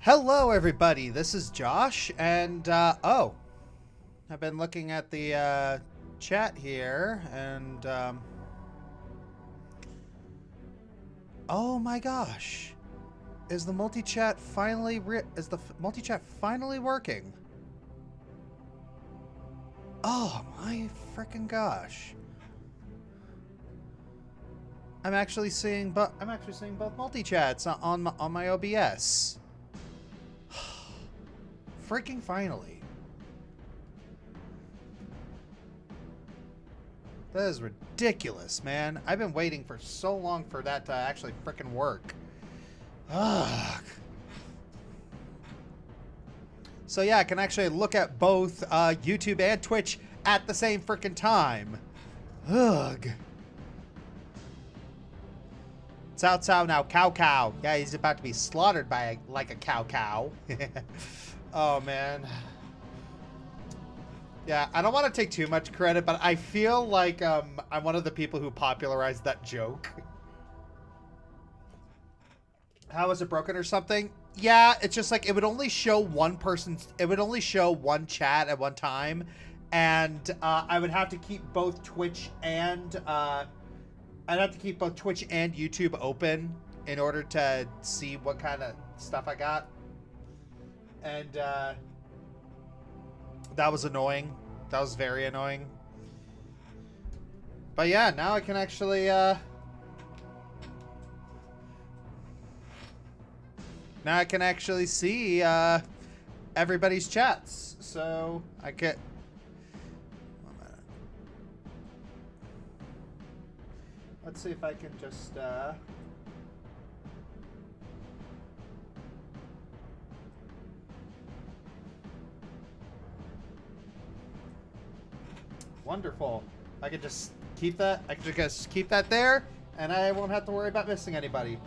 Hello, everybody. This is Josh, and oh, I've been looking at the chat here, and oh my gosh, is the multi-chat finally multi-chat finally working? Oh my freaking gosh! I'm actually seeing both multi-chats on my OBS. Freaking finally. That is ridiculous, man. I've been waiting for so long for that to actually freaking work. Ugh. So yeah, I can actually look at both YouTube and Twitch at the same freaking time. Ugh. Cao Cao now, cow cow. Yeah, he's about to be slaughtered by like a cow cow. Oh, man. Yeah, I don't want to take too much credit, but I feel like I'm one of the people who popularized that joke. How was it broken or something? Yeah, it's just like it would only show one chat at one time, and I would have to keep both Twitch and YouTube open in order to see what kind of stuff I got. And that was annoying. That was very annoying. But yeah, now I can actually see everybody's chats. So I get 1 minute. Let's see if I can just wonderful. I could just keep that. I could just keep that there, and I won't have to worry about missing anybody.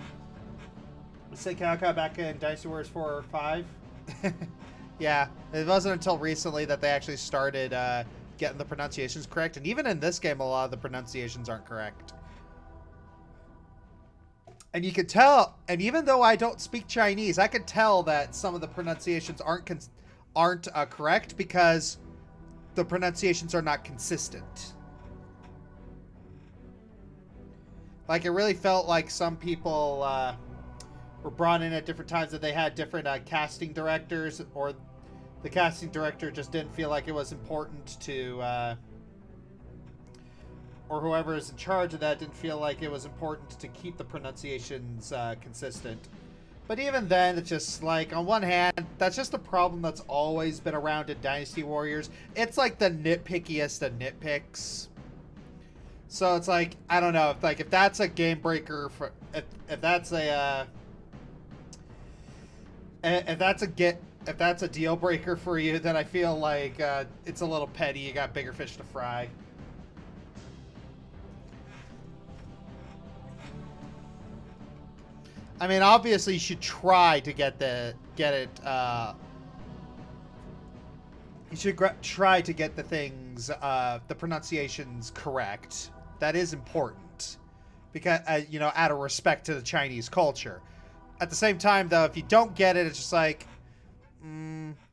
Let's say Kalka back in Dynasty Warriors 4 or 5. Yeah, it wasn't until recently that they actually started getting the pronunciations correct, and even in this game, a lot of the pronunciations aren't correct. And you could tell, and even though I don't speak Chinese, I could tell that some of the pronunciations aren't correct because the pronunciations are not consistent. Like, it really felt like some people were brought in at different times, that they had different casting directors, or the casting director just didn't feel like it was important to, or whoever is in charge of that didn't feel like it was important to keep the pronunciations consistent. But even then, it's just like, on one hand, that's just a problem that's always been around in Dynasty Warriors. It's like the nitpickiest of nitpicks. So it's like, I don't know, if that's a game breaker for, if that's a deal breaker for you, then I feel like it's a little petty. You got bigger fish to fry. I mean, obviously, you should try to try to get the things, the pronunciations correct. That is important, because you know, out of respect to the Chinese culture. At the same time, though, if you don't get it, it's just like,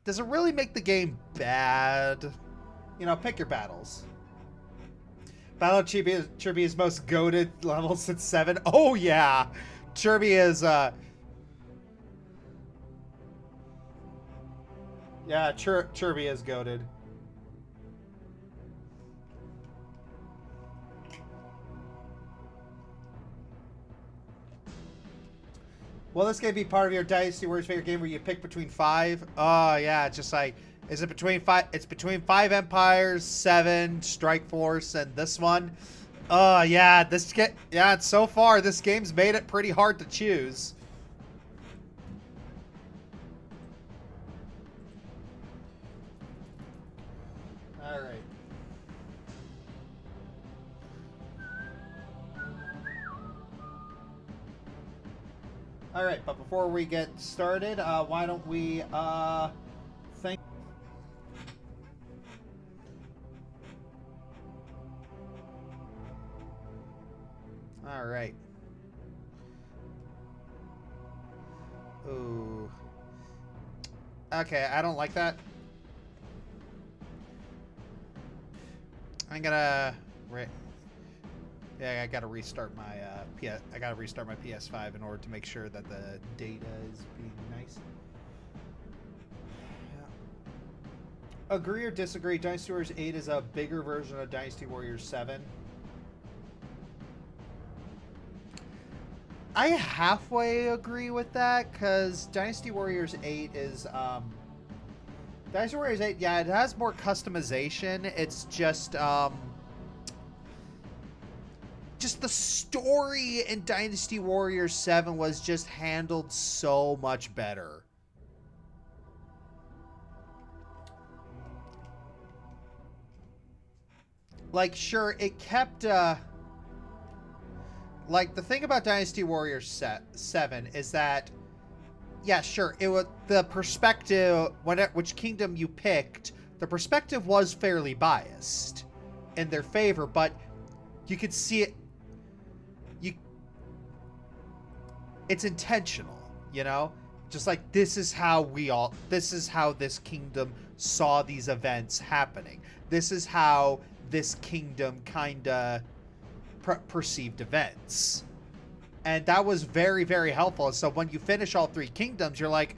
does it really make the game bad? You know, pick your battles. Battle of Chirby's most goated level since 7. Oh yeah. Chirby is, yeah, Chirby is goated. Will this game be part of your Dynasty Warriors favorite game where you pick between 5? Oh, yeah, it's just like, is it between 5? It's between 5 Empires, 7 Strike Force, and this one. Oh, yeah, so far, this game's made it pretty hard to choose. Alright. Alright, but before we get started, why don't we, thank... Alright. Ooh. Okay, I don't like that. I'm gonna... Yeah, I gotta restart my I gotta restart my PS5 in order to make sure that the data is being nice. Yeah. Agree or disagree? Dynasty Warriors 8 is a bigger version of Dynasty Warriors 7. I halfway agree with that, because Dynasty Warriors 8 is Dynasty Warriors 8, yeah, it has more customization. It's just the story in Dynasty Warriors 7 was just handled so much better. Like, sure, it kept, like, the thing about Dynasty Warriors 7 is that, yeah, sure, it was, the perspective, which kingdom you picked, the perspective was fairly biased in their favor, but you could see it, it's intentional, you know? Just like, this is how this kingdom saw these events happening. This is how this kingdom kinda perceived events. And that was very, very helpful. So when you finish all 3 kingdoms, you're like,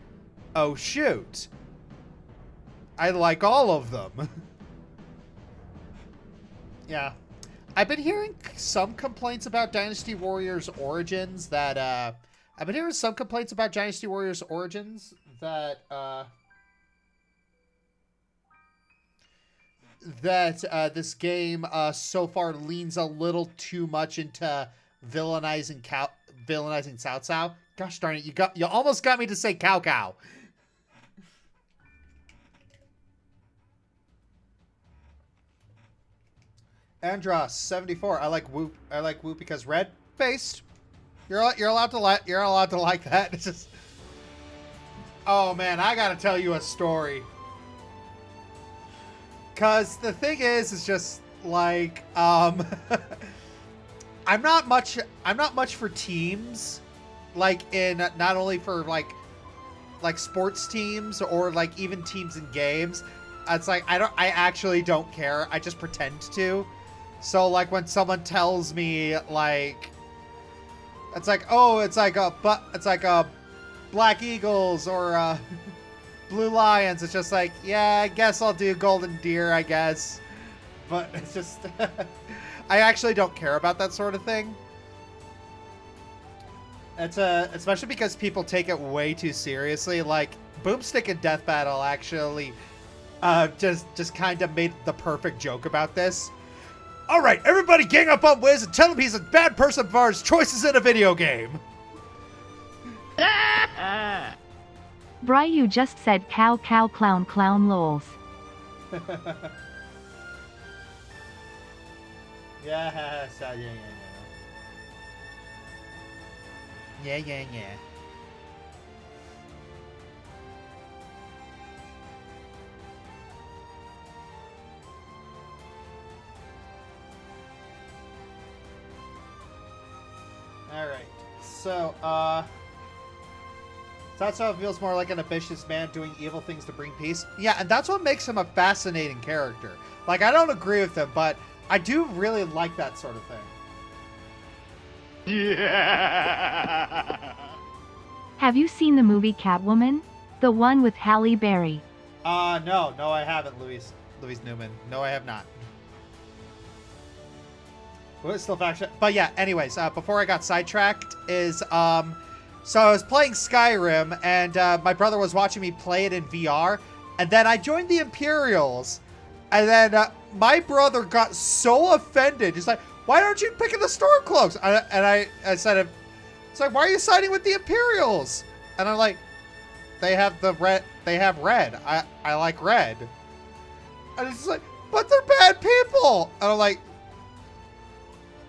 oh shoot, I like all of them. Yeah. I've been hearing some complaints about Dynasty Warriors Origins that, this game so far leans a little too much into villainizing Cao Cao. Gosh darn it, you almost got me to say Cao Cao. Andros 74. I like Whoop because red faced. You're allowed to like that. It's just, oh man, I gotta tell you a story. Cause the thing is, it's just like I'm not much for teams, like in not only for like sports teams or like even teams in games. It's like I actually don't care. I just pretend to. So like when someone tells me like it's like, oh, it's like a Black Eagles or Blue Lions, it's just like, yeah, I guess I'll do Golden Deer, I guess. But it's just I actually don't care about that sort of thing. It's especially because people take it way too seriously. Like Boomstick and Death Battle actually just kind of made the perfect joke about this. All right, everybody gang up on Wiz and tell him he's a bad person for his choices in a video game. Bri, you just said cow cow clown clown lols. Yes, yeah. Alright, so, that's how it feels more like an ambitious man doing evil things to bring peace. Yeah, and that's what makes him a fascinating character. Like, I don't agree with him, but I do really like that sort of thing. Yeah. Have you seen the movie Catwoman? The one with Halle Berry. No, I haven't, Louise Newman. No, I have not. Well, still faction. But yeah, anyways, before I got sidetracked is, so I was playing Skyrim, and my brother was watching me play it in VR, and then I joined the Imperials, and then my brother got so offended. He's like, why aren't you picking the Stormcloaks? And I said, it's like, why are you siding with the Imperials? And I'm like, they have red. I like red. And it's like, but they're bad people. And I'm like,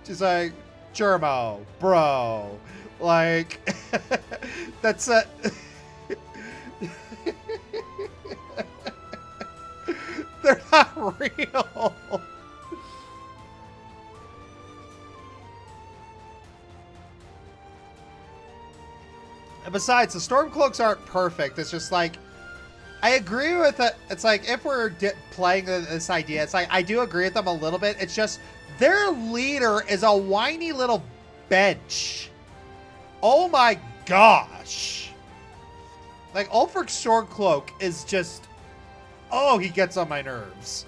she's like, Germo, bro. Like, that's a... They're not real. And besides, the Stormcloaks aren't perfect. It's just like, I agree with it. It's like, if we're playing this idea, it's like, I do agree with them a little bit. It's just, their leader is a whiny little bench. Oh my gosh. Like, Ulfric's Stormcloak is just, oh, he gets on my nerves.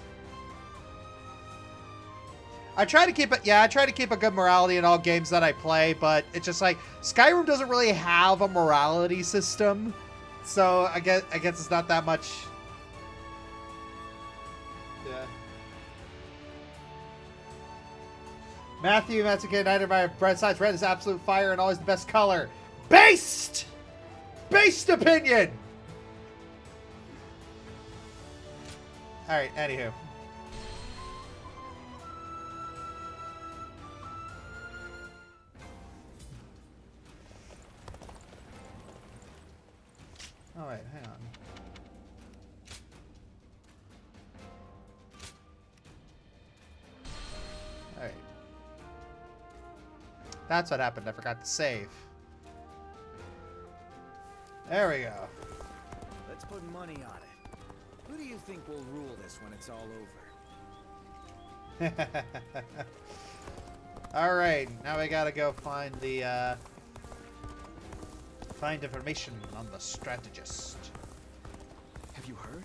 I try to keep it, I try to keep a good morality in all games that I play, but it's just like, Skyrim doesn't really have a morality system. So I guess it's not that much. Yeah. Matthew Knight of my bread sides. Red is absolute fire and always the best color. Based opinion. All right. Anywho. Oh, wait, hang on. Alright. That's what happened. I forgot to save. There we go. Let's put money on it. Who do you think will rule this when it's all over? Alright, now we gotta go find the, find information on the strategist. Have you heard?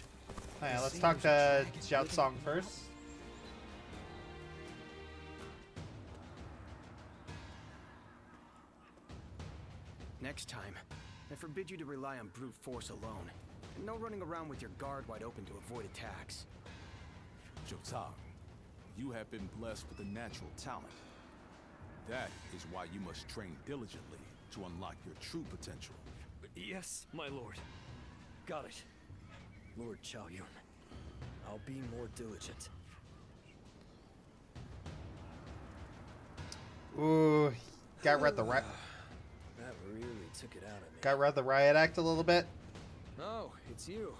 Oh, yeah, let's talk to Joutsong first. Next time, I forbid you to rely on brute force alone. And no running around with your guard wide open to avoid attacks. Joutsong, you have been blessed with a natural talent. That is why you must train diligently to unlock your true potential. Yes, my lord. Got it. Lord Chao Yun. I'll be more diligent. Ooh, got read the right. That really took it out of me. Got read the riot act a little bit. Oh, it's you.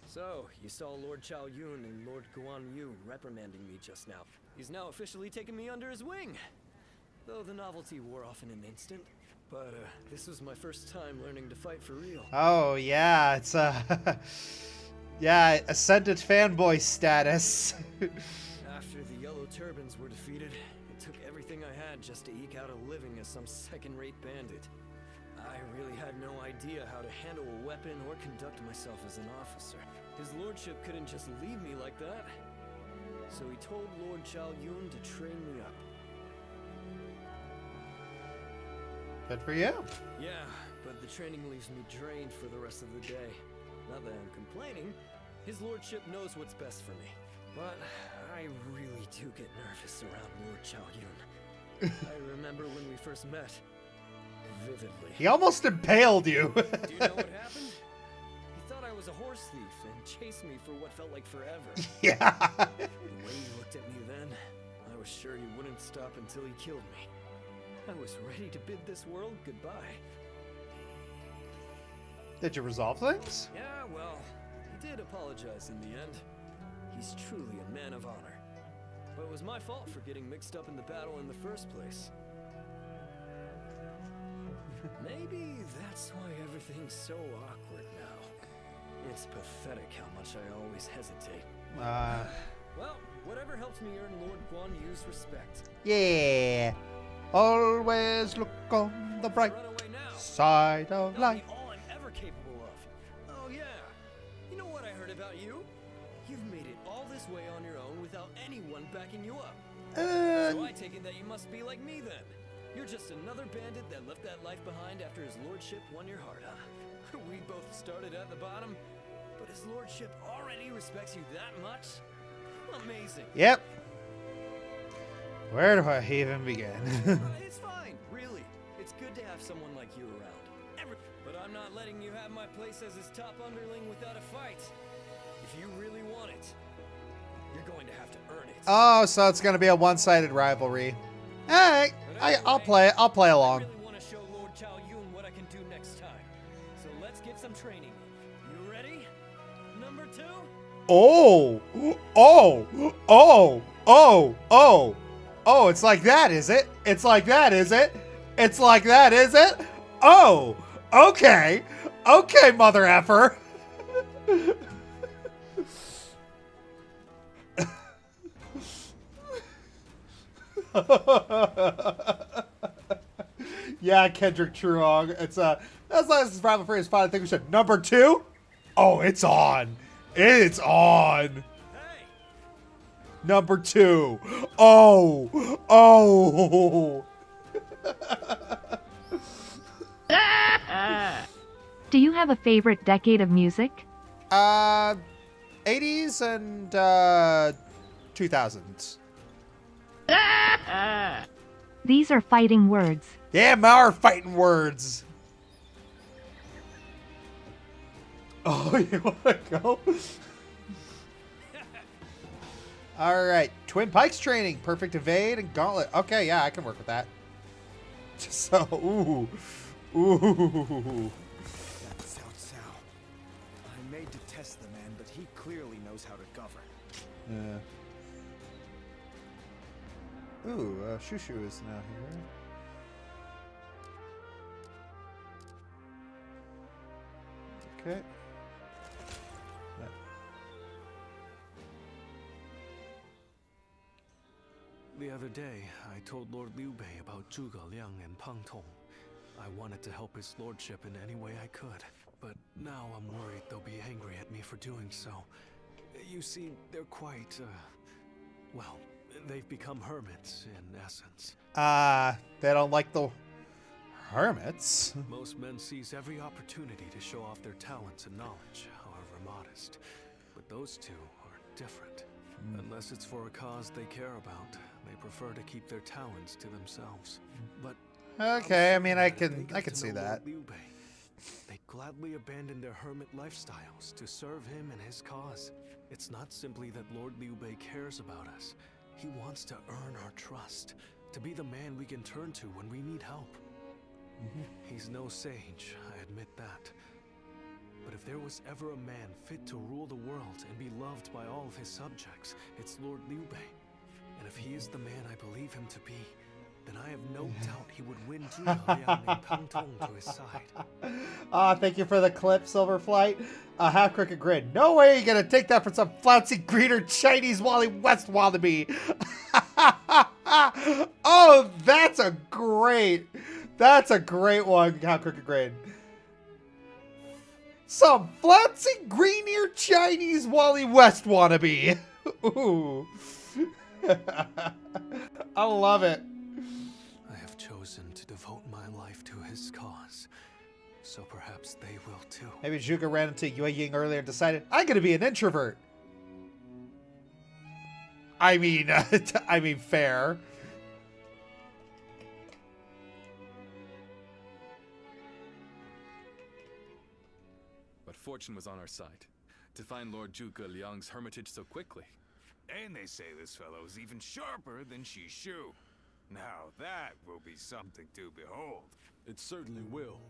So, you saw Lord Chao Yun and Lord Guan Yu reprimanding me just now. He's now officially taken me under his wing. Though the novelty wore off in an instant. But this was my first time learning to fight for real. Oh, yeah, it's, yeah, ascended fanboy status. After the Yellow Turbans were defeated, it took everything I had just to eke out a living as some second-rate bandit. I really had no idea how to handle a weapon or conduct myself as an officer. His lordship couldn't just leave me like that. So he told Lord Chao Yun to train me up. Good for you. Yeah, but the training leaves me drained for the rest of the day. Not that I'm complaining. His lordship knows what's best for me. But I really do get nervous around Lord Chao Yun. I remember when we first met. Vividly. He almost impaled you. Do you know what happened? He thought I was a horse thief and chased me for what felt like forever. Yeah. The way he looked at me then, I was sure he wouldn't stop until he killed me. I was ready to bid this world goodbye. Did you resolve things? Yeah, well, he did apologize in the end. He's truly a man of honor. But it was my fault for getting mixed up in the battle in the first place. Maybe that's why everything's so awkward now. It's pathetic how much I always hesitate. Well, whatever helps me earn Lord Guan Yu's respect. Yeah. Always look on the bright side of life. All I'm ever capable of. Oh yeah. You know what I heard about you? You've made it all this way on your own without anyone backing you up. So I take it that you must be like me then. You're just another bandit that left that life behind after his lordship won your heart, huh? We both started at the bottom, but his lordship already respects you that much? Amazing. Yep. Where do I even begin? It's fine, really. It's good to have someone like you around. But I'm not letting you have my place as his top underling without a fight. If you really want it, you're going to have to earn it. Oh, so it's going to be a one-sided rivalry. All right. I'll play it. I'll play along. I really want to show Lord Chao Yun what I can do next time. So let's get some training. You ready? Number 2? Oh. Oh. Oh. Oh. Oh. Oh, it's like that, is it? It's like that, is it? It's like that, is it? Oh. Okay. Okay, mother effer. Yeah, Kendrick Truong. It's as long as it's Rivalry is fine, I think we should. Number 2? Oh, it's on. It's on. Hey! Number 2. Oh. Oh. Do you have a favorite decade of music? 80s and 2000s. These are fighting words. Yeah, our fighting words. Oh, you want to go? All right. Twin Pikes training. Perfect evade and gauntlet. Okay, yeah, I can work with that. So, ooh. Ooh. That's Cao Cao. I made to test the man, but he clearly knows how to govern. Yeah. Ooh, Shushu is now here. Okay. Yeah. The other day, I told Lord Liu Bei about Zhuge Liang and Pang Tong. I wanted to help his lordship in any way I could, but now I'm worried they'll be angry at me for doing so. You see, they're quite, well, they've become hermits, in essence. They don't like the hermits. Most men seize every opportunity to show off their talents and knowledge, however modest. But those two are different. Unless it's for a cause they care about, they prefer to keep their talents to themselves. But Okay, I mean, I can see that. Liu Bei, they gladly abandon their hermit lifestyles to serve him and his cause. It's not simply that Lord Liu Bei cares about us. He wants to earn our trust, to be the man we can turn to when we need help. He's no sage, I admit that. But if there was ever a man fit to rule the world and be loved by all of his subjects, it's Lord Liu Bei. And if he is the man I believe him to be, then I have no doubt he would win Zhuge Liang and Pang Tong to his side. Thank you for the clip, Silverflight. Half Crooked Grid. No way you're gonna take that from some flouncy greener Chinese Wally West wannabe. Oh, that's a great one, Half Crooked Grid. Some flouncy green-ear Chinese Wally West wannabe. Ooh. I love it. I have chosen to devote my life to his cause, so perhaps they will too. Maybe Zhuge ran into Yue Ying earlier and decided, I'm gonna be an introvert. I mean, fair. But fortune was on our side. To find Lord Zhuge Liang's hermitage so quickly. And they say this fellow is even sharper than Shishu. Now that will be something to behold. It certainly will.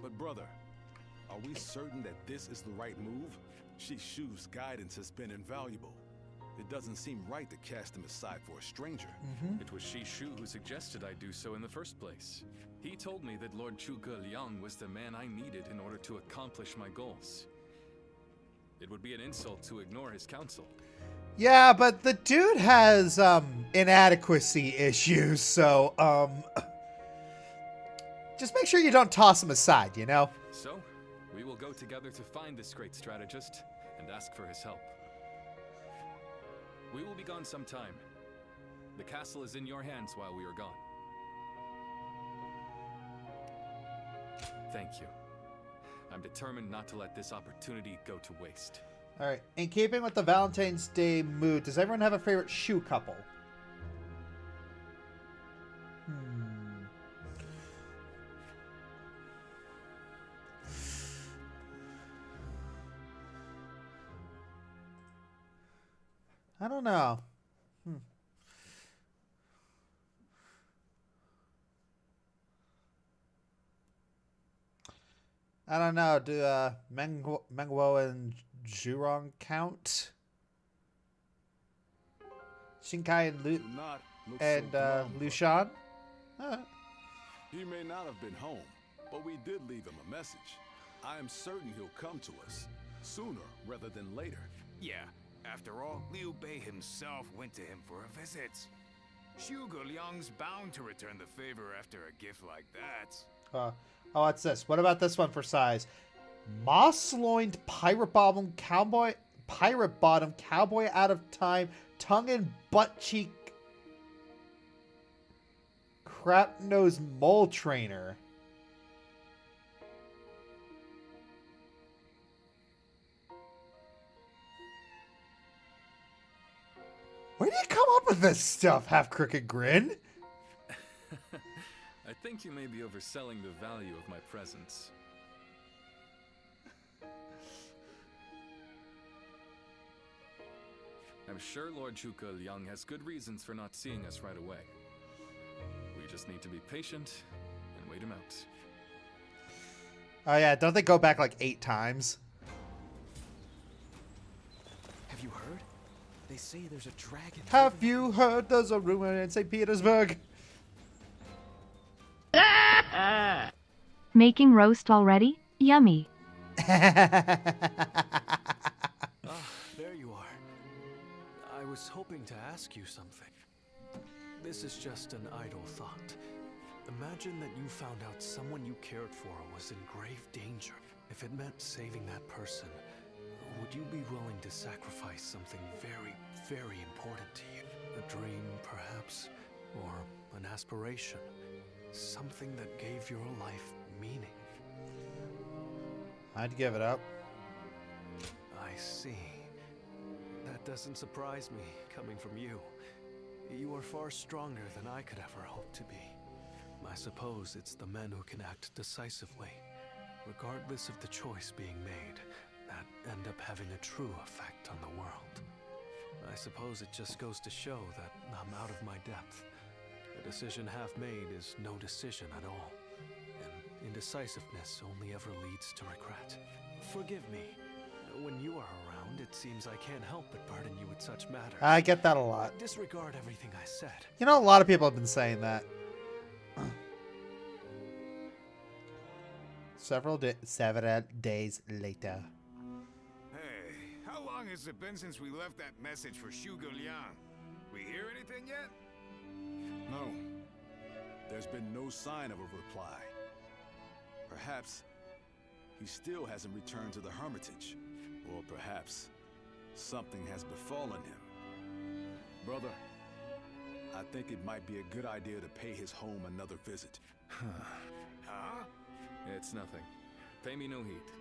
But brother, are we certain that this is the right move? Shishu's guidance has been invaluable. It doesn't seem right to cast him aside for a stranger. It was Shishu who suggested I do so in the first place. He told me that Lord Zhuge Liang was the man I needed in order to accomplish my goals. It would be an insult to ignore his counsel. Yeah, but the dude has inadequacy issues, so just make sure you don't toss him aside, you know? So, we will go together to find this great strategist and ask for his help. We will be gone some time. The castle is in your hands while we are gone. Thank you. I'm determined not to let this opportunity go to waste. All right. In keeping with the Valentine's Day mood, does everyone have a favorite shoe couple? I don't know. I don't know. Do Mengwo and Zhurong count? Shinkai and Do not look and so glum, Liu but Shan? he may not have been home, but we did leave him a message. I am certain he'll come to us. sooner rather than later. Yeah, after all, Liu Bei himself went to him for a visit. Zhuge Liang's bound to return the favor after a gift like that. Oh, what's this? What about this one for size? Moss-loined pirate bottom cowboy out of time, tongue and butt cheek crap nose mole trainer. Where do you come up with this stuff, half crooked grin? I think you may be overselling the value of my presence. I'm sure Lord Zhuge Liang has good reasons for not seeing us right away. We just need to be patient and wait him out. Oh yeah, don't they go back like 8 times? Have you heard? They say there's a dragon. Have you heard there's a rumor in St. Petersburg? Making roast already? Yummy. Ah, there you are. I was hoping to ask you something. This is just an idle thought. Imagine that you found out someone you cared for was in grave danger. If it meant saving that person, would you be willing to sacrifice something very, very important to you? A dream, perhaps? Or an aspiration? Something that gave your life meaning? I'd give it up. I see. That doesn't surprise me, coming from you. You are far stronger than I could ever hope to be. I suppose it's the men who can act decisively, regardless of the choice being made, that end up having a true effect on the world. I suppose it just goes to show that I'm out of my depth. A decision half made is no decision at all, and indecisiveness only ever leads to regret. Forgive me. When you are around, it seems I can't help but burden you with such matters. I get that a lot. Disregard everything I said. You know, a lot of people have been saying that. Several days later. Hey, how long has it been since we left that message for Zhuge Liang? We hear anything yet? No. There's been no sign of a reply. Perhaps he still hasn't returned to the Hermitage. Or perhaps something has befallen him. Brother, I think it might be a good idea to pay his home another visit. Huh? It's nothing. Pay me no heed.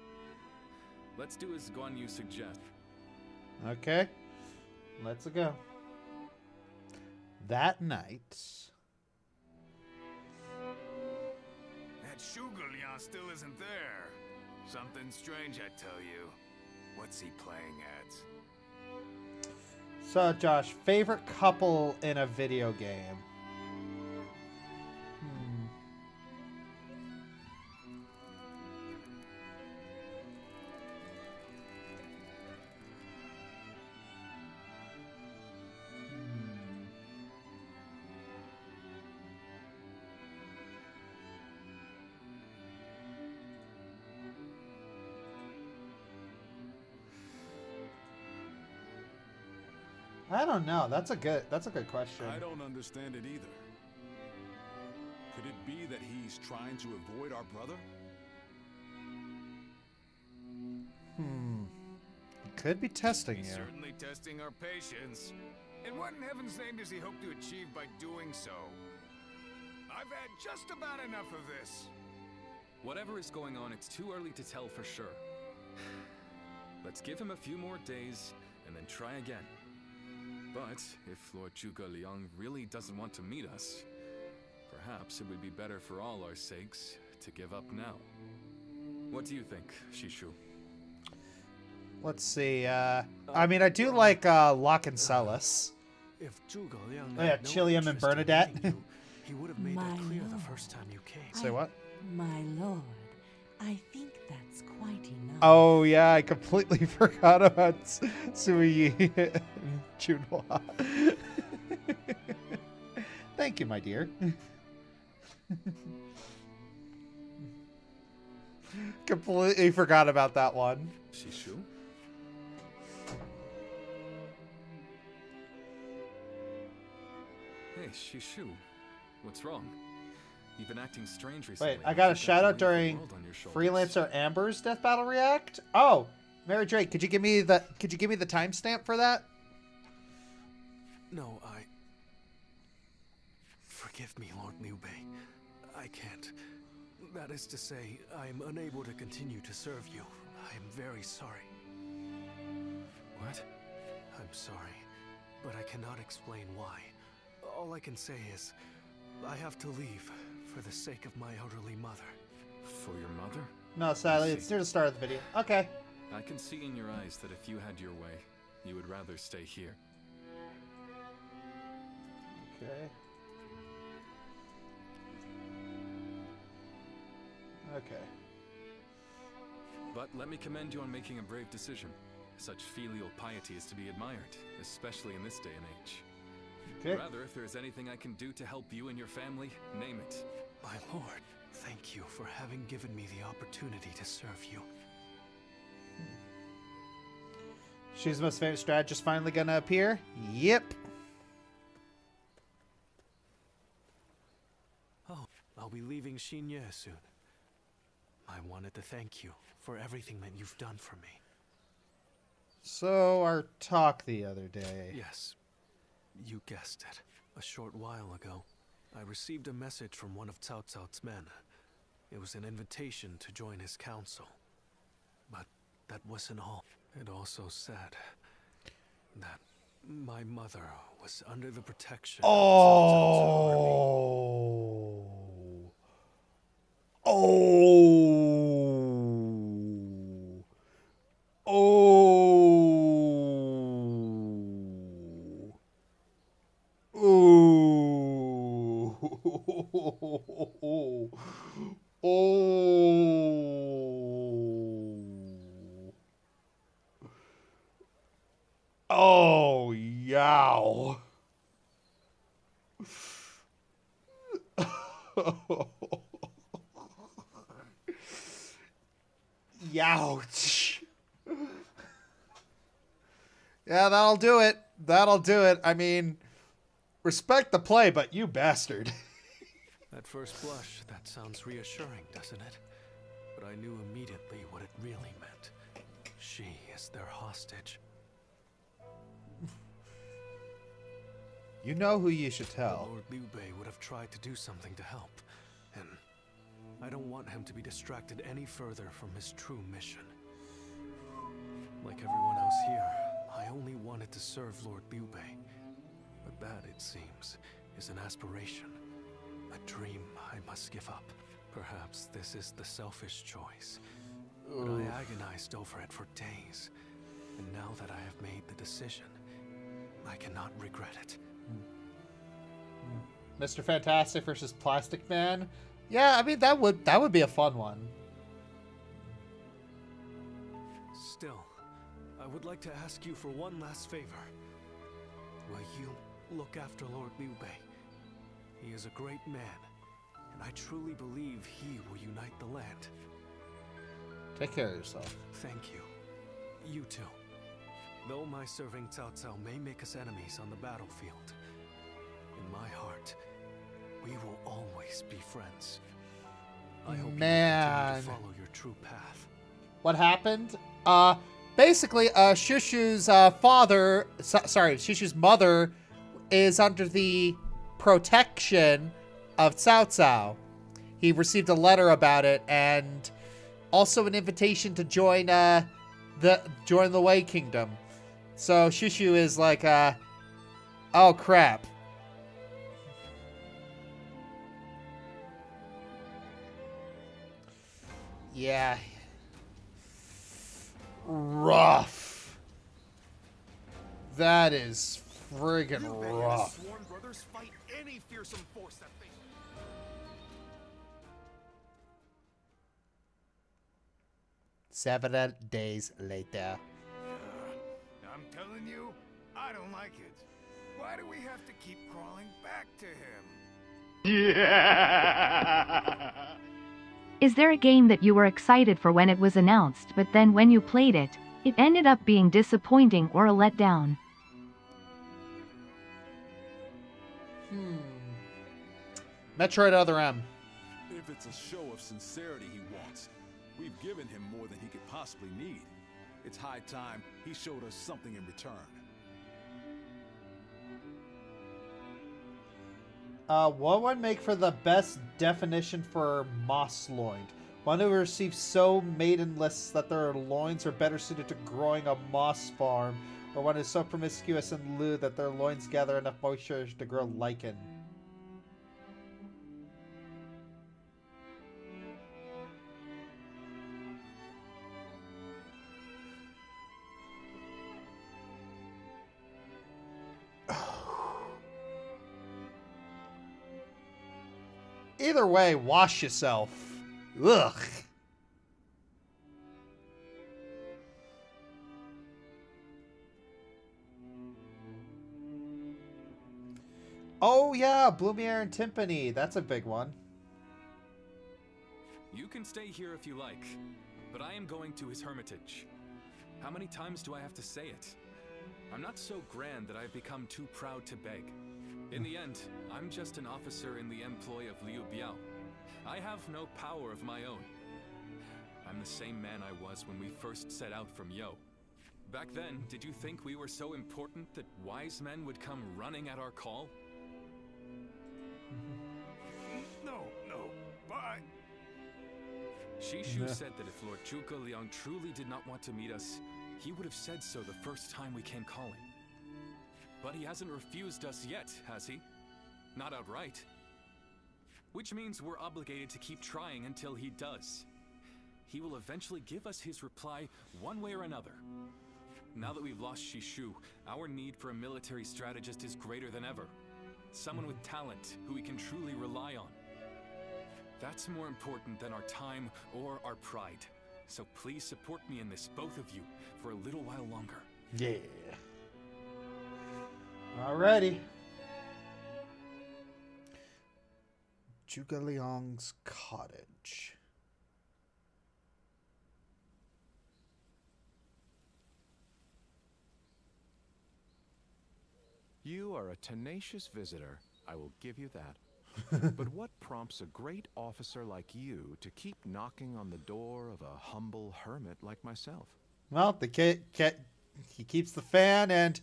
Let's do as Guan Yu suggests. Okay. Let's go. That night. That Zhuge Liang still isn't there. Something strange, I tell you. What's he playing at? So, Josh, favorite couple in a video game? I don't know. That's a good question. I don't understand it either. Could it be that he's trying to avoid our brother? Could be testing He's you. certainly testing our patience. And what in heaven's name does he hope to achieve by doing so? I've had just about enough of this. Whatever is going on, it's too early to tell for sure. Let's give him a few more days and then try again. But if Lord Zhuge Liang really doesn't want to meet us, perhaps it would be better for all our sakes to give up now. What do you think, Shishu? Let's see. I mean, I do like Locke and Celis. If Zhuge Liang Oh yeah, had no Chilium and interest in Bernadette. meeting you, he would have made that My clear the lord. first time you came. Say what? My lord, I think that's quite enough. Oh yeah, I completely forgot about Sui and Junhua. Thank you, my dear. Completely forgot about that one. Shishu? Hey, Shishu. What's wrong? You've been acting strange recently. Wait, I got a Like you've shout out got the weight during of the world on your shoulders. Freelancer Amber's Death Battle React. Oh, Mary Drake, could you give me the timestamp for that? No, Forgive me, Lord Liu Bei. I can't. That is to say, I am unable to continue to serve you. I am very sorry. What? I'm sorry, but I cannot explain why. All I can say is, I have to leave for the sake of my elderly mother. For your mother? No, sadly, it's near the start of the video. Okay. I can see in your eyes that if you had your way, you would rather stay here. Okay. Okay. But let me commend you on making a brave decision. Such filial piety is to be admired, especially in this day and age. Okay. Rather, if there is anything I can do to help you and your family, name it. My lord, thank you for having given me the opportunity to serve you. She's the most famous strategist finally gonna appear? Yep. Oh, I'll be leaving Xinye soon. I wanted to thank you for everything that you've done for me. So, our talk the other day. Yes, you guessed it. A short while ago, I received a message from one of Cao Cao's men. It was an invitation to join his council. But that wasn't all. It also said that my mother was under the protection of Cao Cao's army. Oh, yow. Youch. Yeah, that'll do it. That'll do it. I mean, respect the play, but you bastard. At first blush, that sounds reassuring, doesn't it? But I knew immediately what it really meant. She is their hostage. You know who you should tell. Lord Liu Bei would have tried to do something to help, and I don't want him to be distracted any further from his true mission. Like everyone else here, I only wanted to serve Lord Liu Bei. But that, it seems, is an aspiration. A dream I must give up. Perhaps this is the selfish choice. But I agonized over it for days. And now that I have made the decision, I cannot regret it. Mr. Fantastic versus Plastic Man. Yeah, I mean that would be a fun one. Still, I would like to ask you for one last favor. Will you look after Lord Liu Bei? He is a great man, and I truly believe he will unite the land. Take care of yourself. Thank you. You too. Though my serving Cao Cao may make us enemies on the battlefield, in my heart, we will always be friends. I hope you continue to follow your true path. What happened? Basically, Shushu's Shushu's mother is under the protection of Cao Cao. He received a letter about it and also an invitation to join the Wei Kingdom. So Shushu is like, oh crap. Yeah. Rough. That is friggin' rough. Sworn brothers fight any fearsome force that faces. 7 days later. I'm telling you, I don't like it. Why do we have to keep crawling back to him? Yeah. Is there a game that you were excited for when it was announced, but then when you played it, it ended up being disappointing or a letdown? Metroid Other M. If it's a show of sincerity he wants, we've given him more than he could possibly need. It's high time he showed us something in return. What would make for the best definition for moss loined? One who receives so maidenless that their loins are better suited to growing a moss farm, or one who is so promiscuous and lewd that their loins gather enough moisture to grow lichen. Either way, wash yourself. Ugh. Oh yeah, Blumiere and Timpani. That's a big one. You can stay here if you like, but I am going to his hermitage. How many times do I have to say it? I'm not so grand that I've become too proud to beg. In the end, I'm just an officer in the employ of Liu Biao. I have no power of my own. I'm the same man I was when we first set out from Yo. Back then, did you think we were so important that wise men would come running at our call? No, bye. Shishu said that if Lord Zhuge Liang truly did not want to meet us, he would have said so the first time we came calling. But he hasn't refused us yet, has he? Not outright. Which means we're obligated to keep trying until he does. He will eventually give us his reply one way or another. Now that we've lost Shishu, our need for a military strategist is greater than ever. Someone with talent who we can truly rely on. That's more important than our time or our pride. So please support me in this, both of you, for a little while longer. Yeah. Alrighty. Zhuge Liang's cottage. You are a tenacious visitor, I will give you that. But what prompts a great officer like you to keep knocking on the door of a humble hermit like myself? Well, the kid he keeps the fan, and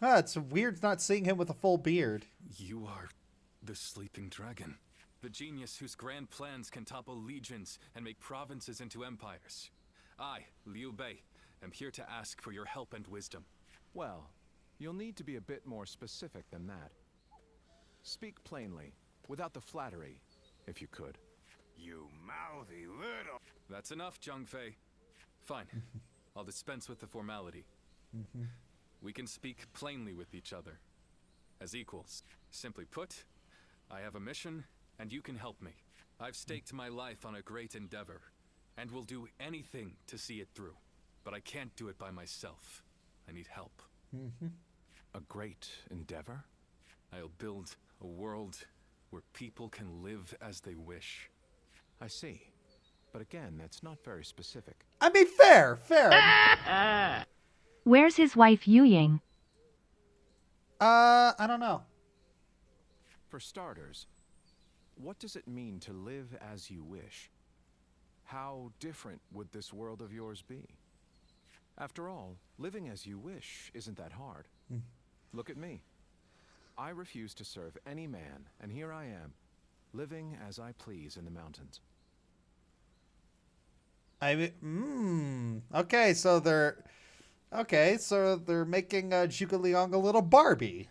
it's weird not seeing him with a full beard. You are the sleeping dragon. The genius whose grand plans can topple legions and make provinces into empires. I, Liu Bei, am here to ask for your help and wisdom. Well, you'll need to be a bit more specific than that. Speak plainly, without the flattery, if you could. You mouthy little... That's enough, Zhang Fei. Fine. I'll dispense with the formality. We can speak plainly with each other. As equals. Simply put, I have a mission, and you can help me. I've staked my life on a great endeavor, and will do anything to see it through. But I can't do it by myself. I need help. A great endeavor? I'll build a world where people can live as they wish. I see. But again, that's not very specific. I mean, fair. Where's his wife Yu Ying? I don't know. For starters, what does it mean to live as you wish? How different would this world of yours be? After all, living as you wish isn't that hard. Look at me. I refuse to serve any man, and here I am, living as I please in the mountains. Okay, so they're making Zhuge Liang a little Barbie.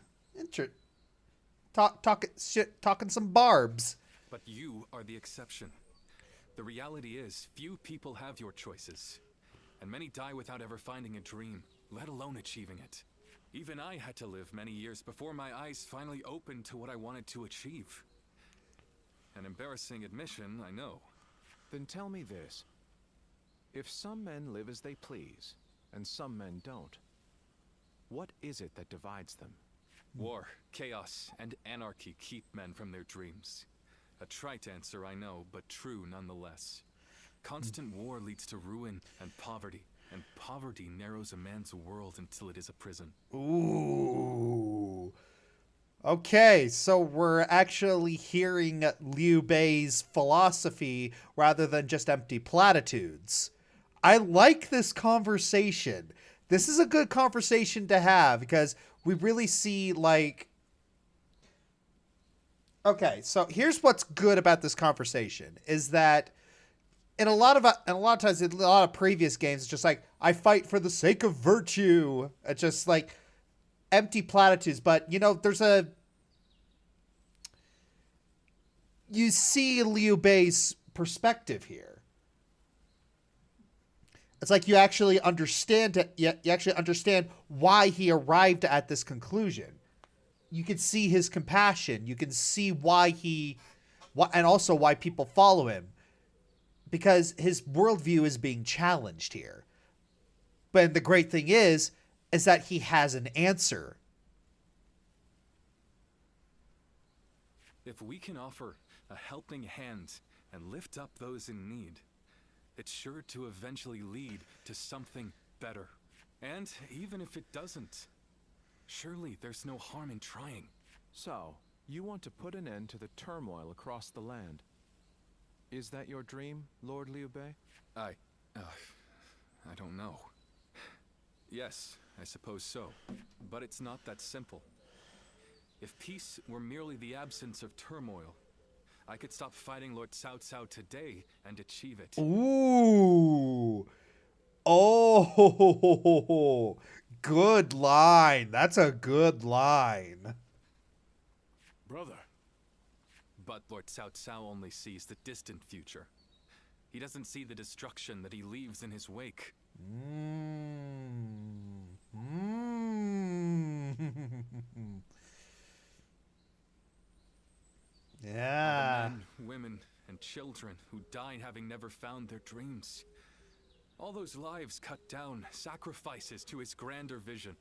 Talking some barbs. But you are the exception. The reality is, few people have your choices. And many die without ever finding a dream, let alone achieving it. Even I had to live many years before my eyes finally opened to what I wanted to achieve. An embarrassing admission, I know. Then tell me this. If some men live as they please, and some men don't, what is it that divides them? War, chaos, and anarchy keep men from their dreams. A trite answer, I know, but true nonetheless. Constant war leads to ruin and poverty narrows a man's world until it is a prison. Ooh. Okay, so we're actually hearing Liu Bei's philosophy rather than just empty platitudes. I like this conversation. This is a good conversation to have because we really see, like... Okay, so here's what's good about this conversation, is that in a lot of times, in a lot of previous games, it's just like, I fight for the sake of virtue. It's just like empty platitudes, but, you know, you see Liu Bei's perspective here. It's like you actually understand it. You actually understand why he arrived at this conclusion. You can see his compassion. You can see why and also why people follow him, because his worldview is being challenged here. But the great thing is that he has an answer. If we can offer a helping hand and lift up those in need, it's sure to eventually lead to something better. And even if it doesn't, surely there's no harm in trying. So, you want to put an end to the turmoil across the land. Is that your dream, Lord Liu Bei? I don't know. Yes, I suppose so. But it's not that simple. If peace were merely the absence of turmoil, I could stop fighting Lord Cao Cao today and achieve it. Ooh. Oh, good line. That's a good line. Brother. But Lord Cao Cao only sees the distant future. He doesn't see the destruction that he leaves in his wake. Yeah. The men, women, and children who died having never found their dreams. All those lives cut down, sacrifices to his grander vision.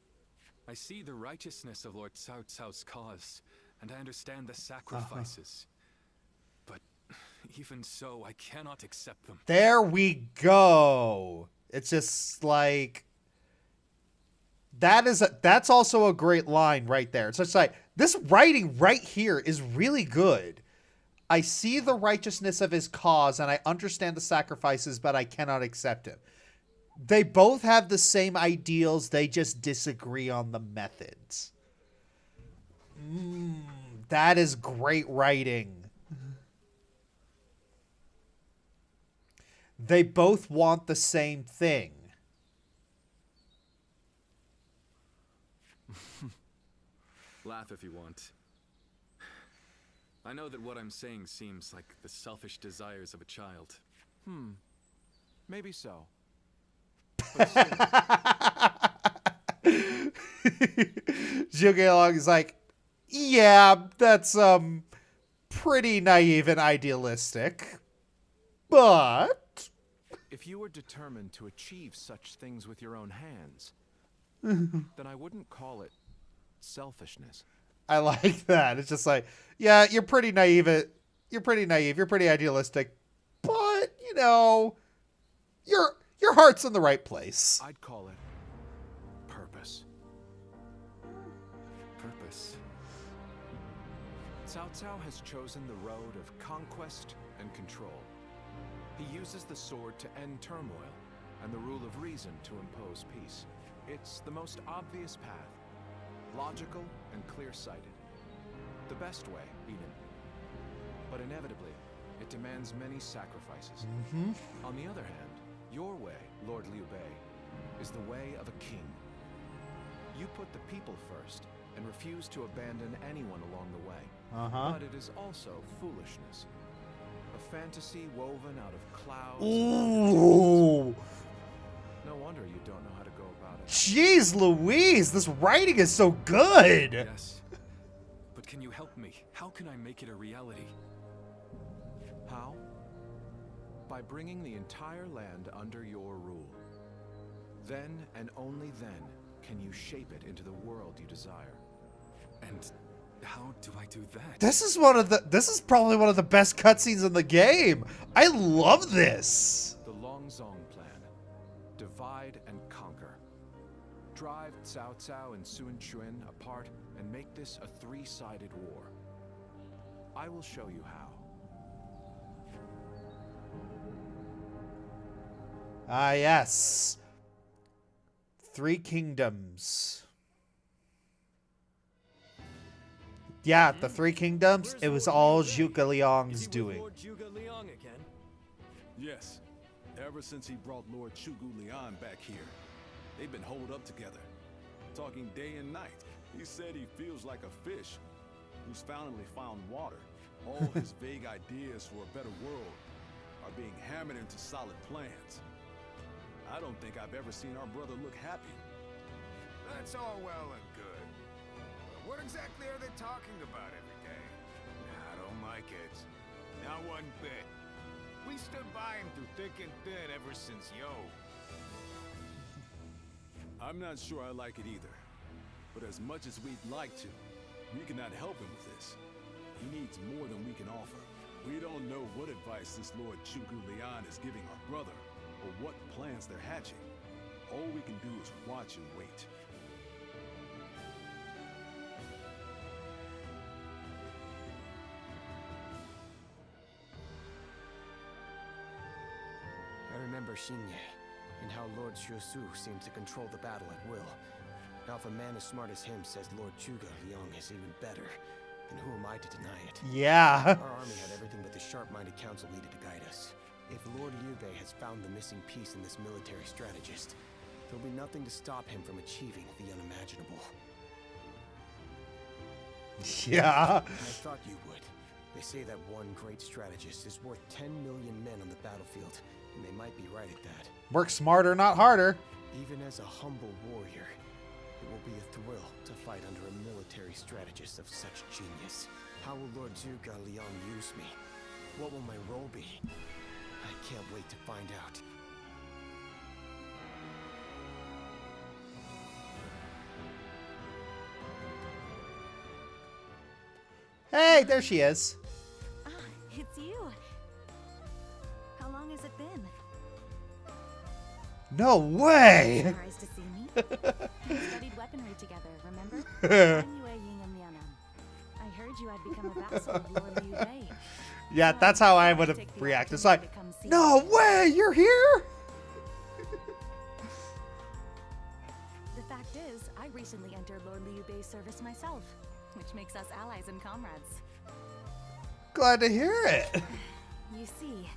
I see the righteousness of Lord Cao Cao's cause, and I understand the sacrifices. But even so, I cannot accept them. There we go. It's just like... That's also a great line right there. It's just like, this writing right here is really good. I see the righteousness of his cause and I understand the sacrifices, but I cannot accept him. They both have the same ideals. They just disagree on the methods. That is great writing. They both want the same thing. Laugh if you want. I know that what I'm saying seems like the selfish desires of a child. Maybe so. Zhuge is like, yeah, that's pretty naive and idealistic. But if you were determined to achieve such things with your own hands, then I wouldn't call it selfishness. I like that. It's just like, yeah, you're pretty naive. You're pretty naive. You're pretty idealistic. But, you know, your heart's in the right place. I'd call it purpose. Purpose. Cao Cao has chosen the road of conquest and control. He uses the sword to end turmoil and the rule of reason to impose peace. It's the most obvious path. Logical and clear-sighted. The best way, even. But inevitably, it demands many sacrifices. On the other hand, your way, Lord Liu Bei, is the way of a king. You put the people first and refuse to abandon anyone along the way. But it is also foolishness. A fantasy woven out of clouds. Ooh. No wonder you don't know how to go about it. Jeez Louise, this writing is so good. Yes. But can you help me? How can I make it a reality? How? By bringing the entire land under your rule. Then and only then can you shape it into the world you desire. And how do I do that? This is probably one of the best cutscenes in the game. I love this. The Longzong plan. Divide and conquer. Drive Cao Cao and Sun Quan apart and make this a three-sided war. I will show you how. Ah, yes. 3 kingdoms. Yeah, the 3 kingdoms, it was all Zhuge Liang's doing. Lord Zhuge Liang again? Yes. Ever since he brought Lord Zhuge Liang back here, they've been holed up together, talking day and night. He said he feels like a fish who's finally found water. All his vague ideas for a better world are being hammered into solid plans. I don't think I've ever seen our brother look happy. That's all well and good. But what exactly are they talking about every day? I don't like it. Not one bit. We stood by him through thick and thin ever since Yo. I'm not sure I like it either. But as much as we'd like to, we cannot help him with this. He needs more than we can offer. We don't know what advice this Lord Zhuge Liang is giving our brother, or what plans they're hatching. All we can do is watch and wait. I remember Xingye, and how Lord Xuesu seems to control the battle at will. Now if a man as smart as him says Lord Zhuge Liang is even better, then who am I to deny it? Yeah. Our army had everything but the sharp-minded council needed to guide us. If Lord Liu Bei has found the missing piece in this military strategist, there'll be nothing to stop him from achieving the unimaginable. Yeah. I thought you would. They say that one great strategist is worth 10 million men on the battlefield, and they might be right at that. Work smarter, not harder. Even as a humble warrior, it will be a thrill to fight under a military strategist of such genius. How will Lord Zhuge Liang use me? What will my role be? I can't wait to find out. Hey, there she is. Ah, it's you. How long has it been? No way! Surprised to see me? We studied weaponry together, remember? I heard you had become a vassal of Lord Liu Bei. Yeah, that's how I would have reacted. It's like, no way, you're here? The fact is, I recently entered Lord Liu Bei's service myself, which makes us allies and comrades. Glad to hear it. You see.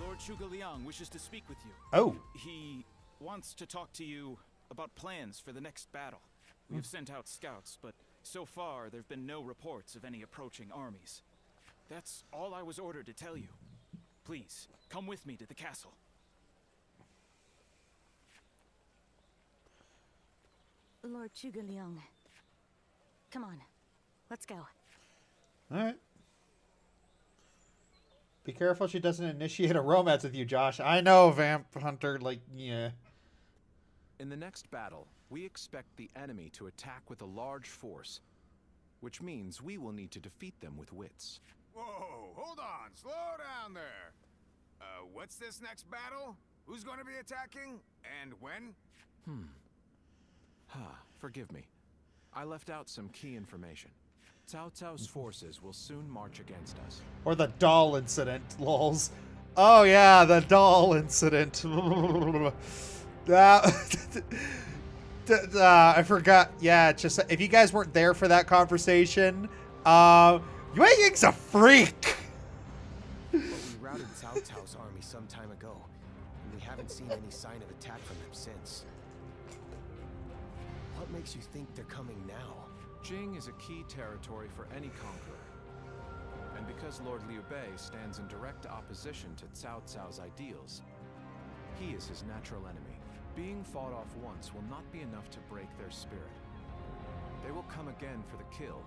Lord Zhuge Liang wishes to speak with you. Oh. He wants to talk to you about plans for the next battle. We have sent out scouts, but so far there have been no reports of any approaching armies. That's all I was ordered to tell you. Please, come with me to the castle. Lord Zhuge Liang. Come on, let's go. Alright. Be careful she doesn't initiate a romance with you, Josh. I know, Vamp Hunter, like, yeah. In the next battle, we expect the enemy to attack with a large force, which means we will need to defeat them with wits. Whoa, hold on, slow down there. What's this next battle? Who's going to be attacking? And when? Forgive me. I left out some key information. Cao Cao's forces will soon march against us. Or the doll incident, lols. Oh yeah, the doll incident. I forgot. Yeah, just if you guys weren't there for that conversation, Yue Ying's a freak. But we routed Cao Cao's army some time ago, and we haven't seen any sign of attack from them since. What makes you think they're coming now? Jing is a key territory for any conqueror. And because Lord Liu Bei stands in direct opposition to Cao Cao's ideals, he is his natural enemy. Being fought off once will not be enough to break their spirit. They will come again for the kill,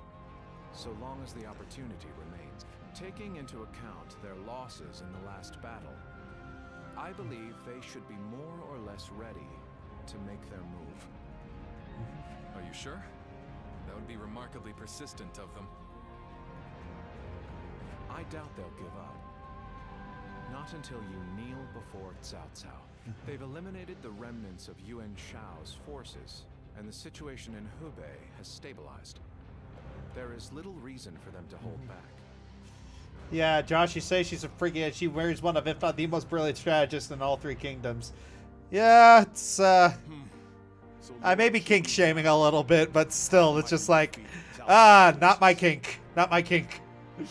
so long as the opportunity remains. Taking into account their losses in the last battle, I believe they should be more or less ready to make their move. Are you sure? That would be remarkably persistent of them. I doubt they'll give up. Not until you kneel before Cao Cao. They've eliminated the remnants of Yuan Shao's forces and the situation in Hubei has stabilized. There is little reason for them to hold back. Yeah, Josh, you say she's a freaking... She wears one of, if not the most brilliant strategist in all 3 kingdoms. Yeah, it's, I may be kink shaming a little bit, but still, it's just like, not my kink. Not my kink. We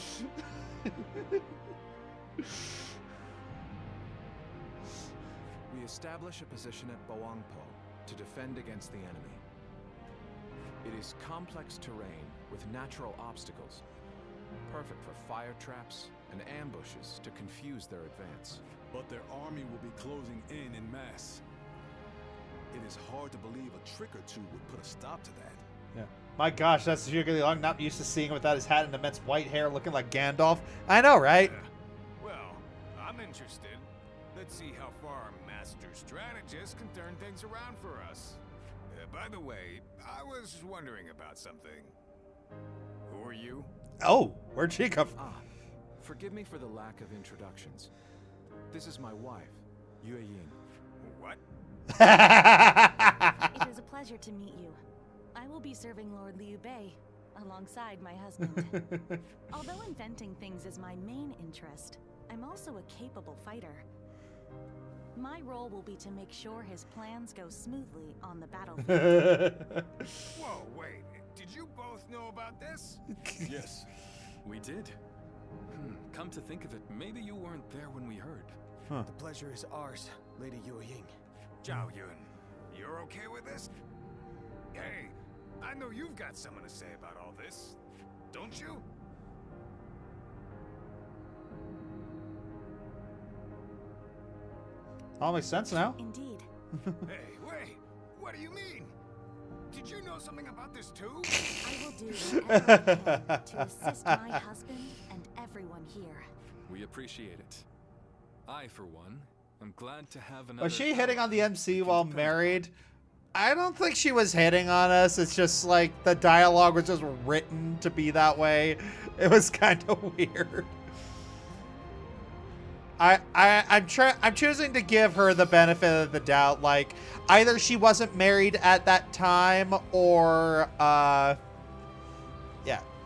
establish a position at Bowangpo to defend against the enemy. It is complex terrain with natural obstacles, perfect for fire traps and ambushes to confuse their advance. But their army will be closing in mass. It is hard to believe a trick or two would put a stop to that. Yeah. My gosh, that's Zhuge Liang. Not used to seeing him without his hat and immense white hair looking like Gandalf. I know, right? Well, I'm interested. Let's see how far our master strategist can turn things around for us. By the way, I was wondering about something. Who are you? Oh, where'd she come from? Forgive me for the lack of introductions. This is my wife, Yue Ying. What? It is a pleasure to meet you. I will be serving Lord Liu Bei alongside my husband. Although inventing things is my main interest, I'm also a capable fighter. My role will be to make sure his plans go smoothly on the battlefield. Whoa, wait. Did you both know about this? Yes, we did. Come to think of it, maybe you weren't there when we heard. The pleasure is ours, Lady Yue Ying. Zhao Yun, you're okay with this? Hey, I know you've got something to say about all this, don't you? All makes sense now. Indeed. Hey, wait, what do you mean? Did you know something about this too? I will do whatever I can to assist my husband and everyone here. We appreciate it. I, for one, am glad to have another... Was she hitting on the MC while married? I don't think she was hitting on us. It's just like the dialogue was just written to be that way. It was kind of weird. I'm choosing to give her the benefit of the doubt. Like, either she wasn't married at that time, or yeah,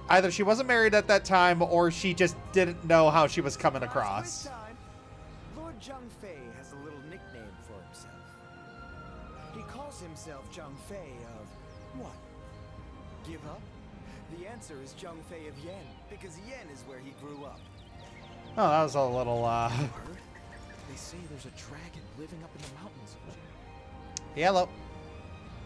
either she wasn't married at that time, or she just didn't know how she was coming across. Lord Zhang Fei has a little nickname for himself. He calls himself Zhang Fei of what? Give up? The answer is Zhang Fei of Yen, because Yen is where he grew up. Oh, that was a little, They say there's a dragon living up in the mountains of Yen. Yellow.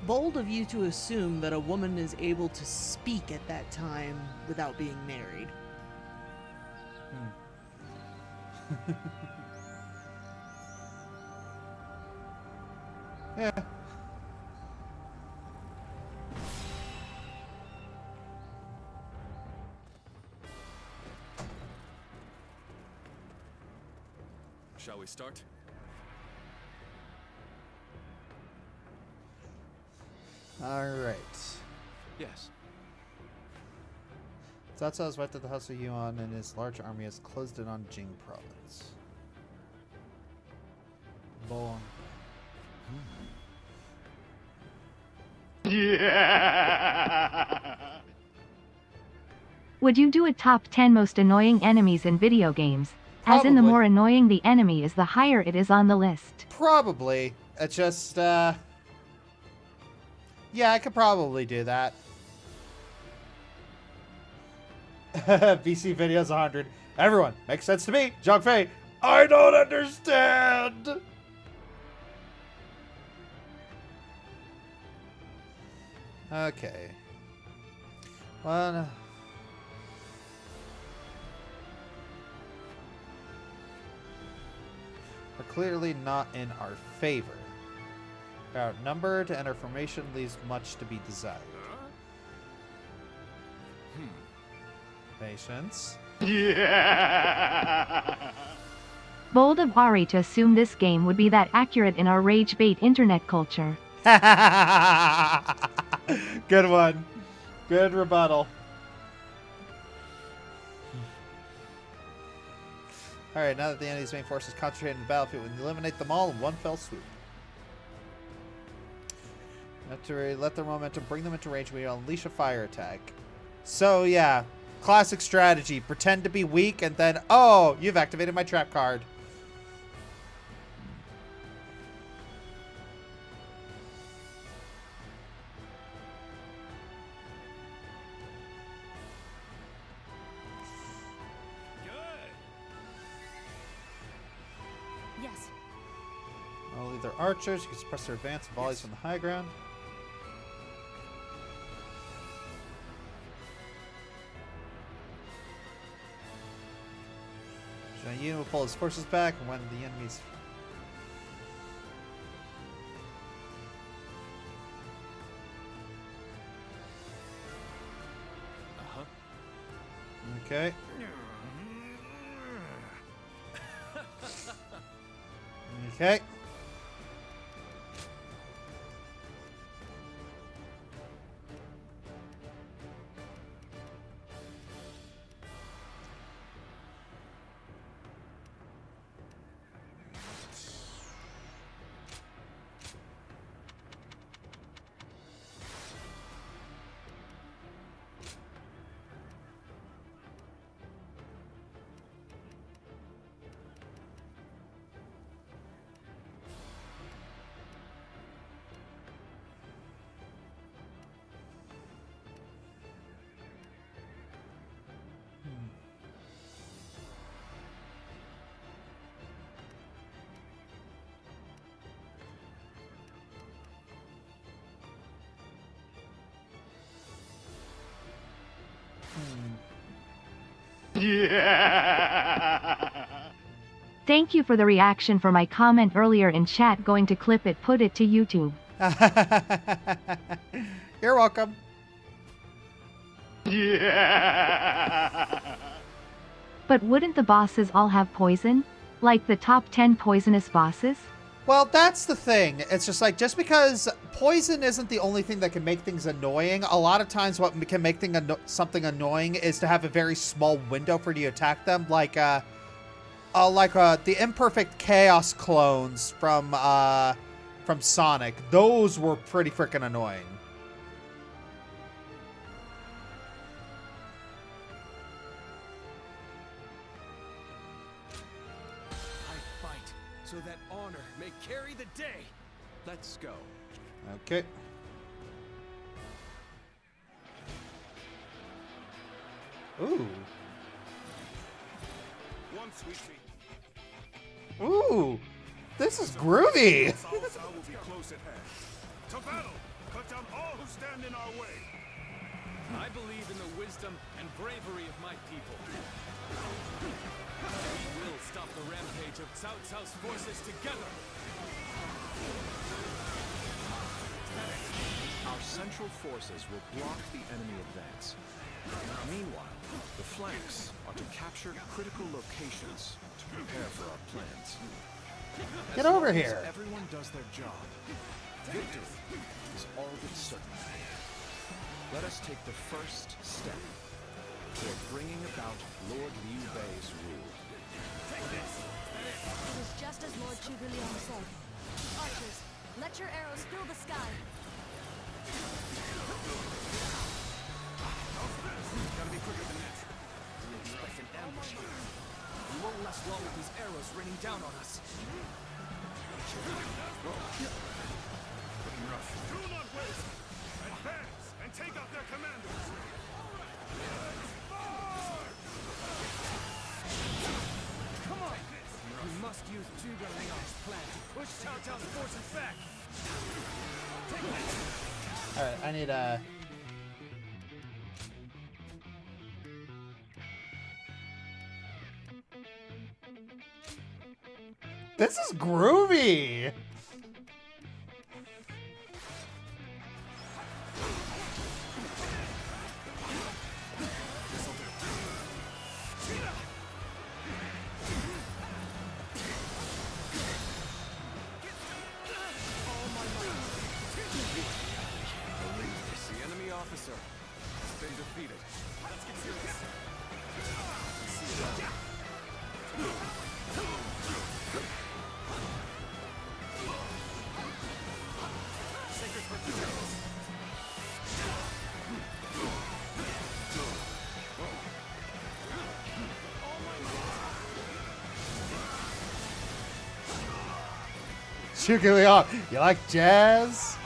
Bold of you to assume that a woman is able to speak at that time without being married. Yeah. Shall we start? All right. Yes. Cao Cao has went to the house of Yuan, and his large army has closed in on Jing province. Bowangpo. Would you do a top 10 most annoying enemies in video games? As in, the Probably. more annoying the enemy is, the higher it is on the list. Probably. It's just, yeah, I could probably do that. VC videos 100. Everyone, makes sense to me. Zhang Fei, I don't understand. Okay. Well, are clearly not in our favor. We're outnumbered, and our formation leaves much to be desired. Patience. Bold of Ari to assume this game would be that accurate in our rage bait internet culture. Good one. Good rebuttal. Alright, now that the enemy's main force is concentrated in the battlefield, we can eliminate them all in one fell swoop. to let their momentum bring them into range when you unleash a fire attack. So yeah, classic strategy. Pretend to be weak and then, oh, you've activated my trap card. Yes. I'll lead their archers. You can suppress their advance and volleys from the high ground. Yin will pull his forces back, and when the enemy's... Okay. Okay. Thank you for the reaction for my comment earlier in chat. Going to clip it, put it to YouTube. You're welcome. But wouldn't the bosses all have poison? Like the top 10 poisonous bosses? Well, that's the thing. It's just like, just because poison isn't the only thing that can make things annoying, a lot of times what can make something annoying is to have a very small window for you to attack them, like the imperfect chaos clones from Sonic. Those were pretty freaking annoying. So that honor may carry the day. Let's go. Okay. Ooh. One sweet tea. Ooh. This is groovy. will be close at hand. To battle! Cut down all who stand in our way. I believe in the wisdom and bravery of my people. We will stop the rampage of Cao Cao's forces together! Our central forces will block the enemy advance. Meanwhile, the flanks are to capture critical locations to prepare for our plans. Get over here. Everyone does their job. Victory is all but certain. Let us take the first step toward bringing about Lord Liu Bei's rule. It is just as Lord Zhuge said. Archers, let your arrows fill the sky. Gotta be quicker than that. We expect an ambush here. We won't last long with these arrows raining down on us. Looking rough. Do not waste! Advance and take out their commanders! Come on! We must use Zhuge Liang's plan to push Cao Cao's forces back! Alright, I need a... This is groovy! The enemy officer has been defeated. Let's get serious. Chugulion, you like jazz?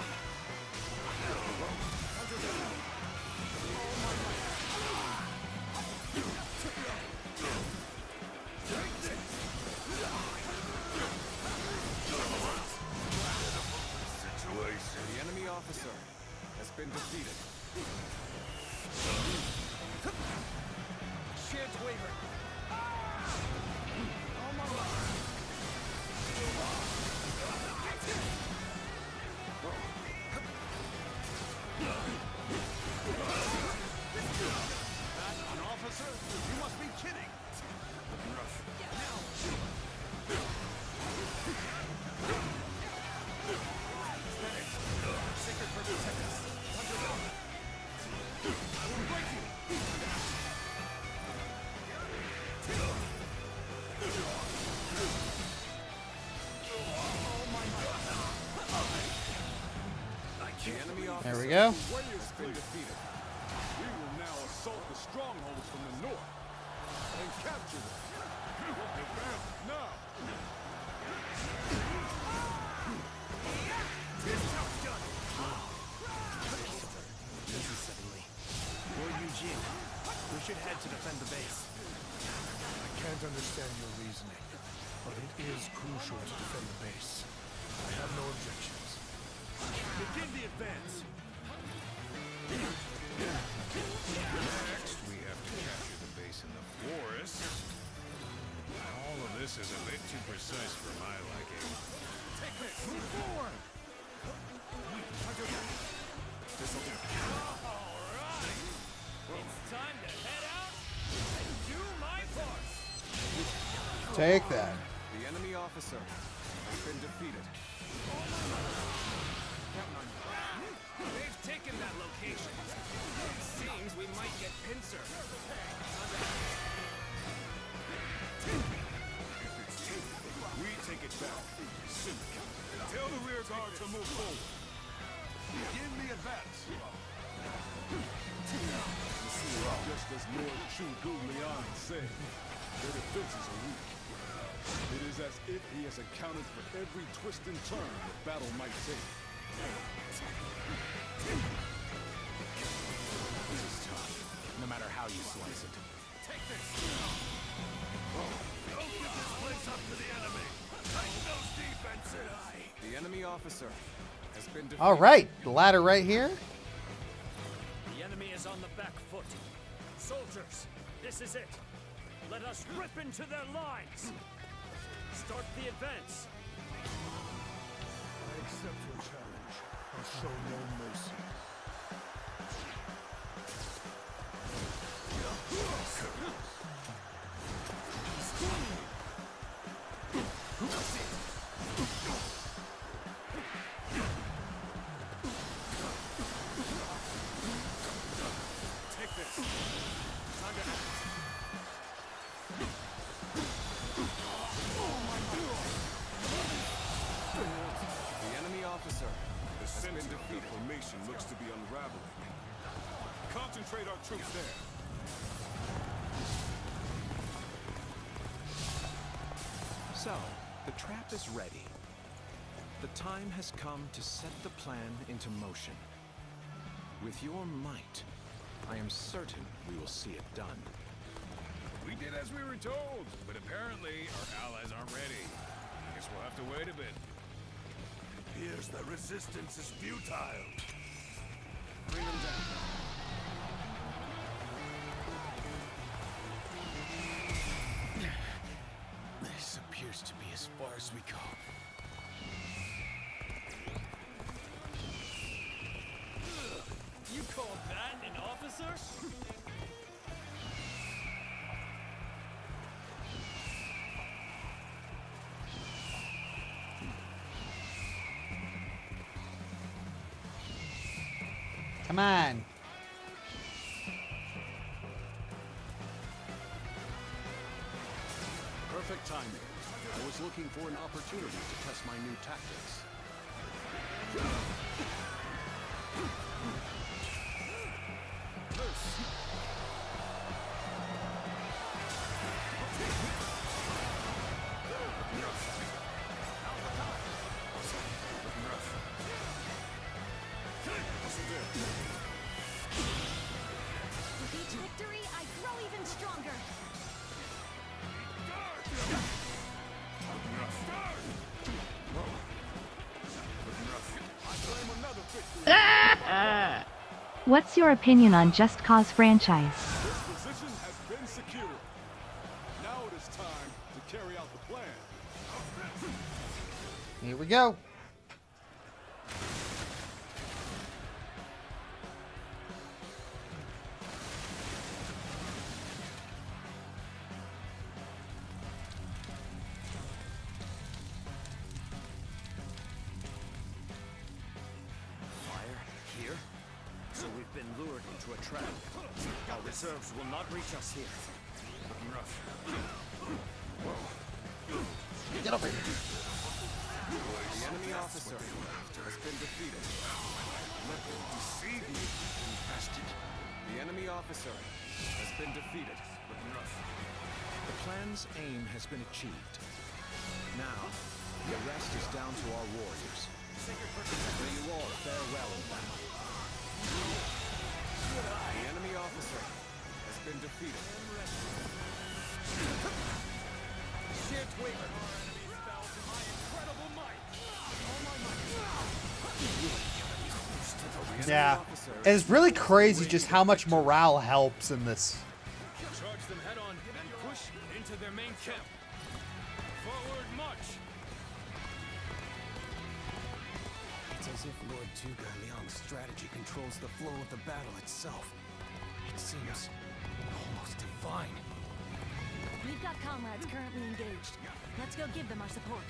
The enemy officer has been defeated. Shields wavered. An officer? You must be kidding. Sacred Bird protect us. I will break you. The enemy officer There we go. has been defeated. We will now assault the strongholds from the north and capture them. Advance now. Busy suddenly. Lord Eugene, we should head to defend the base. I can't understand your reasoning, but it is crucial to defend the base. I have no objections. Begin the advance. Next, we have to capture the base in the forest. All of this is a bit too precise for my liking. Take this. Move forward. This'll do. Alright. It's time to head out and do my part. Take that. The enemy officer has been defeated. They've taken that location. It seems we might get pincer. We take it back. Soon. Tell the rear guard to move forward. Begin the advance. Just as Lord Chugulion said, their defenses are weak. It is as if he has accounted for every twist and turn the battle might take. This is tough, no matter how you slice it. Take this. Don't give this place up to the enemy. Tighten those defenses. The enemy officer has been defeated. All right, the ladder right here. The enemy is on the back foot. Soldiers, this is it. Let us rip into their lines. Start the advance. I accept your challenge. I'll show no mercy. Take this. Time to act. The enemy officer The has center been of the defeated. formation looks to be unraveling. Concentrate our troops there. So, the trap is ready. The time has come to set the plan into motion. With your might, I am certain we will see it done. We did as we were told, but apparently our allies aren't ready. Guess we'll have to wait a bit. Appears the resistance is futile. Bring them down. This appears to be as far as we go. You call that an officer? Come on. Perfect timing. I was looking for an opportunity to test my new tactics. What's your opinion on Just Cause franchise? This position has been secured. Now it is time to carry out the plan. Here we go. Our reserves will not reach us here. Looking rough. Get over here. The enemy officer has been defeated. Let them deceive you, bastard. The enemy officer has been defeated. Looking rough. The plan's aim has been achieved. Now, the rest is down to our warriors. May you all fare well in battle. The enemy officer has been defeated. Shan't waver. Our enemies fell to my incredible might. All my might. Yeah. It's really crazy just how much morale helps in this. Charge them head on and push into their main camp. Forward march. It's as if Lord Zhuge Liang's strategy controls the flow of the battle itself. It seems almost divine. We've got comrades currently engaged. Let's go give them our support.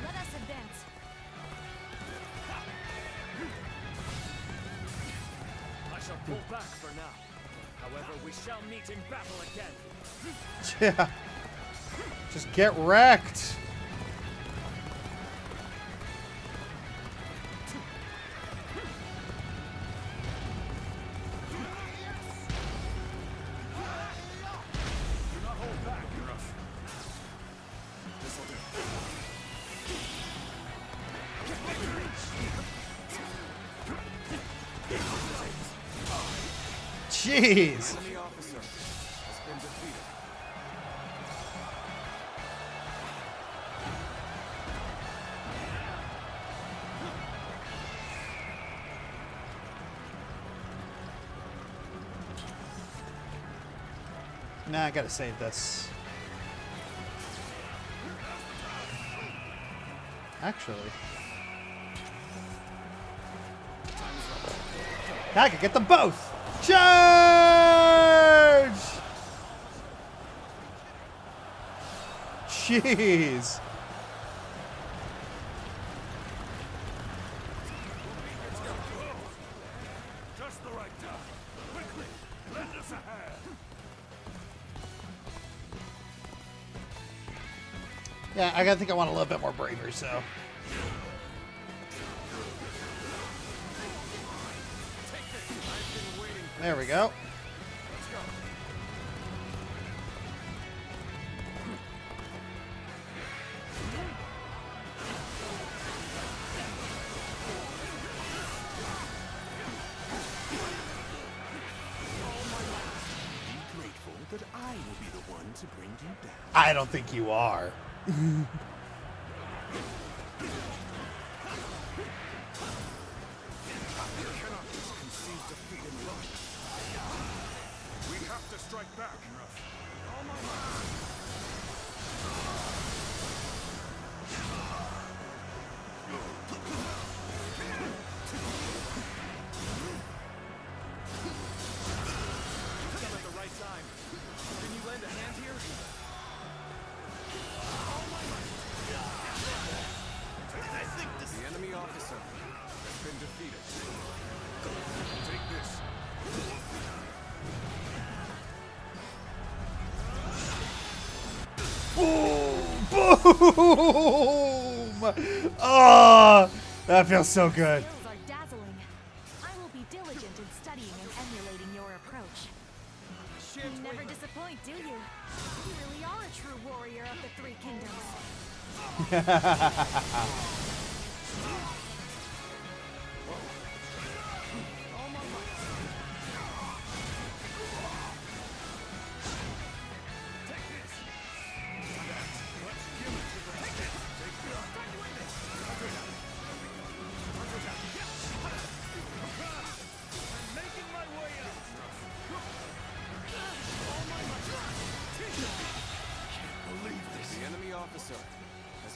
Let us advance. I shall pull back for now. However, we shall meet in battle again. Yeah. Just get wrecked. Jeez. The officer has been defeated. Nah, I gotta save this. Actually. I could get them both! Charge! Jeez. Just the right time. Quickly, lend us a hand. Yeah, I think I want a little bit more bravery, so. There we go. That I will be the one to bring you down. I don't think you are. We have to strike back. Come at the right time. Can you lend a hand here? I think this. The enemy officer has been defeated. Take this. Boom! Oh, that feels so good. Skills are dazzling. I will be diligent in studying and emulating your approach. You never disappoint, do you? You really are a true warrior of the Three Kingdoms.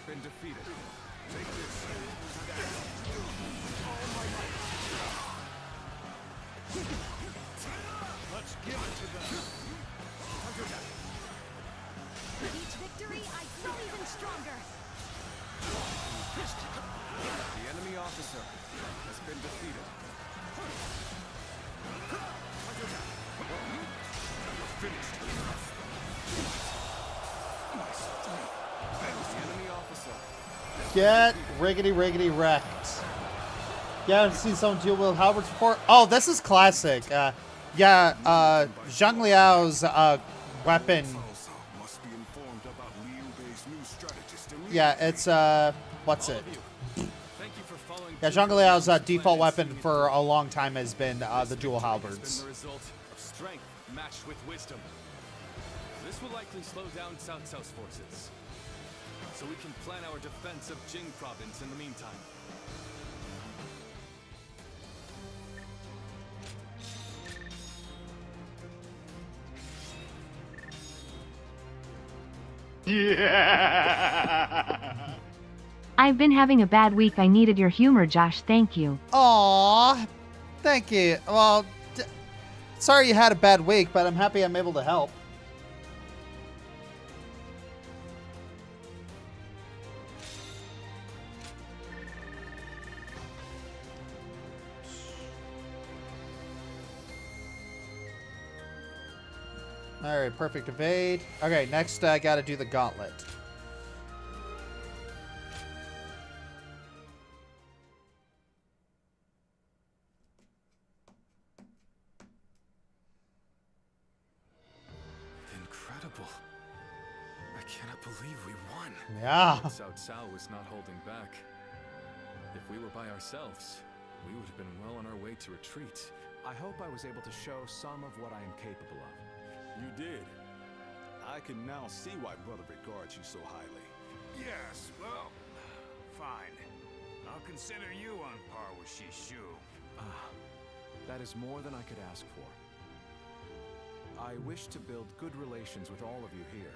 been defeated. Take this. Let's give it to them. With each victory, I grow even stronger. The enemy officer has been defeated. Finished. The enemy officer. Get riggedy wrecked. Yeah, I've seen someone deal with Halbert's before. Oh, this is classic. Yeah, Zhang Liao's weapon. Must be informed about Liu Bei's new strategist. Yeah, it's what's it? Thank you for following Yeah, Zhang Liao's default weapon for a long time has been the dual halberds. It's been the result of strength matched with wisdom. This will likely slow down Cao Cao's forces, so we can plan our defense of Jing province in the meantime. Yeah. I've been having a bad week. I needed your humor, Josh. Thank you. Aw, thank you. Well, sorry you had a bad week, but I'm happy I'm able to help. Alright, perfect evade. Okay, next I gotta do the Gauntlet. Incredible. I cannot believe we won. Yeah. Cao Cao was not holding back. If we were by ourselves, we would have been well on our way to retreat. I hope I was able to show some of what I am capable of. You did. I can now see why Brother regards you so highly. Yes, well, fine. I'll consider you on par with Shishu. That is more than I could ask for. I wish to build good relations with all of you here.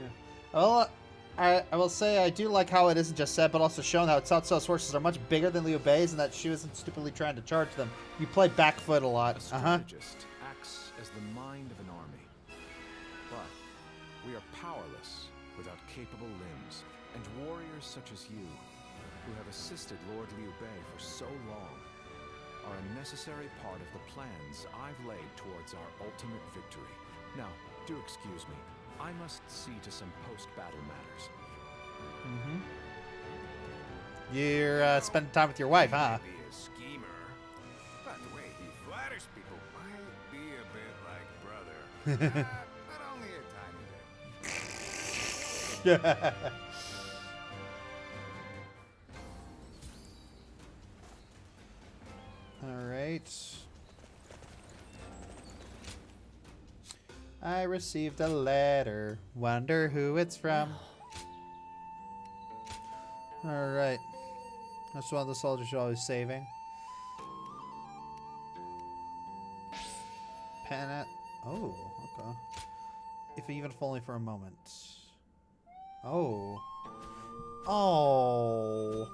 Yeah. Well, I will say I do like how it isn't just said, but also shown how Cao Cao's forces are much bigger than Liu Bei's, and that she isn't stupidly trying to charge them. You play back foot a lot. A strategist acts as the mind of an army. But we are powerless without capable limbs, and warriors such as you, who have assisted Lord Liu Bei for so long, are a necessary part of the plans I've laid towards our ultimate victory. Now, do excuse me. I must see to some post-battle matters. Mm-hmm. You're spending time with your wife, huh? Be a schemer. But the way he flatters people might be a bit like brother. But only a tiny bit. All right. I received a letter. Wonder who it's from. All right. That's one of the soldiers you're always saving. Panet. Oh, okay. If even if only for a moment. Oh. Oh.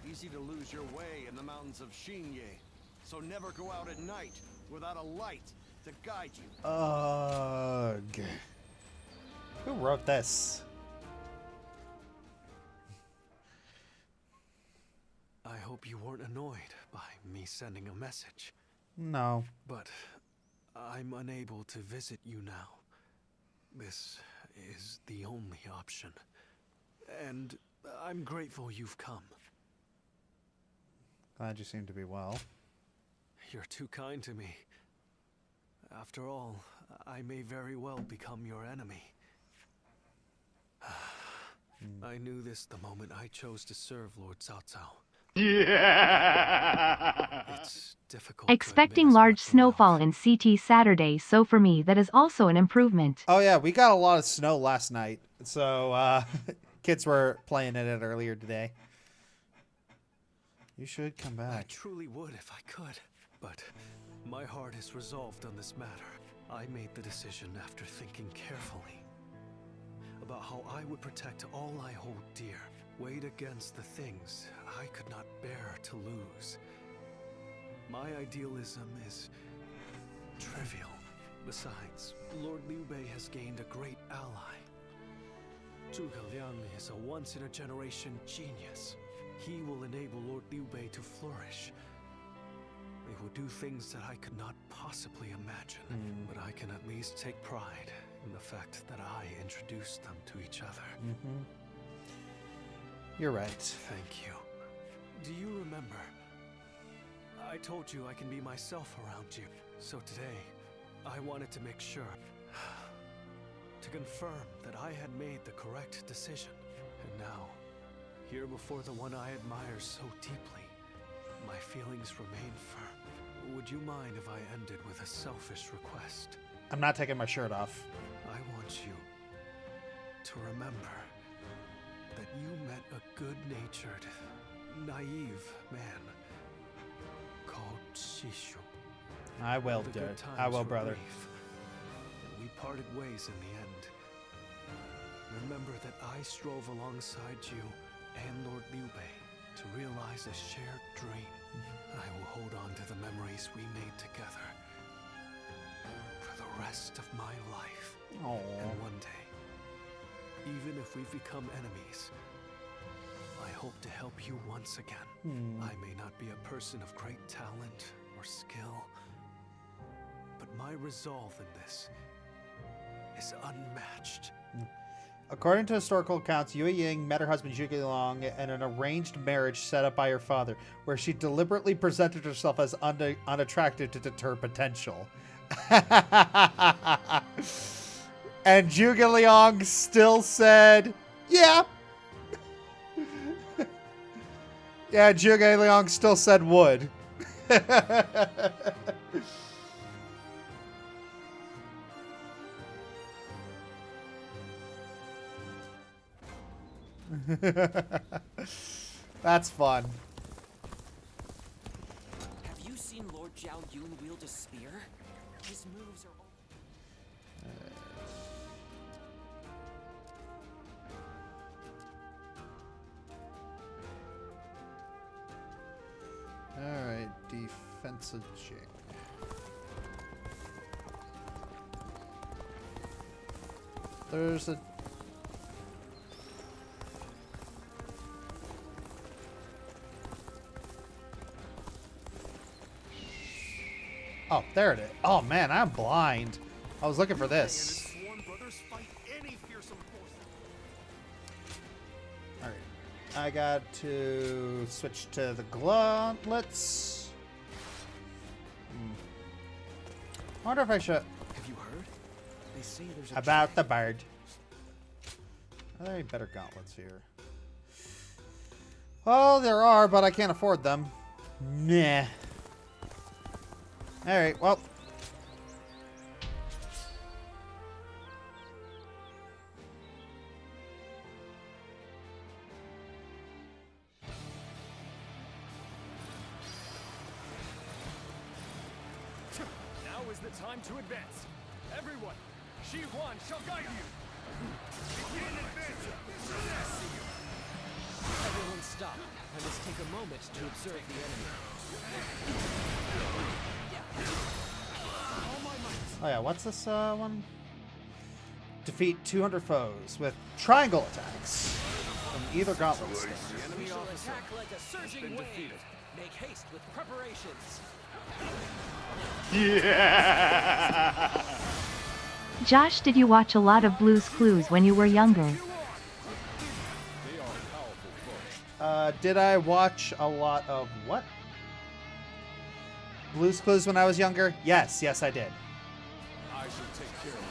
Easy to lose your way in the mountains of Xinye, so never go out at night without a light to guide you. Ugh. Who wrote this? I hope you weren't annoyed by me sending a message. No. But I'm unable to visit you now. This is the only option. And I'm grateful you've come. Glad you seem to be well. You're too kind to me. After all, I may very well become your enemy. I knew this the moment I chose to serve Lord Cao Cao. It's difficult to Expecting admit as large much snowfall in CT Saturday, so for me that is also an improvement. Oh yeah, we got a lot of snow last night. So kids were playing in it earlier today. You should come I back. truly would if I could, but my heart is resolved on this matter. I made the decision after thinking carefully about how I would protect all I hold dear, weighed against the things I could not bear to lose. My idealism is trivial. Besides, Lord Liu Bei has gained a great ally. Zhuge Liang is a once-in-a-generation genius. He will enable Lord Liu Bei to flourish. They will do things that I could not possibly imagine, but I can at least take pride in the fact that I introduced them to each other. You're right. Thank you. Do you remember? I told you I can be myself around you. So today, I wanted to make sure, to confirm that I had made the correct decision. And now, here before the one I admire so deeply, my feelings remain firm. Would you mind if I ended with a selfish request? I'm not taking my shirt off. I want you to remember that you met a good-natured, naive man called Shishu. I will, The dude. good times I will, were brother. brief, and we parted ways in the end. Remember that I strove alongside you and Lord Liu Bei to realize a shared dream. I will hold on to the memories we made together for the rest of my life. And one day, even if we've become enemies, I hope to help you once again. I may not be a person of great talent or skill, but my resolve in this is unmatched. According to historical accounts, Yue Ying met her husband Zhuge Liang in an arranged marriage set up by her father, where she deliberately presented herself as unattractive to deter potential. And Zhuge Liang still said, yeah. Yeah, Zhuge Liang still said would. That's fun. Have you seen Lord Zhao Yun wield a spear? His moves are all... Alright, defensive check. There's a... Oh, there it is. Oh man, I'm blind. I was looking for this. Alright. I got to switch to the gauntlets. I wonder if I should... Have you heard? They say there's a About the bird. Are there any better gauntlets here? Well, there are, but I can't afford them. Nah. Alright, well. Now is the time to advance. Everyone, Shi Huan shall guide you. Begin advancing. Everyone stop. I must take a moment to observe the enemy. Oh yeah, what's this one? Defeat 200 foes with triangle attacks from either gauntlet stand. We shall attack like a surging wave. Make haste with preparations. Yeah. Josh, did you watch a lot of Blue's Clues when you were younger? Did I watch a lot of what? Blue's Clues when I was younger? Yes, I did. I should take care of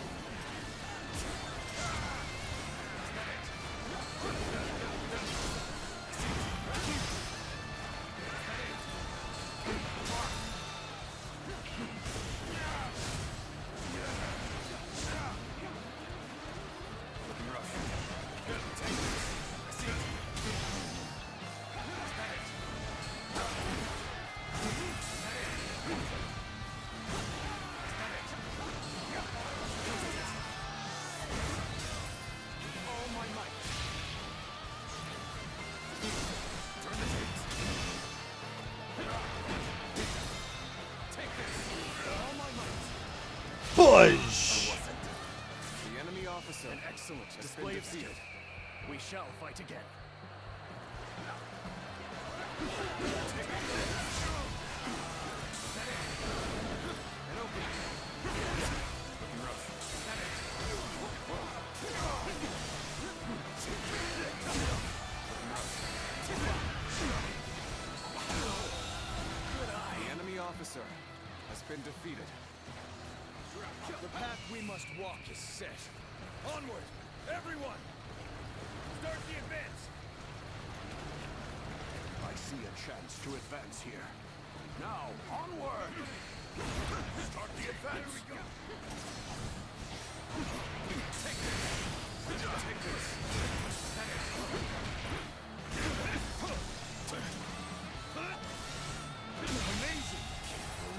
Push! The enemy officer. An excellent display of skill. We shall fight again. The enemy officer has been defeated. The path we must walk is set. Onward, everyone! Start the advance! I see a chance to advance here. Now, onward! Start the advance! Here we go! Take this! Take this! Amazing!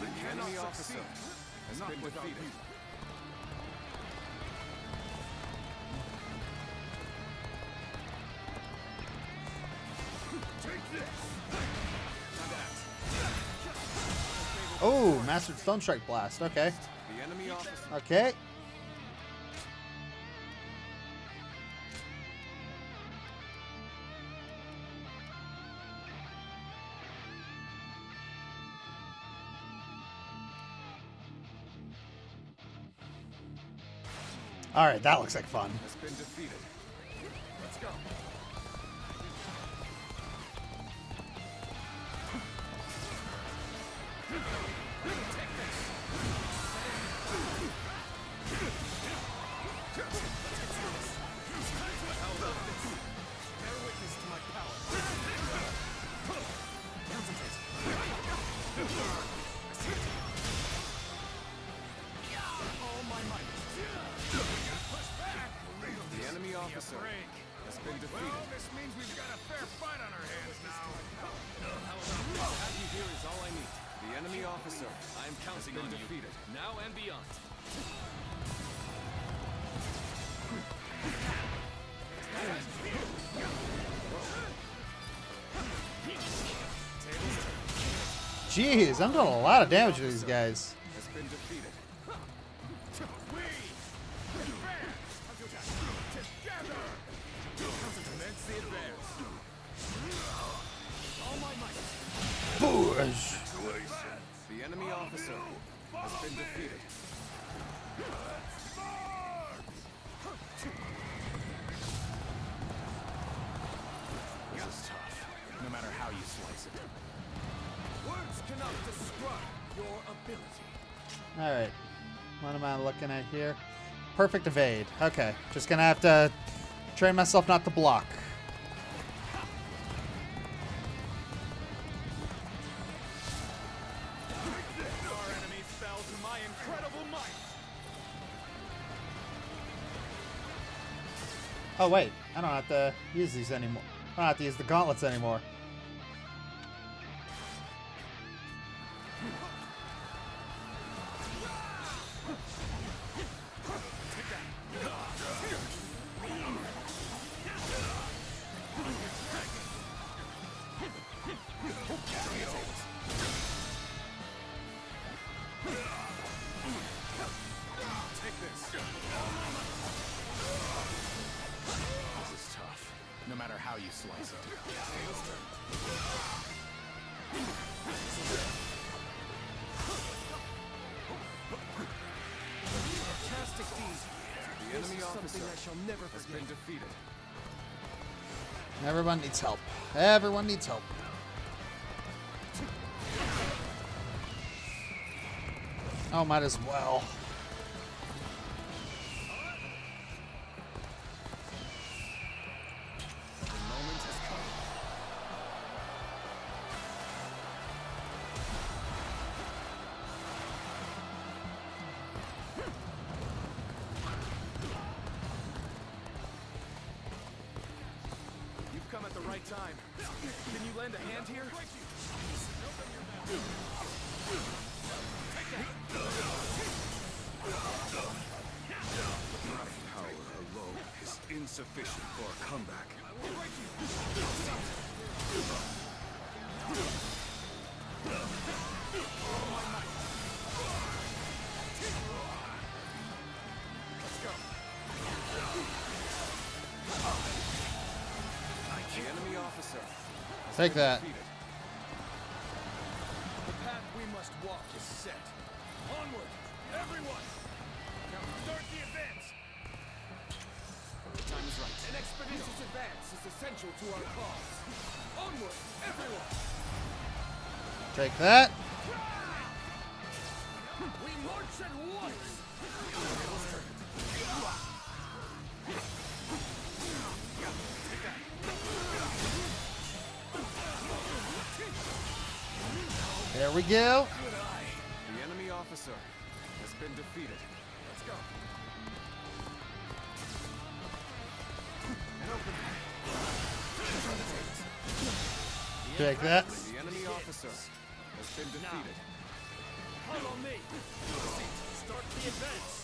The enemy officer has been defeated. Oh, Mastered Stone Strike Blast. Okay. The enemy officer. Okay. All right, that looks like fun. Has been defeated. Let's go. Has been defeated. Well, this means we've got a fair fight on our hands now. Have you here is all I need. The enemy officer. I am counting on defeated. you, now and beyond. Jeez, I'm doing a lot of damage to these guys. Has been defeated. Push. The enemy officer has been defeated. This is tough, no matter how you slice it. Words cannot describe your ability. All right. What am I looking at here? Perfect evade. Okay. Just gonna have to train myself not to block. Our enemies fell to my incredible might. Oh wait, I don't have to use these anymore. I don't have to use the gauntlets anymore. No matter how you slice it. Fantastic deed. The enemy officer I shall never has forget. been defeated. Everyone needs help. Everyone needs help. Oh, might as well. You've come at the right time. Can you lend a hand here? Power alone is insufficient for a comeback. Take that. The path we must walk is set. Onward, everyone! Now start the advance! The time is right. An expeditious advance is essential to our cause. Onward, everyone! Take that. We march at once! There we go. The enemy officer has been defeated. Let's go. Take that. The enemy officer has been defeated. Follow me. Start the advance.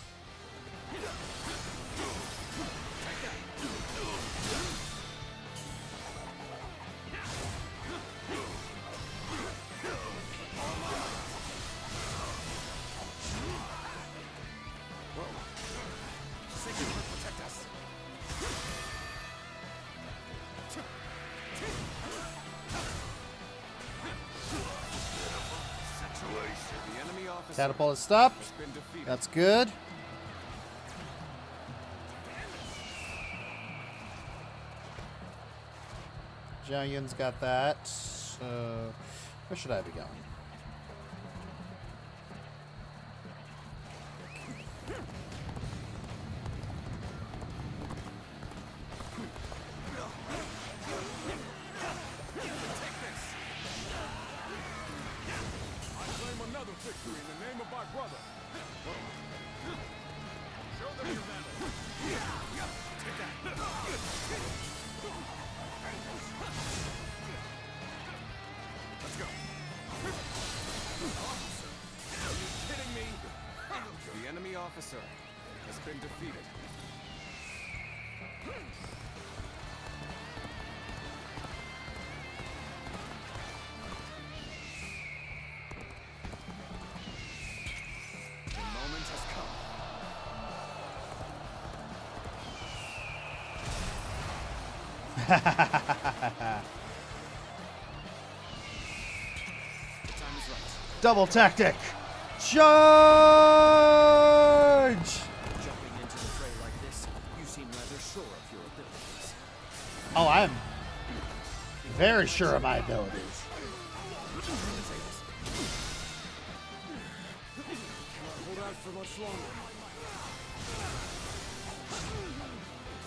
Protect us. The enemy officer Catapult is stopped. has been defeated. That's good. Zhao Yun's got that. So, where should I be going? Victory in the name of my brother. Show them your mettle. Take that. Let's go. Officer, are you kidding me? The enemy officer has been defeated. Double tactic. Charge! Jumping into the fray like this, you seem rather sure of your abilities. Oh, I'm very sure of my abilities. Cannot hold out for much longer.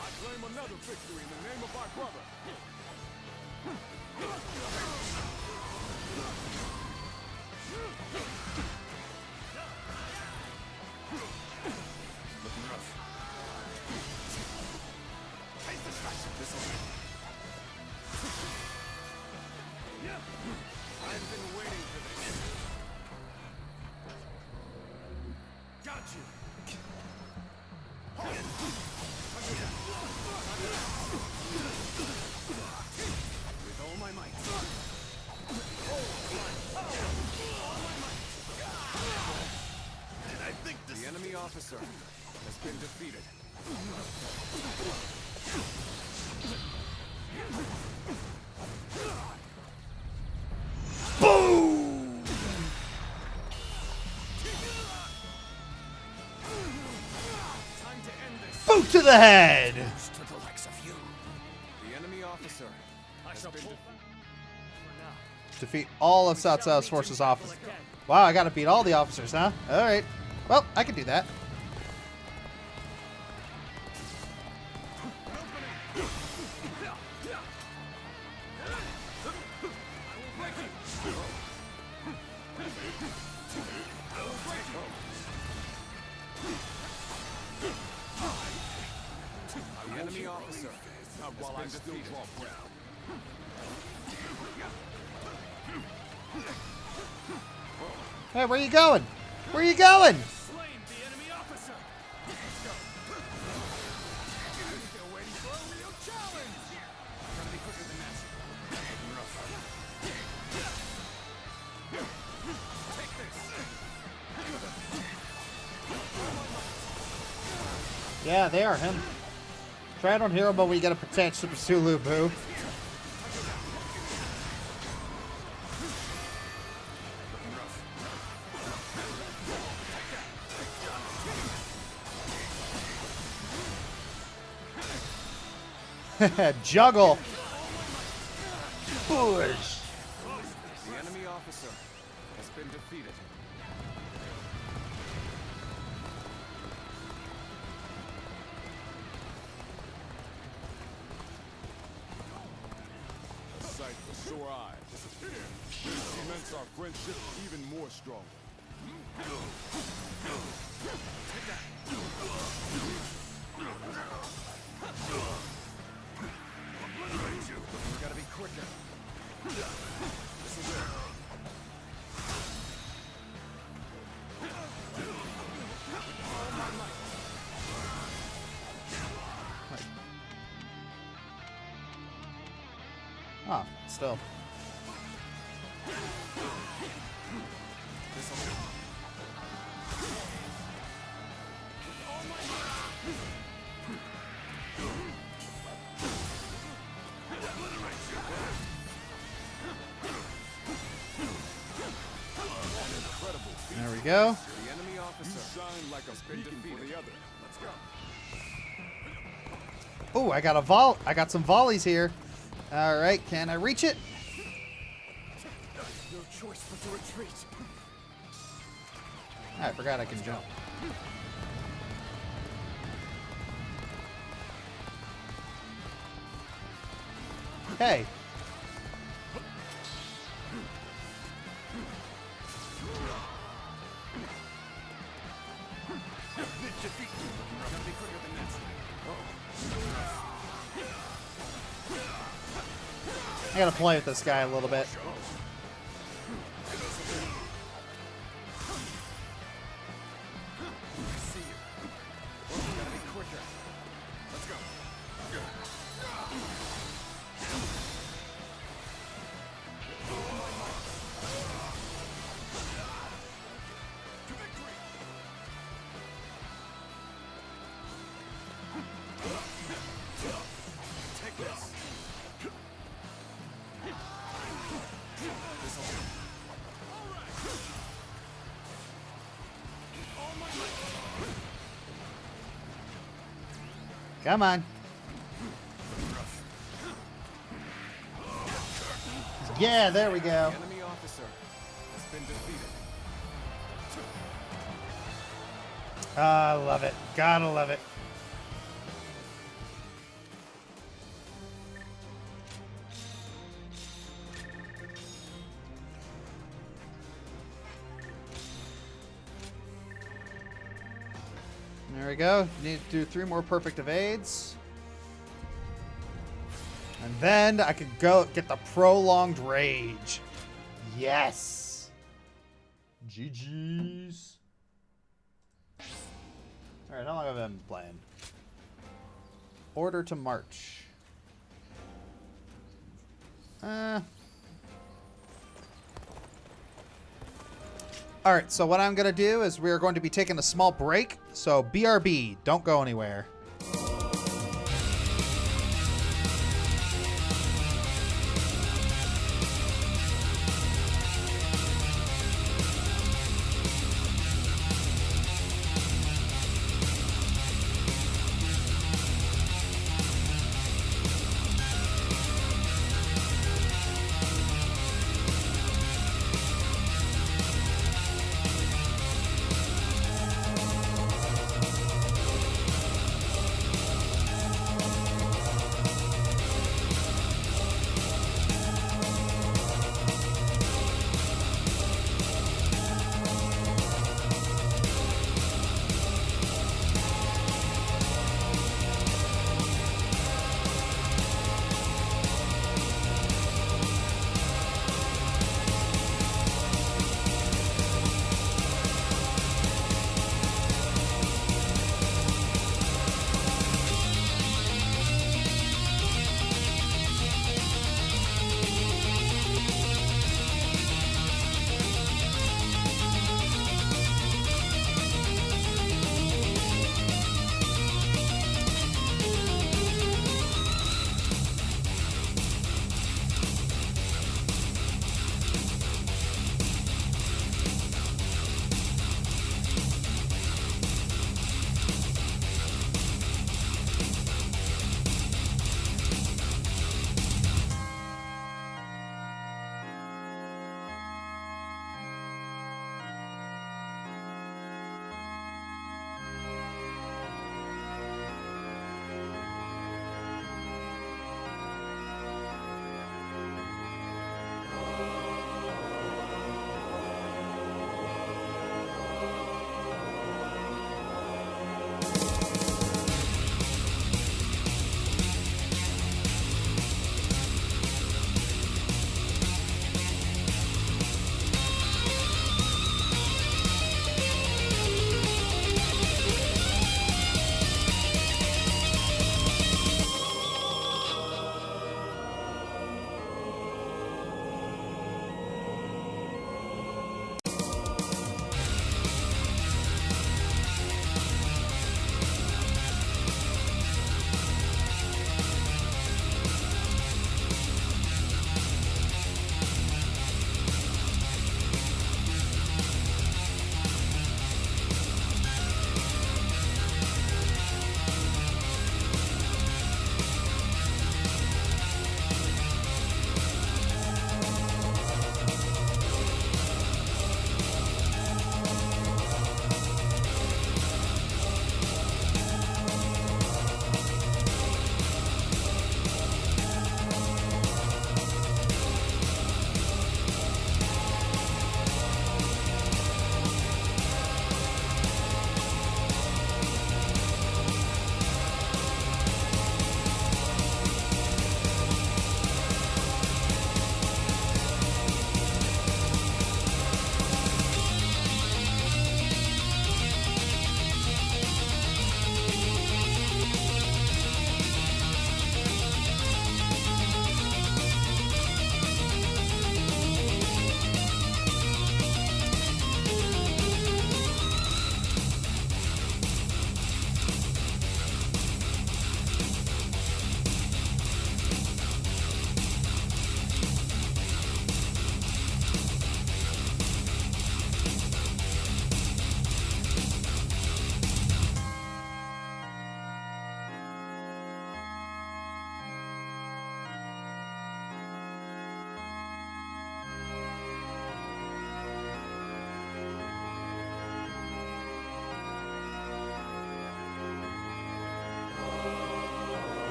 I claim another victory in the name of my brother. Looking rough. Taste the spice of this one. I've been waiting for this. Got you. With all my might. And I think The enemy officer has been defeated. Boom! time to end this. Boot to the head! To the likes of you. The enemy officer has been defeated. Defeat all of Cao Cao's forces officers. Wow, I gotta beat all the officers, huh? Alright. Well, I can do that. The enemy officer While I still draw breath. Hey, where you going? Where you going? Slain the enemy officer. Let's go. Still waiting for a real challenge. Gotta be quicker than that. Looking rough. Take this. Yeah, they are him. Try it on Hero, but we gotta protect Super Sulu, boo. Juggle. Push. The enemy officer has been defeated. A sight for sore eyes. This cements our friendship even more strongly. We gotta be quicker. This is it. Oh, still. There we go. The enemy officer Shine like a beacon for the other. Let's go. Oh, I got some volleys here. All right, can I reach it? No choice but to retreat. I forgot I can jump. Hey. I gotta play with this guy a little bit. Come on. Yeah, there we go. Enemy officer has been defeated. I love it. Gotta love it. There we go. Need to do 3 more perfect evades. And then I can go get the prolonged rage. Yes. GG's. Alright, how long have I been playing? Order to march. Alright, so what I'm going to do is we are going to be taking a small break. So BRB, don't go anywhere.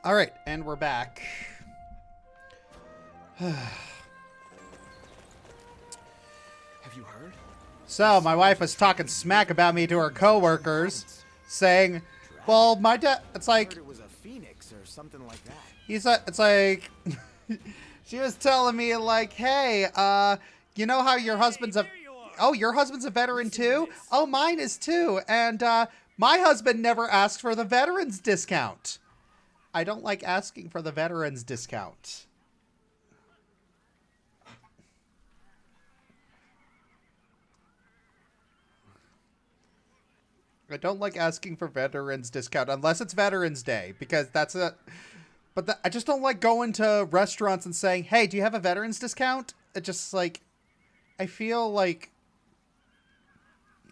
All right, and we're back. Have you heard? So, my wife was talking smack about me to her coworkers, saying, well, my dad, it's like, It was a phoenix or something like that. it's like, she was telling me, like, hey, you know how your husband's your husband's a veteran too? Oh, mine is too. And, my husband never asked for the veterans discount. I don't like asking for the veterans discount. I don't like asking for veterans discount unless it's Veterans Day, because that's a... But I just don't like going to restaurants and saying, hey, do you have a veterans discount? It just, like... I feel like...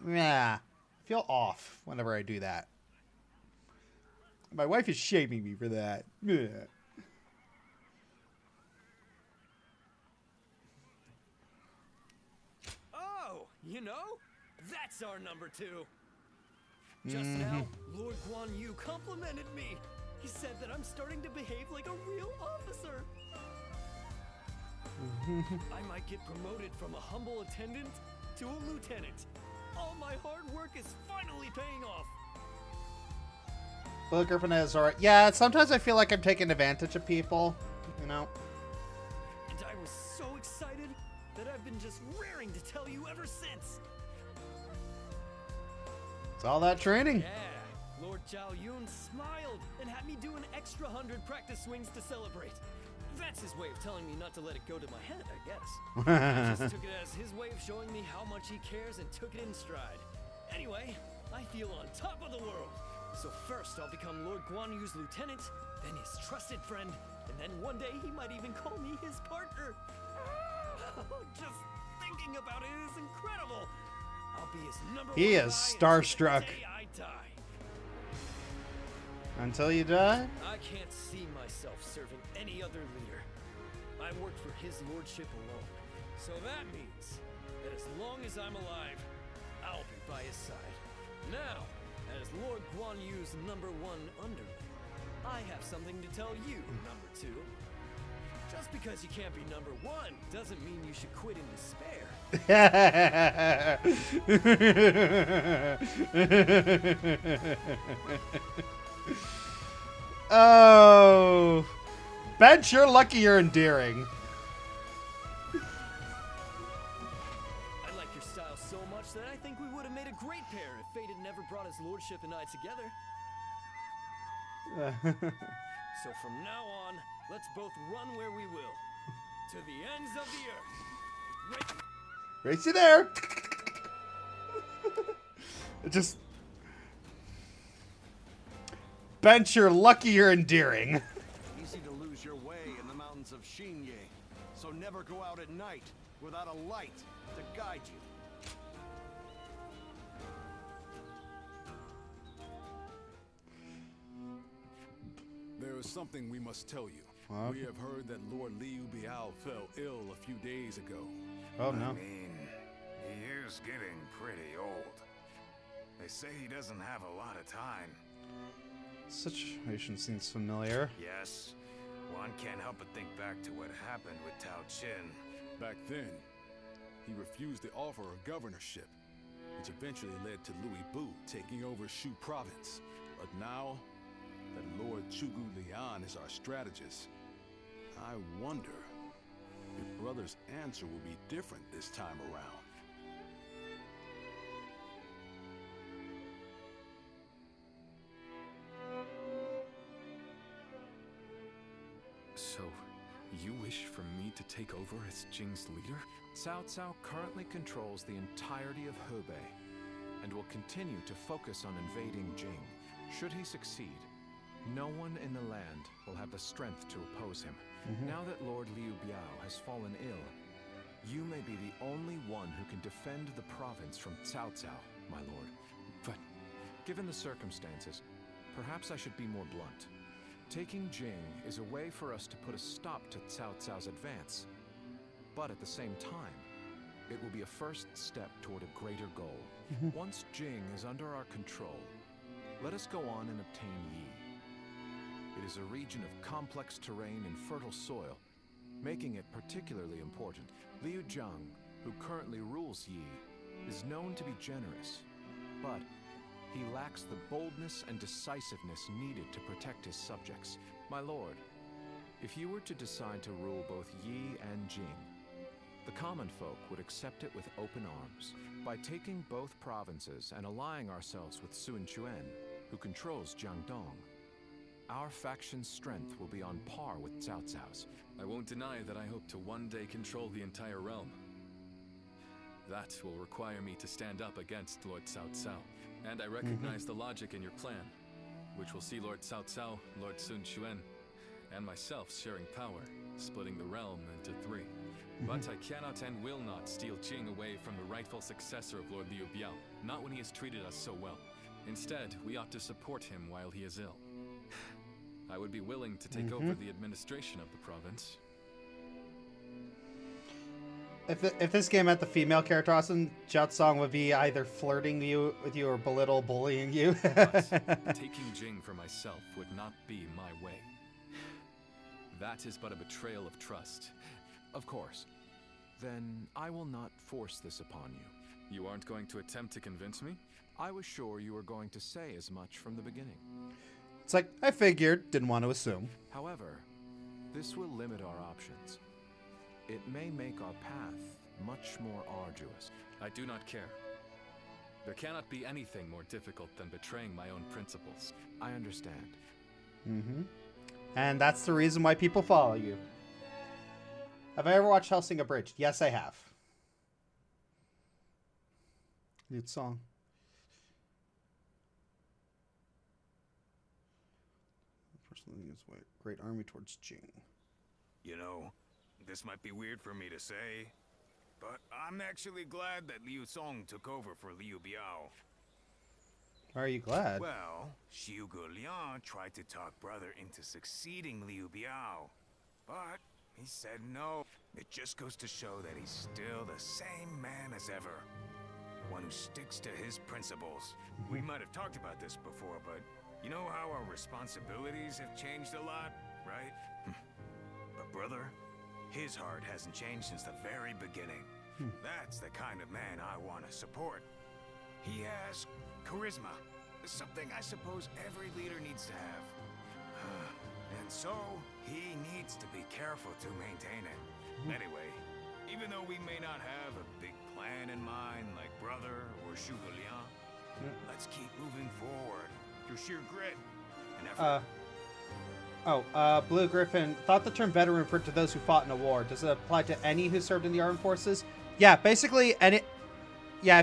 Yeah. I feel off whenever I do that. My wife is shaming me for that. Yeah. Oh, you know? That's our number 2. Just now, Lord Guan Yu complimented me. He said that I'm starting to behave like a real officer. I might get promoted from a humble attendant to a lieutenant. All my hard work is finally paying off. Well, Griffin is alright. Yeah, sometimes I feel like I'm taking advantage of people, you know? And I was so excited that I've been just raring to tell you ever since. It's all that training. Yeah, Lord Zhao Yun smiled and had me do an extra 100 practice swings to celebrate. That's his way of telling me not to let it go to my head, I guess. I just took it as his way of showing me how much he cares and took it in stride. Anyway, I feel on top of the world. So first I'll become Lord Guan Yu's lieutenant, then his trusted friend, and then one day he might even call me his partner. Just thinking about it is incredible. I'll be his number one. He is starstruck. Until you die? I can't see myself serving any other leader. I work for his lordship alone. So that means that as long as I'm alive, I'll be by his side. Now, as Lord Guan Yu's number 1 underling, I have something to tell you, number 2. Just because you can't be number 1 doesn't mean you should quit in despair. Oh, Bench, you're lucky you're endearing. I like your style so much that I think we would have made a great pair if fate had never brought his lordship and I together. So from now on, let's both run where we will. To the ends of the earth. Race you there. It just... Bench, you're lucky you're endearing. Easy to lose your way in the mountains of Xinye, so never go out at night without a light to guide you. There is something we must tell you. Huh? We have heard that Lord Liu Biao fell ill a few days ago. Oh, no. I mean, he is getting pretty old. They say he doesn't have a lot of time. Situation seems familiar. Yes, one can't help but think back to what happened with Tao Qin. Back then, he refused the offer of governorship, which eventually led to Louis Bu taking over Shu province. But now that Lord Chugu Lian is our strategist, I wonder if brother's answer will be different this time around. So, you wish for me to take over as Jing's leader? Cao Cao currently controls the entirety of Hebei, and will continue to focus on invading Jing. Should he succeed, no one in the land will have the strength to oppose him. Now that Lord Liu Biao has fallen ill, you may be the only one who can defend the province from Cao Cao, my lord. But, given the circumstances, perhaps I should be more blunt. Taking Jing is a way for us to put a stop to Cao Cao's advance. But at the same time, it will be a first step toward a greater goal. Once Jing is under our control, let us go on and obtain Yi. It is a region of complex terrain and fertile soil, making it particularly important. Liu Jiang, who currently rules Yi, is known to be generous, but he lacks the boldness and decisiveness needed to protect his subjects. My lord, if you were to decide to rule both Yi and Jing, the common folk would accept it with open arms. By taking both provinces and allying ourselves with Sun Quan, who controls Jiangdong, our faction's strength will be on par with Cao Cao's. I won't deny that I hope to one day control the entire realm. That will require me to stand up against Lord Cao Cao. And I recognize the logic in your plan, which will see Lord Cao Cao, Lord Sun Quan, and myself sharing power, splitting the realm into three. But I cannot and will not steal Jing away from the rightful successor of Lord Liu Biao, not when he has treated us so well. Instead, we ought to support him while he is ill. I would be willing to take over the administration of the province. If this game had the female character, Austin, Jutsong would be either flirting with you or bullying you. But taking Jing for myself would not be my way. That is but a betrayal of trust. Of course. Then I will not force this upon you. You aren't going to attempt to convince me? I was sure you were going to say as much from the beginning. It's like, I figured, didn't want to assume. However, this will limit our options. It may make our path much more arduous. I do not care. There cannot be anything more difficult than betraying my own principles. I understand. And that's the reason why people follow you. Have I ever watched Hellsing Abridged? Yes, I have. Good song. Personally, is a great army towards Jing. You know, this might be weird for me to say, but I'm actually glad that Liu Song took over for Liu Biao. Why are you glad? Well, Xiu Liang tried to talk brother into succeeding Liu Biao, but he said no. It just goes to show that he's still the same man as ever. One who sticks to his principles. We might have talked about this before, but you know how our responsibilities have changed a lot, right? But brother, his heart hasn't changed since the very beginning. That's the kind of man I want to support. He has charisma, something I suppose every leader needs to have. And so, he needs to be careful to maintain it. Anyway, even though we may not have a big plan in mind like brother or Xiu Liang, let's keep moving forward through sheer grit and effort. Blue Griffin thought the term veteran referred to those who fought in a war. Does it apply to any who served in the armed forces? Yeah, basically any. Yeah,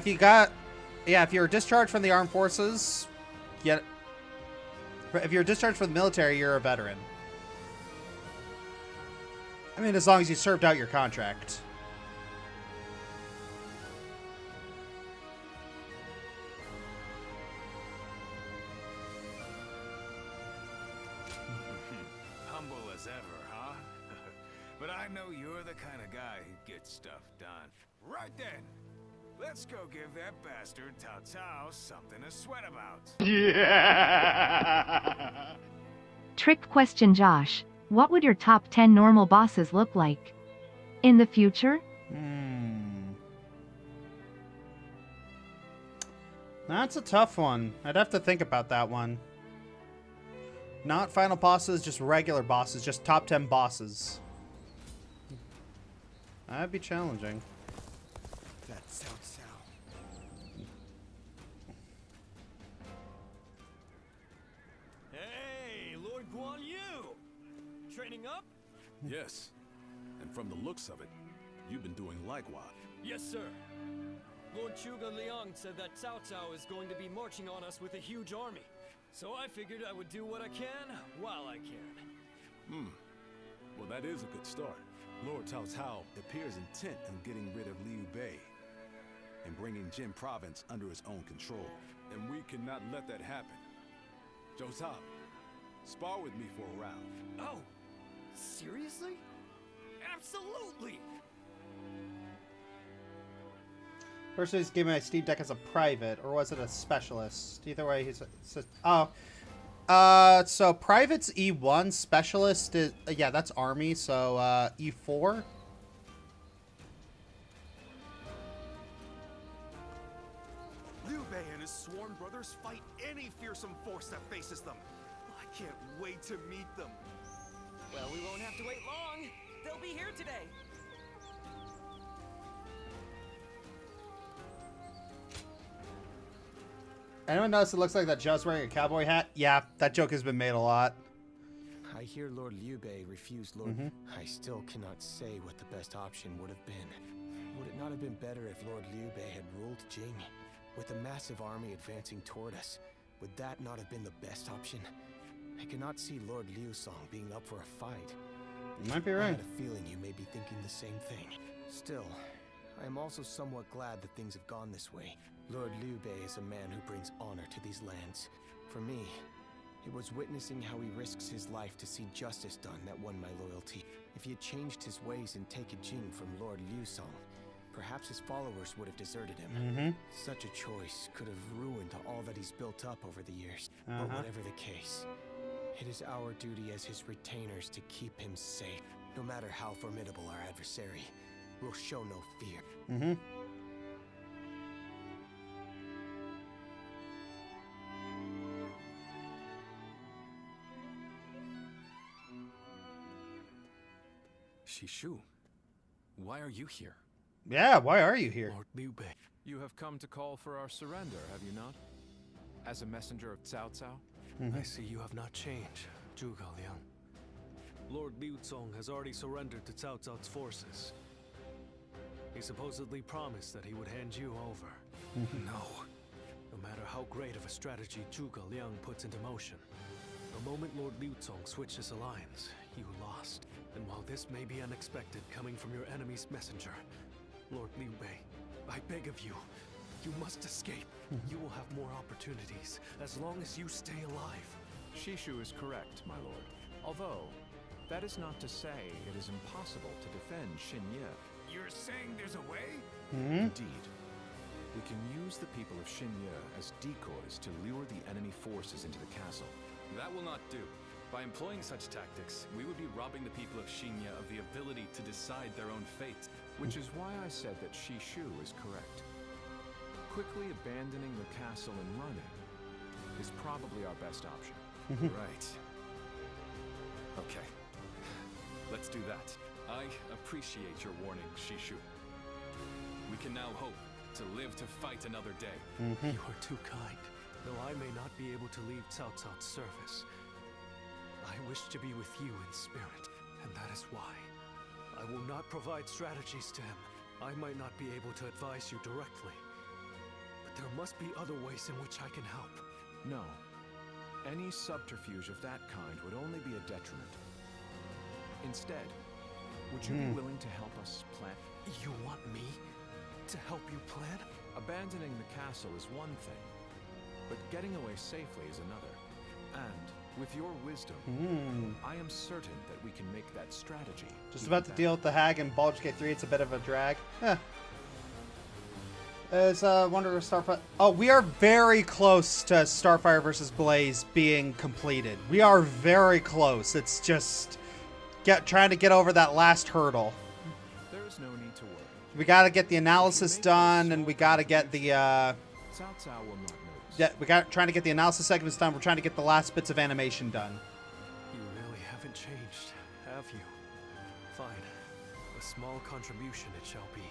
if you're discharged from the armed forces, if you're discharged from the military, you're a veteran. I mean, as long as you served out your contract. Humble as ever, huh? But I know you're the kind of guy who gets stuff done. Right then, let's go give that bastard Cao Cao something to sweat about. Yeah. Trick question, Josh. What would your top 10 normal bosses look like in the future? That's a tough one. I'd have to think about that one. Not final bosses, just regular bosses, just top 10 bosses. That'd be challenging. That's Cao Cao. Hey, Lord Guan Yu! Training up? Yes. And from the looks of it, you've been doing likewise. Yes, sir. Lord Zhuge Liang said that Cao Cao is going to be marching on us with a huge army. So I figured I would do what I can while I can. Well, that is a good start. Lord Cao Cao appears intent on getting rid of Liu Bei and bringing Jin province under his own control. And we cannot let that happen. Zhou Cao, spar with me for a round. Oh, seriously? Absolutely! First, he's giving my Steam Deck as a private, or was it a specialist? Either way, he's oh, So private's E1, specialist is yeah, that's army, so E4. Liu Bei and his sworn brothers fight any fearsome force that faces them. I can't wait to meet them. Well, we won't have to wait long. They'll be here today. Anyone notice it looks like that Joe's wearing a cowboy hat? Yeah, that joke has been made a lot. I hear Lord Liu Bei refused Lord... I still cannot say what the best option would have been. Would it not have been better if Lord Liu Bei had ruled Jing? With a massive army advancing toward us, would that not have been the best option? I cannot see Lord Liu Song being up for a fight. You might be right. I had a feeling you may be thinking the same thing. Still, I am also somewhat glad that things have gone this way. Lord Liu Bei is a man who brings honor to these lands. For me, it was witnessing how he risks his life to see justice done that won my loyalty. If he had changed his ways and taken Jing from Lord Liu Song, perhaps his followers would have deserted him. Such a choice could have ruined all that he's built up over the years. But whatever the case, it is our duty as his retainers to keep him safe. No matter how formidable our adversary, we'll show no fear. Shishu, why are you here? Yeah, why are you here? Lord Liu Bei. You have come to call for our surrender, have you not? As a messenger of Cao Cao? I see you have not changed, Zhuge Liang. Lord Liu Zong has already surrendered to Cao Cao's forces. He supposedly promised that he would hand you over. No matter how great of a strategy Zhuge Liang puts into motion, the moment Lord Liu Zong switches alliance, you lost. And while this may be unexpected coming from your enemy's messenger, Lord Liu Bei, I beg of you, you must escape. You will have more opportunities as long as you stay alive. Shishu is correct, my lord. Although, that is not to say it is impossible to defend Xinye. You're saying there's a way? Indeed. We can use the people of Xinye as decoys to lure the enemy forces into the castle. That will not do. By employing such tactics, we would be robbing the people of Xinye of the ability to decide their own fate. Which is why I said that Shishu is correct. Quickly abandoning the castle and running is probably our best option. Right. Okay. Let's do that. I appreciate your warning, Shishu. We can now hope to live to fight another day. You are too kind. Though I may not be able to leave Cao Cao's service, I wish to be with you in spirit, and that is why. I will not provide strategies to him. I might not be able to advise you directly, but there must be other ways in which I can help. No. Any subterfuge of that kind would only be a detriment. Instead, would you be willing to help us plan? You want me to help you plan? Abandoning the castle is one thing, but getting away safely is another. And with your wisdom, I am certain that we can make that strategy. Just about to deal with the Hag and Baldur's Gate 3. It's a bit of a drag. It's Wonder of Starfire. Oh, we are very close to Starfire versus Blaze being completed. We are very close. It's just trying to get over that last hurdle. There is no need to worry. We got to get the analysis done, and we got to get the Cao Cao will not notice. yeah, trying to get the analysis segments done. We're trying to get the last bits of animation done. You really haven't changed, have you? Fine. A small contribution it shall be.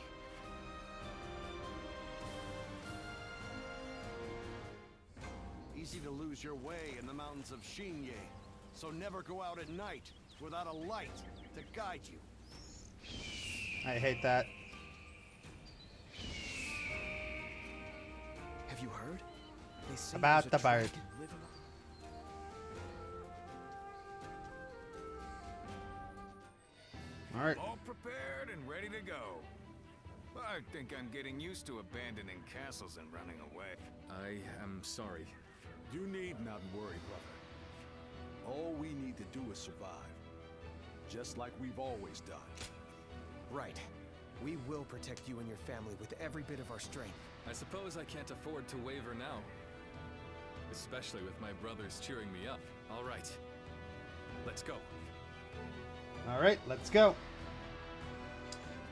Easy to lose your way in the mountains of Xinye, so never go out at night without a light to guide you. I hate that. Have you heard? They say About there's a the bird. dragon living All right. All prepared and ready to go. I think I'm getting used to abandoning castles and running away. I am sorry. You need not worry, brother. All we need to do is survive. Just like we've always done. Right. We will protect you and your family with every bit of our strength. I suppose I can't afford to waver now. especially with my brothers cheering me up. All right, let's go. All right, let's go.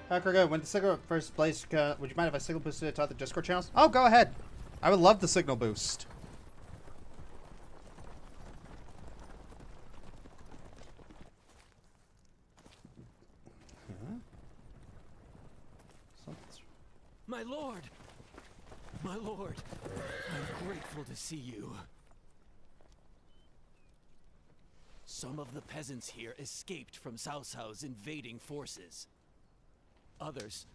Hacker, when the signal first place, would you mind if I signal boosted it to other Discord channels? Oh, go ahead. I would love the signal boost. My lord! My lord! I'm grateful to see you. Some of the peasants here escaped from Cao Cao's invading forces. Others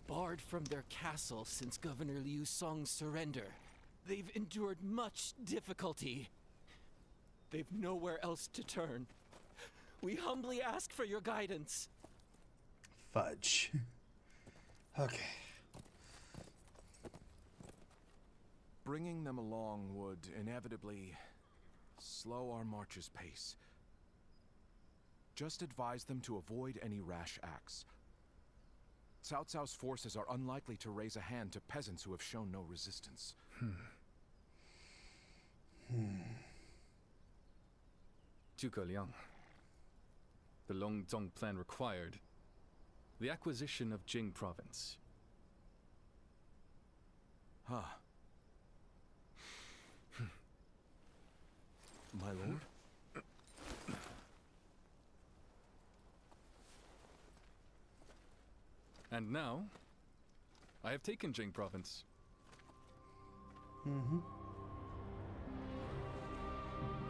barred from their castle since Governor Liu Song's surrender. They've endured much difficulty. They've nowhere else to turn. We humbly ask for your guidance. Fudge. Okay. Bringing them along would inevitably slow our march's pace. Just advise them to avoid any rash acts. Cao Cao's forces are unlikely to raise a hand to peasants who have shown no resistance. Zhuge Liang. The Longzong plan required the acquisition of Jing province. Huh. My lord? And now, I have taken Jing province.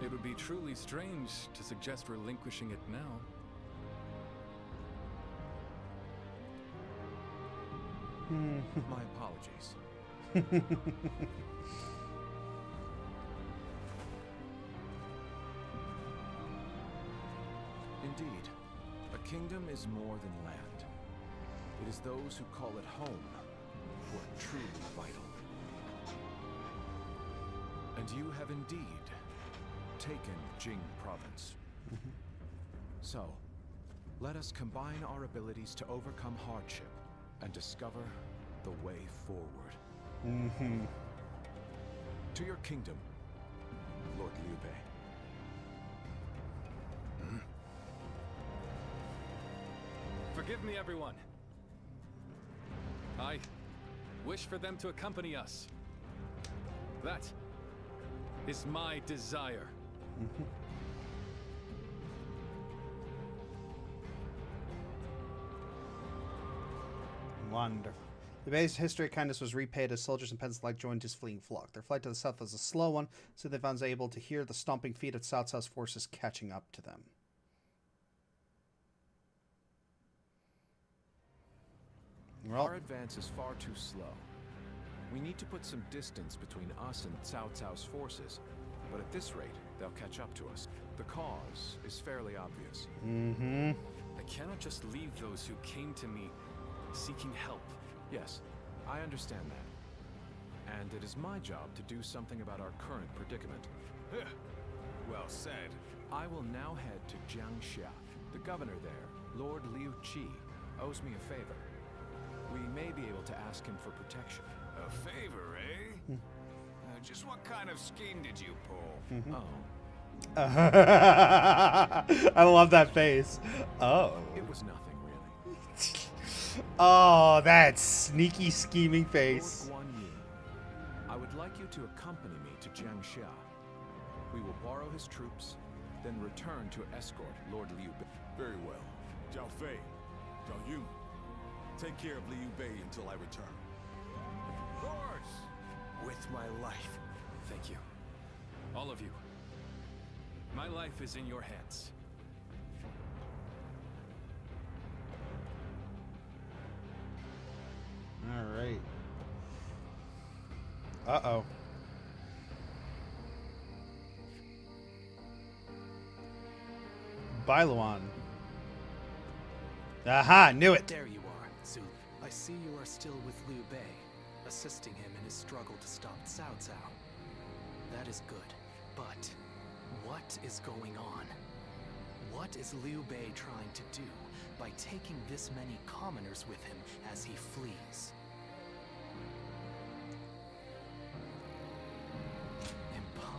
It would be truly strange to suggest relinquishing it now. My apologies. Indeed, a kingdom is more than land. It is those who call it home who are truly vital. And you have indeed taken Jing province. So, let us combine our abilities to overcome hardship and discover the way forward. To your kingdom, Lord Liu Bei. Forgive me, everyone. I wish for them to accompany us. That is my desire. Wonderful. The Bei's history of kindness was repaid as soldiers and peasants alike joined his fleeing flock. Their flight to the south was a slow one, so they found able to hear the stomping feet of Cao Cao's forces catching up to them. Well, our advance is far too slow. We need to put some distance between us and Cao Cao's forces, but at this rate, they'll catch up to us. The cause is fairly obvious. I cannot just leave those who came to me seeking help. Yes, I understand that. And it is my job to do something about our current predicament. Well said. I will now head to Jiangxia. The governor there, Lord Liu Qi, owes me a favor. We may be able to ask him for protection. A favor, eh? Just what kind of scheme did you pull? I love that face. Oh. It was nothing, really. Oh, that sneaky, scheming face. Lord Guan Yi, I would like you to accompany me to Jiangxia. We will borrow his troops, then return to escort Lord Liu Bei. Very well. Zhao Fei, Zhao Yun, take care of Liu Bei until I return. Of course. With my life. Thank you. All of you. My life is in your hands. All right. Uh-oh. Bailuan. Aha, knew it. There you are, Zhu. I see you are still with Liu Bei, assisting him in his struggle to stop Cao Cao. That is good, but what is going on? What is Liu Bei trying to do by taking this many commoners with him as he flees?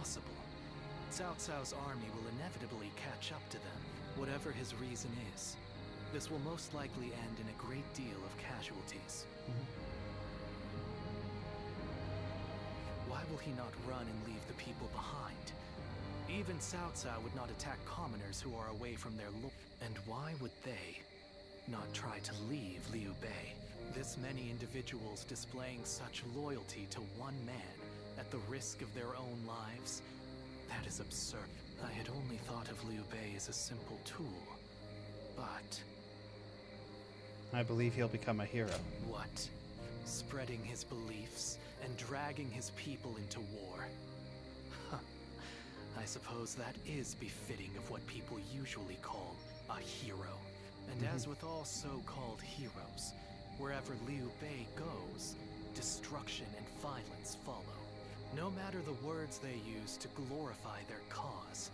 possible. Cao Cao's army will inevitably catch up to them, whatever his reason is. This will most likely end in a great deal of casualties. Why will he not run and leave the people behind? Even Cao Cao would not attack commoners who are away from their lord. And why would they not try to leave Liu Bei? This many individuals displaying such loyalty to one man at the risk of their own lives? That is absurd. I had only thought of Liu Bei as a simple tool, but... I believe he'll become a hero. What? Spreading his beliefs and dragging his people into war? I suppose that is befitting of what people usually call a hero. And as with all so-called heroes, wherever Liu Bei goes, destruction and violence follow. No matter the words they use to glorify their cause,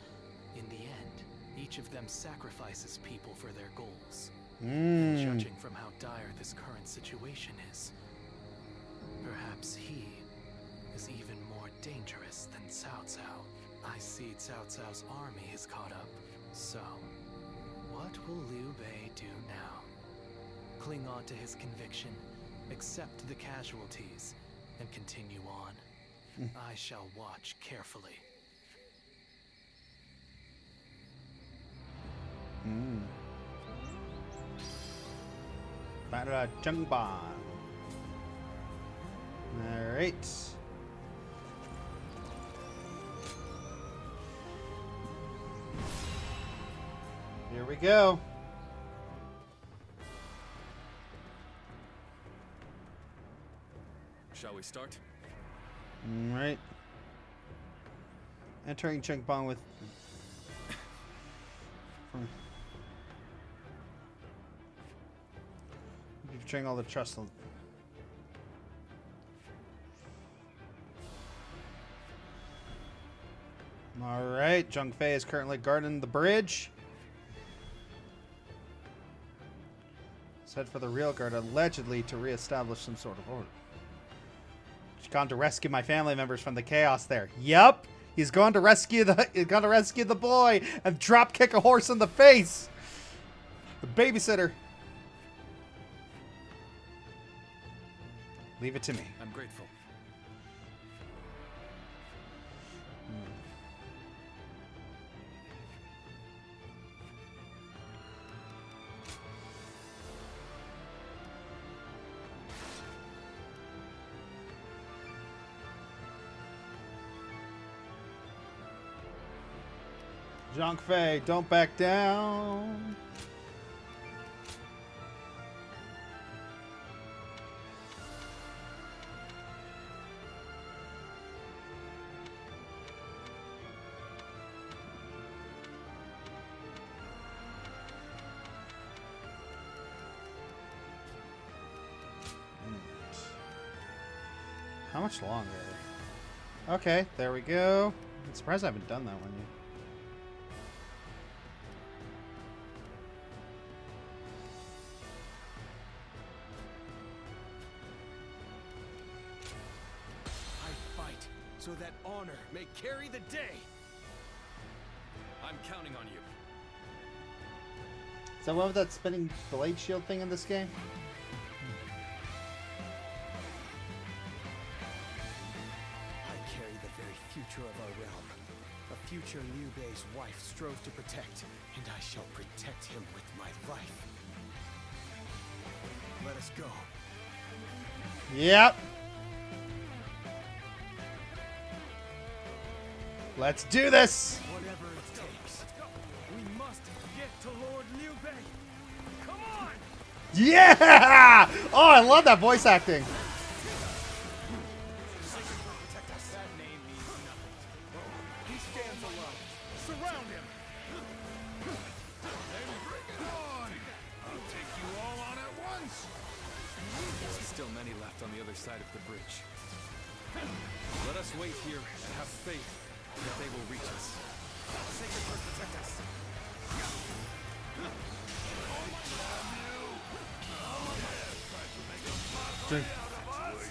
in the end, each of them sacrifices people for their goals. And judging from how dire this current situation is, perhaps he is even more dangerous than Cao Cao. I see Cao Cao's army is caught up. So, what will Liu Bei do now? Cling on to his conviction, accept the casualties, and continue on. I shall watch carefully. Para Chengban. Alright. Here we go. Shall we start? Alright. Entering Chengban with... Betraying all the trust. Alright, Zhang Fei is currently guarding the bridge. Let's head for the real guard, allegedly to reestablish some sort of order. He's gone to rescue my family members from the chaos there. Yep, he's gone to rescue the boy and drop kick a horse in the face. The babysitter. Leave it to me. I'm grateful. Zhang Fei, don't back down. How much longer? Okay, there we go. I'm surprised I haven't done that one yet. So that honor may carry the day. I'm counting on you. Is that one with that spinning blade shield thing in this game? I carry the very future of our realm. A future Liu Bei's wife strove to protect, and I shall protect him with my life. Let us go. Yep. Let's do this! Whatever it takes. We must get to Lord Liu Bei. Come on! Yeah! Oh, I love that voice acting. That name means nothing. He stands alone. Surround him. Then bring it on! I'll take you all on at once! There are still many left on the other side of the bridge. Let us wait here and have faith that they will reach us. Sacred Bird protect us.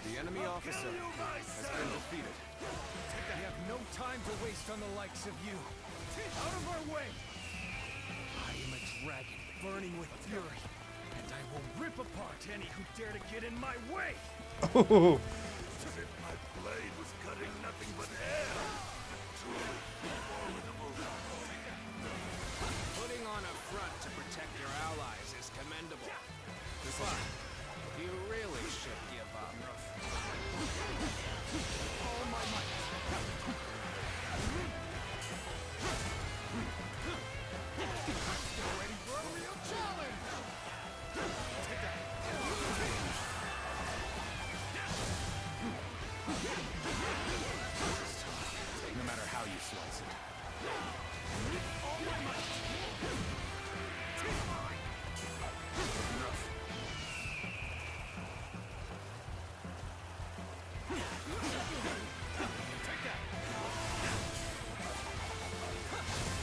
The The enemy officer has been defeated. We have no time to waste on the likes of you. Out of our way! I am a dragon burning with fury, and I will rip apart any who dare to get in my way! Oh. As if my blade was cutting nothing but air. Truly formidable. Putting on a front to protect your allies is commendable. But you really should give up. All my might. Ready for a real challenge! Take that. No matter how you slice it. All my might.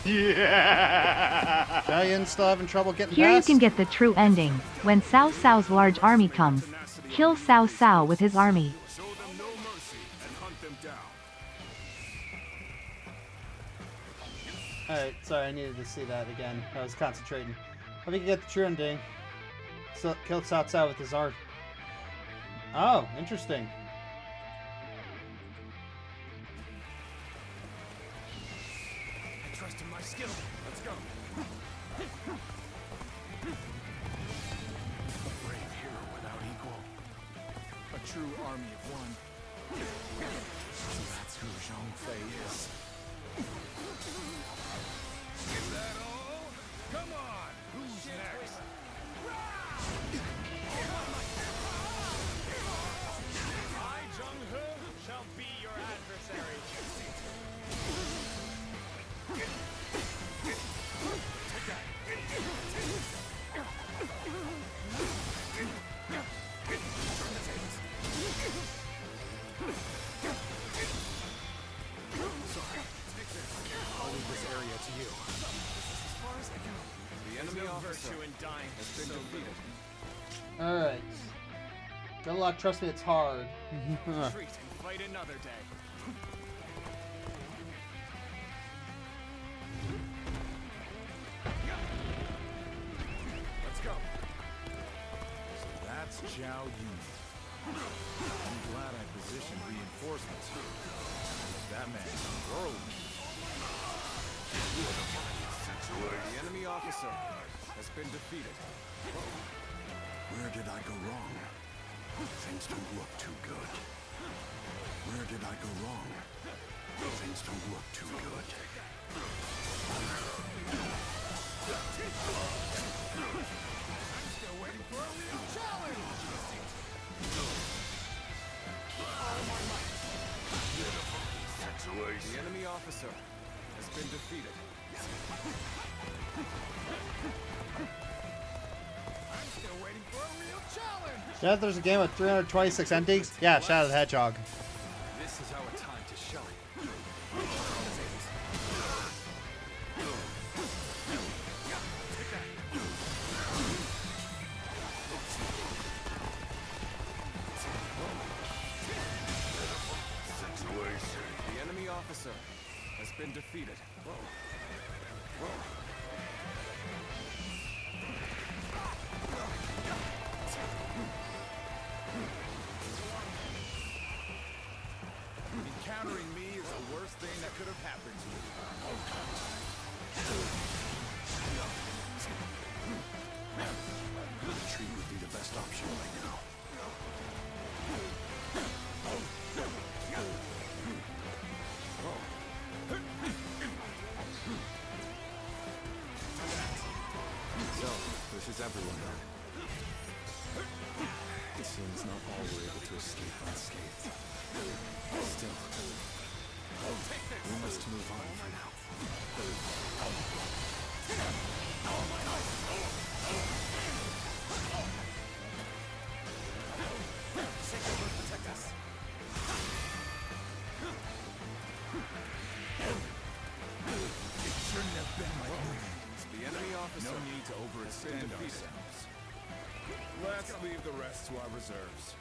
Yeah. Giants still having trouble getting Here past. you can get the true ending. When Cao Cao's large army comes, kill Cao Cao with his army. Show them no mercy and hunt them down. Alright, sorry, I needed to see that again. I was concentrating. If we can get the true ending. So kill Cao Cao with his art. Oh, interesting. I trust in my skill. Let's go. A brave hero without equal. A true army of one. That's who Zhang Fei is. Is that all? Come on! Who's next? I, Zheng-He, shall be your adversary. I'll leave this area to you. As far as I go. The enemy officer Virtue in dying has been defeated. Alright. Good luck, trust me, it's hard. Retreat and fight another day. Let's go. So that's Zhao Yun. I'm glad I positioned reinforcements. That man rolled. The enemy officer has been defeated. Where did I go wrong? Things don't look too good. Where did I go wrong? Things don't look too good. I'm still waiting for a real challenge. All my might. The enemy officer has been defeated. I'm still waiting for a real challenge. Yeah, there's a game with 326 endings. Yeah, Shadow the Hedgehog. This is our time to shine. The enemy officer has been defeated. Encountering me is the worst thing that could have happened to you. Retreat would be the best option right now. So, this is everyone now. It seems not all were able to escape unscathed. Still, we must move on for now. Protect us. It shouldn't have been like this. The enemy officer. No need to overextend ourselves. Let's leave the rest to our reserves.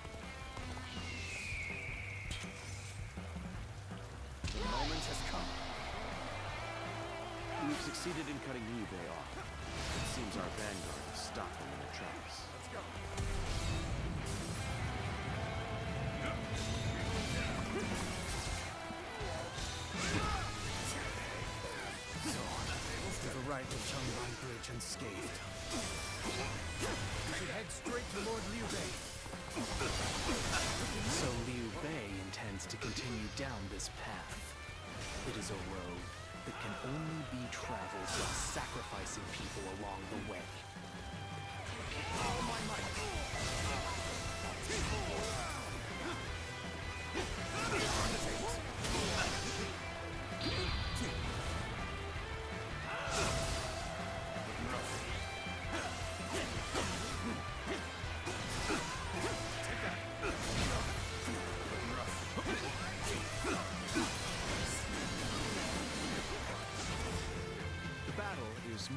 The moment has come. We've succeeded in cutting Liu Bei off. It seems our vanguard has stopped them in their tracks. Let's go. To the right of Changban Bridge unscathed. We should head straight to Lord Liu Bei. So Liu Bei intends to continue down this path. It is a road that can only be traveled while sacrificing people along the way. All my might.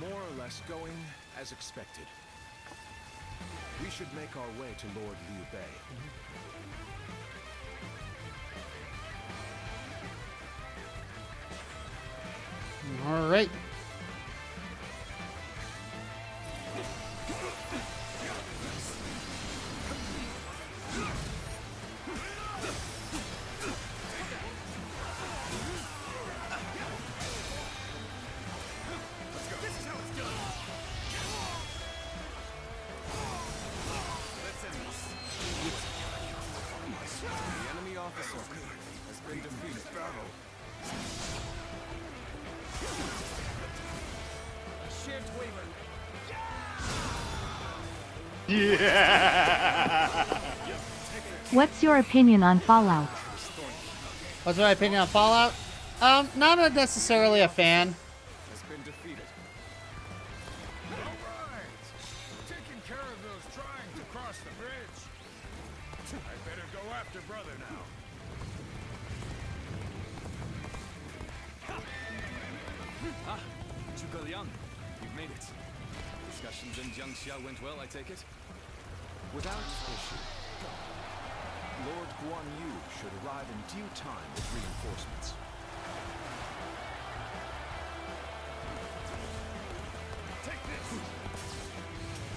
More or less going as expected. We should make our way to Lord Liu Bei. All right. What's your opinion on Fallout? What's my opinion on Fallout? Not necessarily a fan. Has been defeated. All right. Taking care of those trying to cross the bridge. I better go after brother now. Ah, Zhuge Liang, you've made it. Discussions in Jiangxia went well, I take it? Without issue. Lord Guan Yu should arrive in due time with reinforcements. Take this.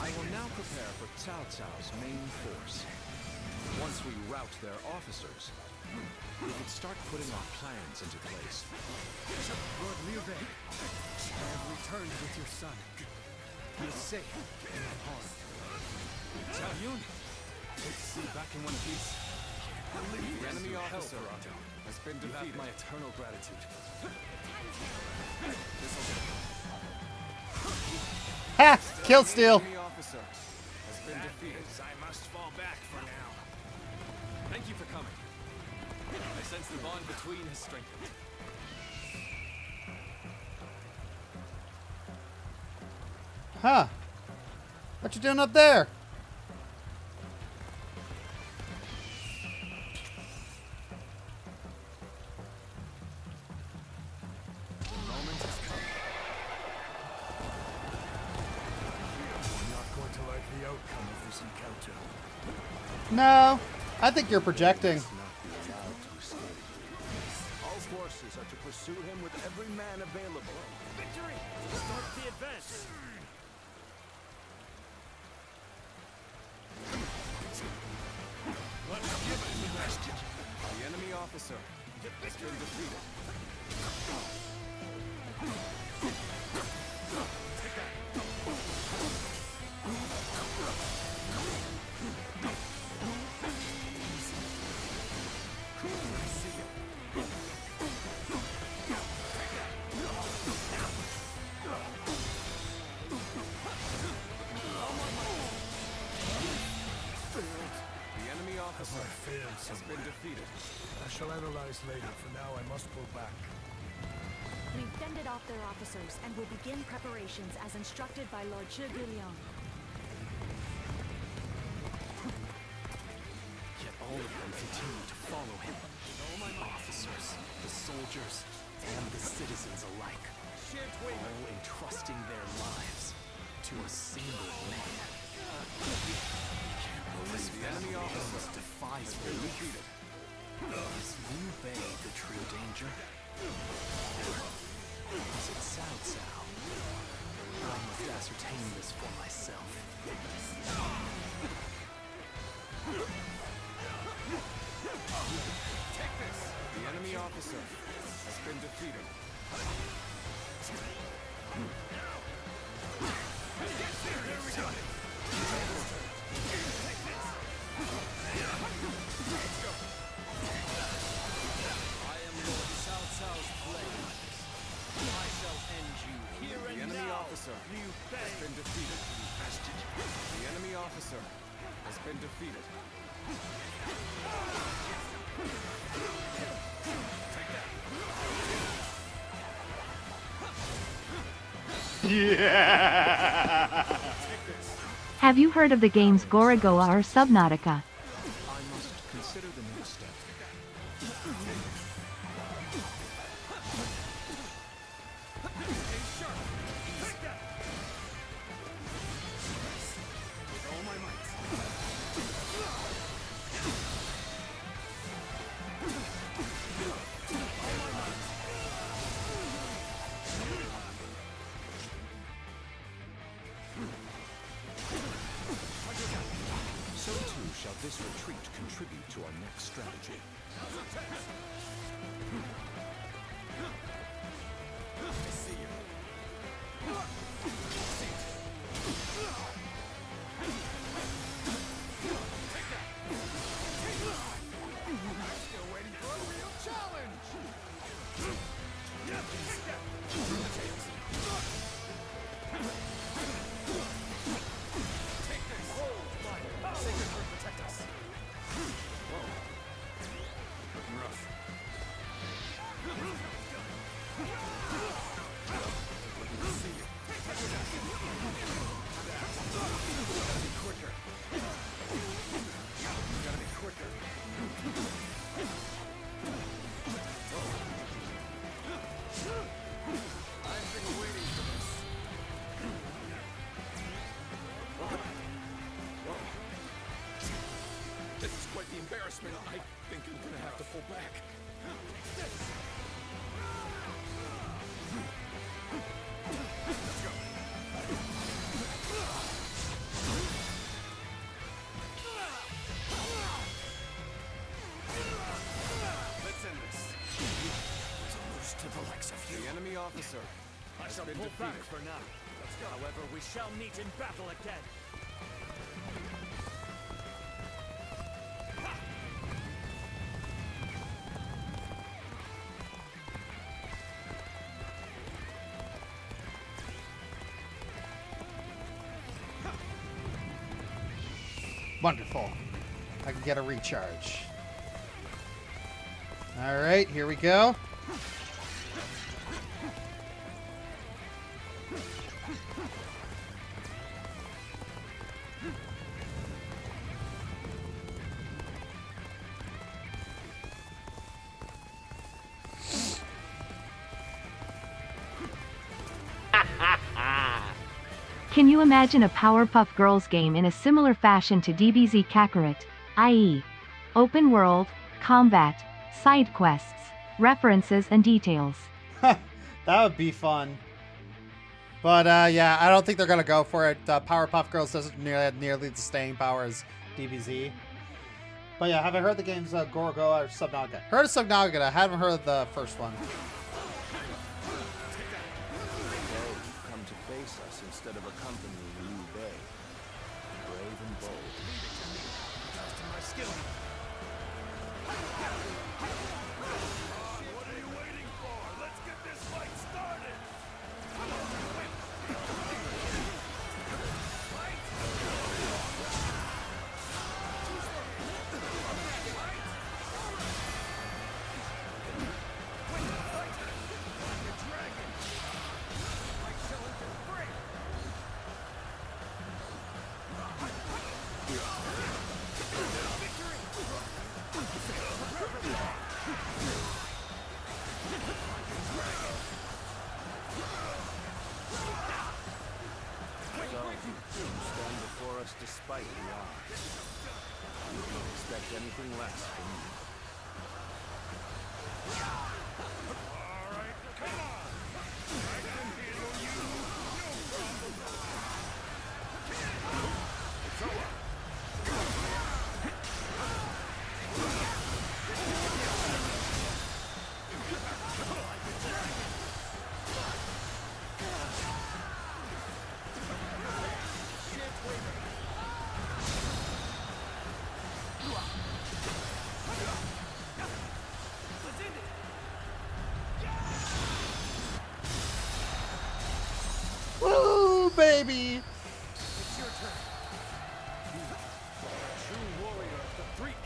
I will now prepare for Cao Cao's main force. Once we rout their officers, we can start putting our plans into place. Lord Liu Bei, I have returned with your son. He is safe and unharmed. Zhao Yun! Good to see you back in one piece. The enemy officer has been You have defeated. my eternal gratitude. Ha! Kill steal. The enemy officer has been defeated. I must fall back for now. Thank you for coming. I sense the bond between has strengthened. Huh. What you doing up there? The moment has come. I'm not going to like the outcome of this encounter. No. I think you're projecting. All forces are to pursue him with every man available. Victory! Start the advance! The enemy officer has been defeated. The enemy officer has been defeated. I shall analyze later. For now, I must pull back. We've fended off their officers and will begin preparations as instructed by Lord Zhuge Liang. Yet all of them continue to follow him. The officers, the soldiers, and the citizens alike. All entrusting their lives to a single man. The enemy officer defies has been defeated. Is Liu Bei the true danger? Is it Cao Cao? I must ascertain this for myself. Take this! The enemy officer has been defeated. There we go! I am Lord Cao Cao's blade. I shall end you here and now. The enemy officer has been defeated. The enemy officer has been defeated. Yeah. Have you heard of the games Gorogoa or Subnautica? I must consider the next step. So too shall this retreat contribute to our next strategy. I see you. Still waiting for a real challenge. Take this. Sacred Earth protect us. Whoa. Looking rough. See you. Gotta be quicker. Gotta be quicker. I've been waiting for this. This is quite the embarrassment. I think I'm gonna have to pull back. Let's go. Let's end this. To lose to the likes of you. The enemy officer I has shall been pull defeated. back for now. However, we shall meet in battle again. Wonderful. I can get a recharge. All right, here we go. Can you imagine a Powerpuff Girls game in a similar fashion to DBZ Kakarot, i.e., open world, combat, side quests, references, and details? That would be fun. But yeah, I don't think they're gonna go for it. Powerpuff Girls doesn't have nearly the staying power as DBZ. But yeah, haven't heard the games Gorogoa or Subnautica. Heard of Subnautica, I haven't heard of the first one. Come to face us instead of accompanying Liu Bei. Brave and bold. Trust in my skill. What are you waiting for? Let's get this fight started! Despite the odds, you don't expect anything less from me.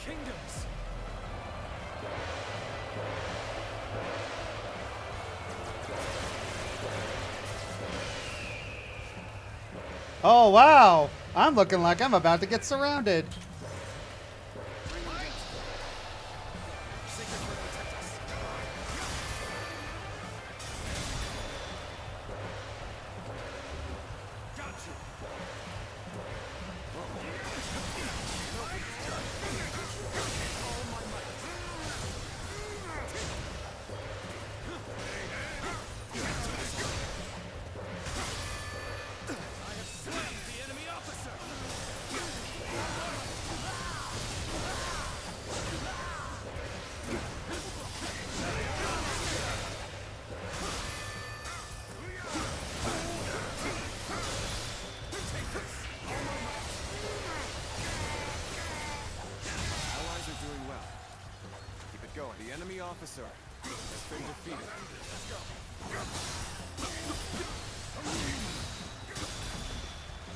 kingdoms. Oh, wow. I'm looking like I'm about to get surrounded. Officer has been defeated. Let's go.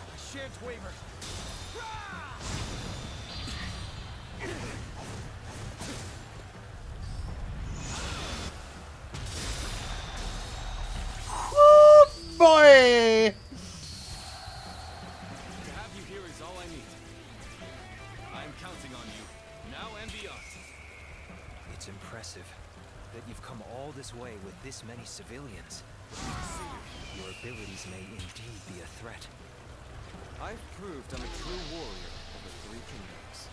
I shan't waver. Oh boy! To have you here is all I need. I'm counting on you, now and beyond. It's impressive that you've come all this way with this many civilians. Your abilities may indeed be a threat. I've proved I'm a true warrior of the Three Kingdoms.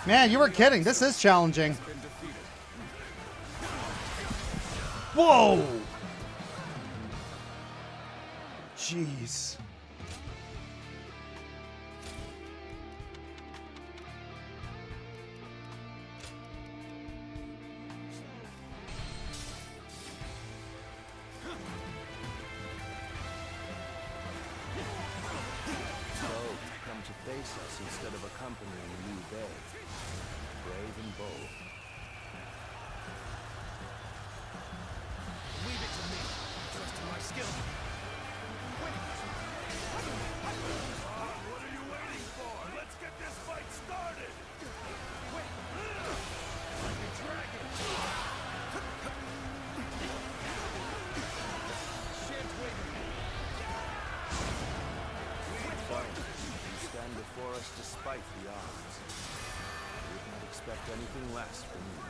Man, you were kidding. This is challenging. Whoa! Jeez. Come to face us instead of accompanying Liu Bei. Brave and bold. Leave it to me. Trust in my skill. What are you waiting for? Let's get this fight started! Wait. Like a dragon. Shan't waver. You stand before us despite the odds. I would not expect anything less from you.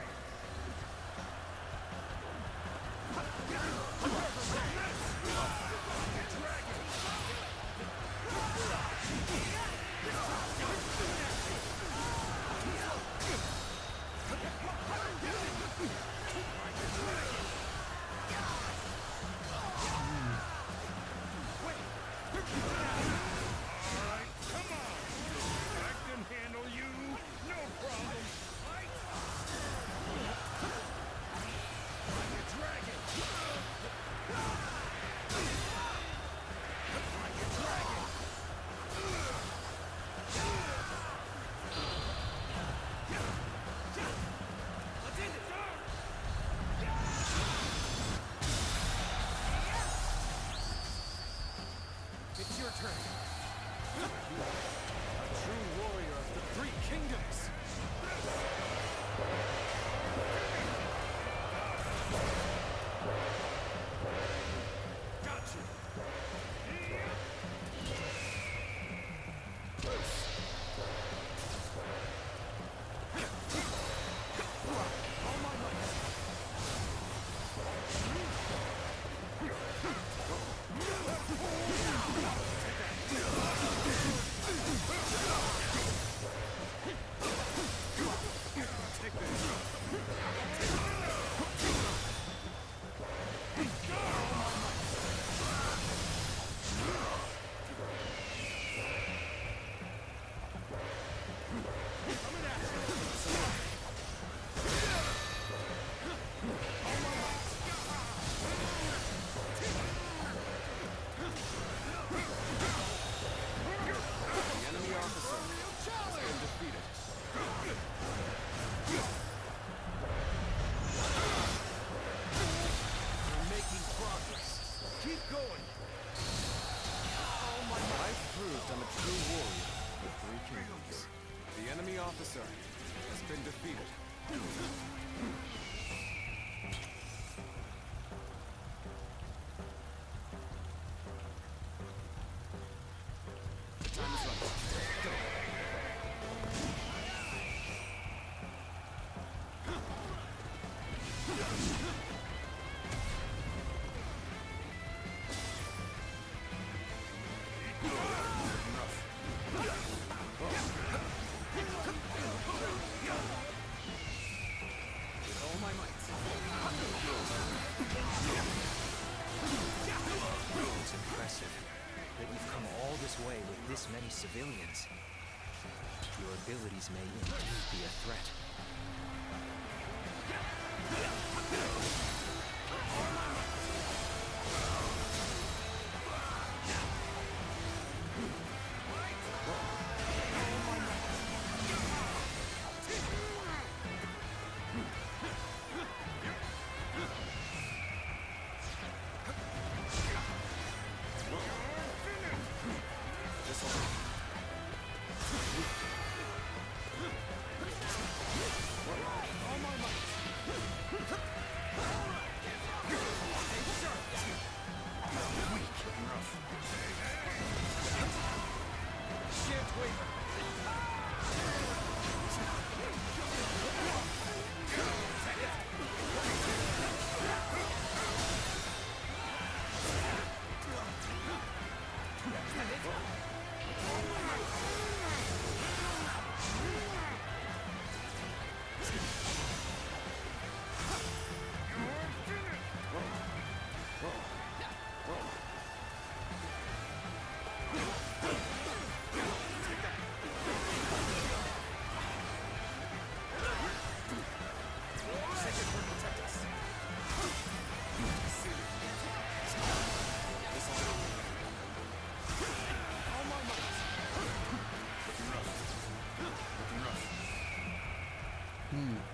It's impressive that you've come all this way with this many civilians. Your abilities may indeed be a threat.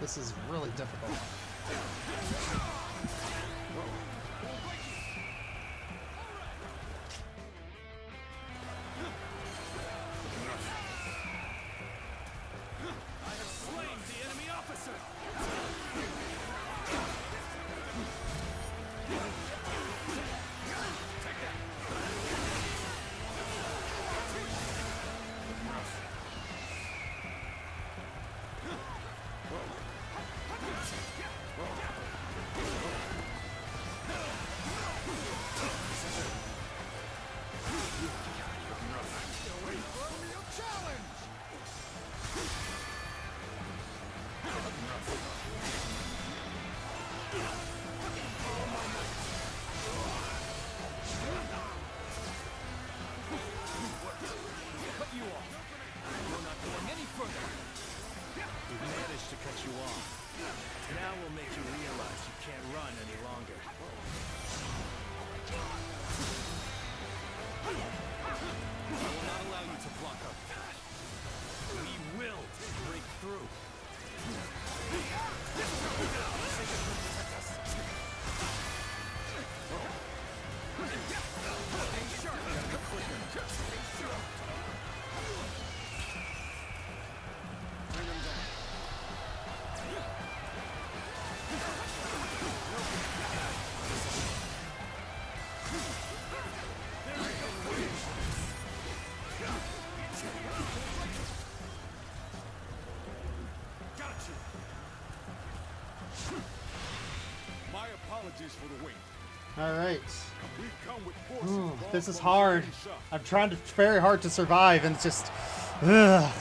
This is really difficult. I have slain the enemy officer! My apologies for the wait. All right. We've come with forces Ooh, long this is from hard. the shop. I'm trying to very hard to survive, and it's just. Ugh.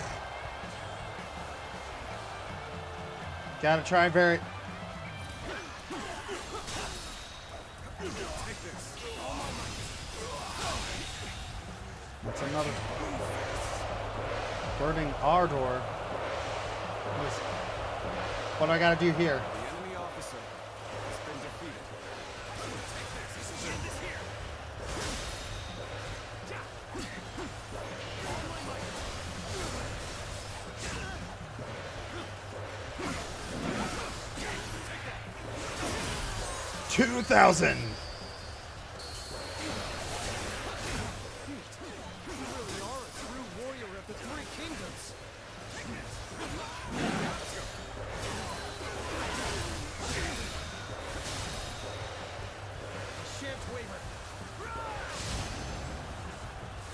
Gotta try very. That's another. Burning Ardor. What do I gotta do here? The enemy officer has been defeated. Take this here. 2,000.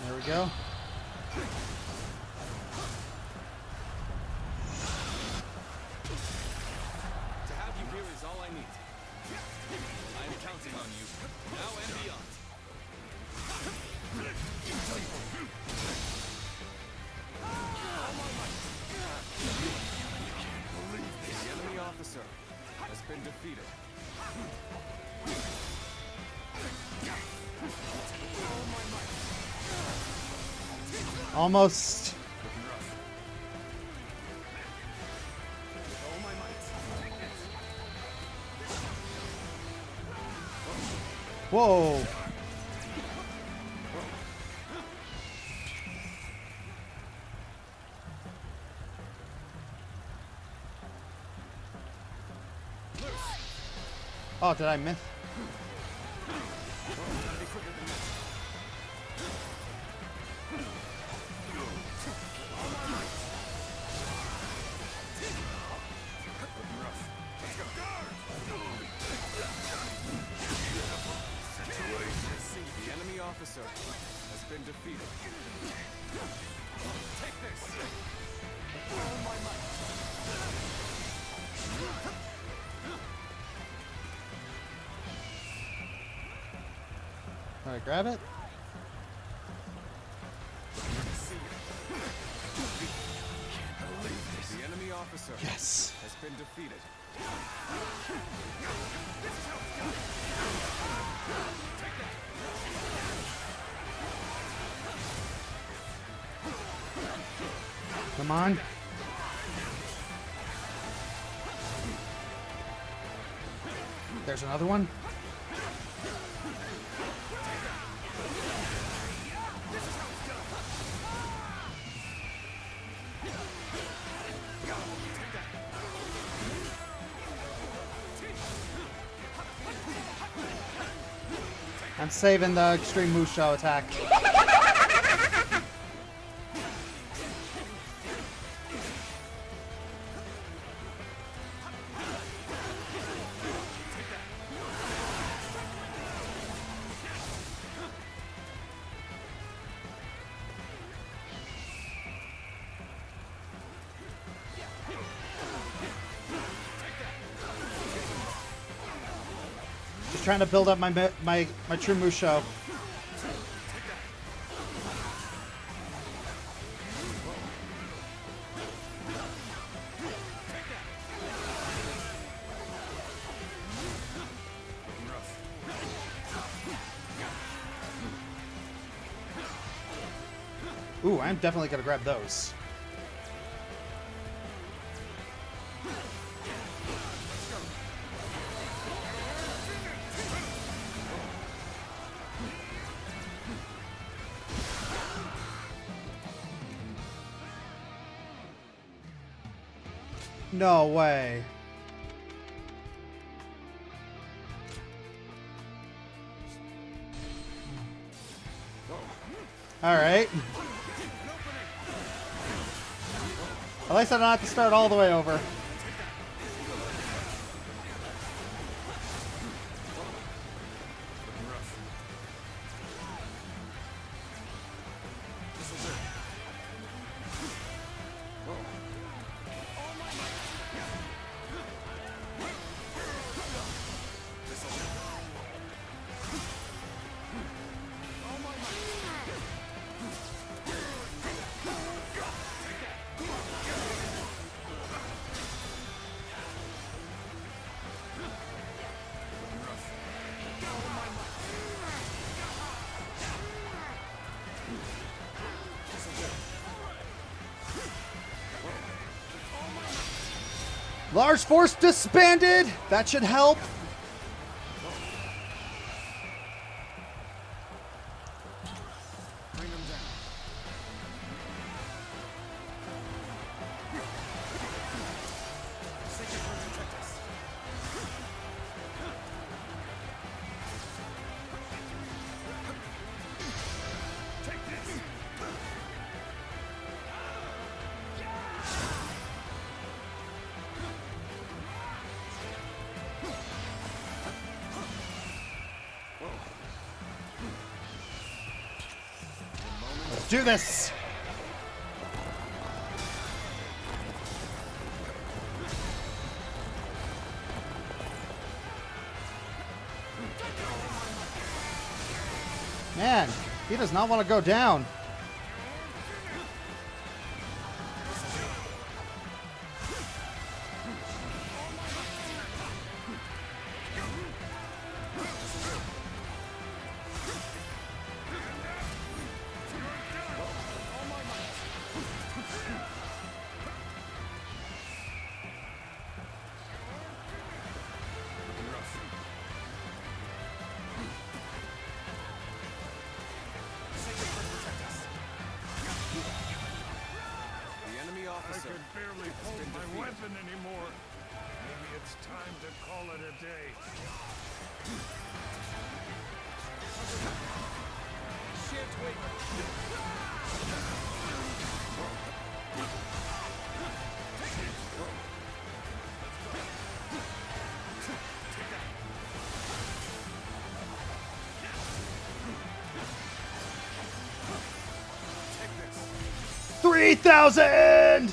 There we go. To have you here is all I need. I am counting on you, now and beyond. The enemy officer has been defeated. Almost. Whoa. Oh, did I miss? The enemy officer has been defeated. Take this! All my might! Can I grab it? The enemy officer Yes. has been defeated. Come on. There's another one. I'm saving the extreme Musho attack. Just trying to build up my true Musho. Ooh, I'm definitely gonna grab those. No way. All right. At least I don't have to start all the way over. Large force disbanded. That should help. Bring him down. Let's do this. Man, he does not want to go down. I could barely hold my weapon anymore. Maybe it's time to call it a day. Shan't wait. $3,000!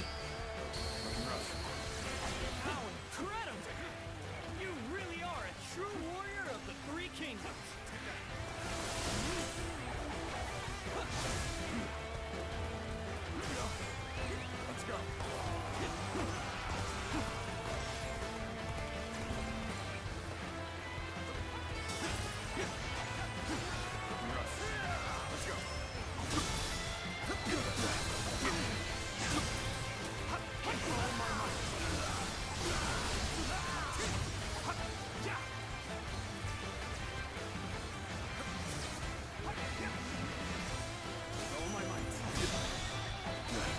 How incredible! You really are a true warrior of the Three Kingdoms. Let's go. Let's go.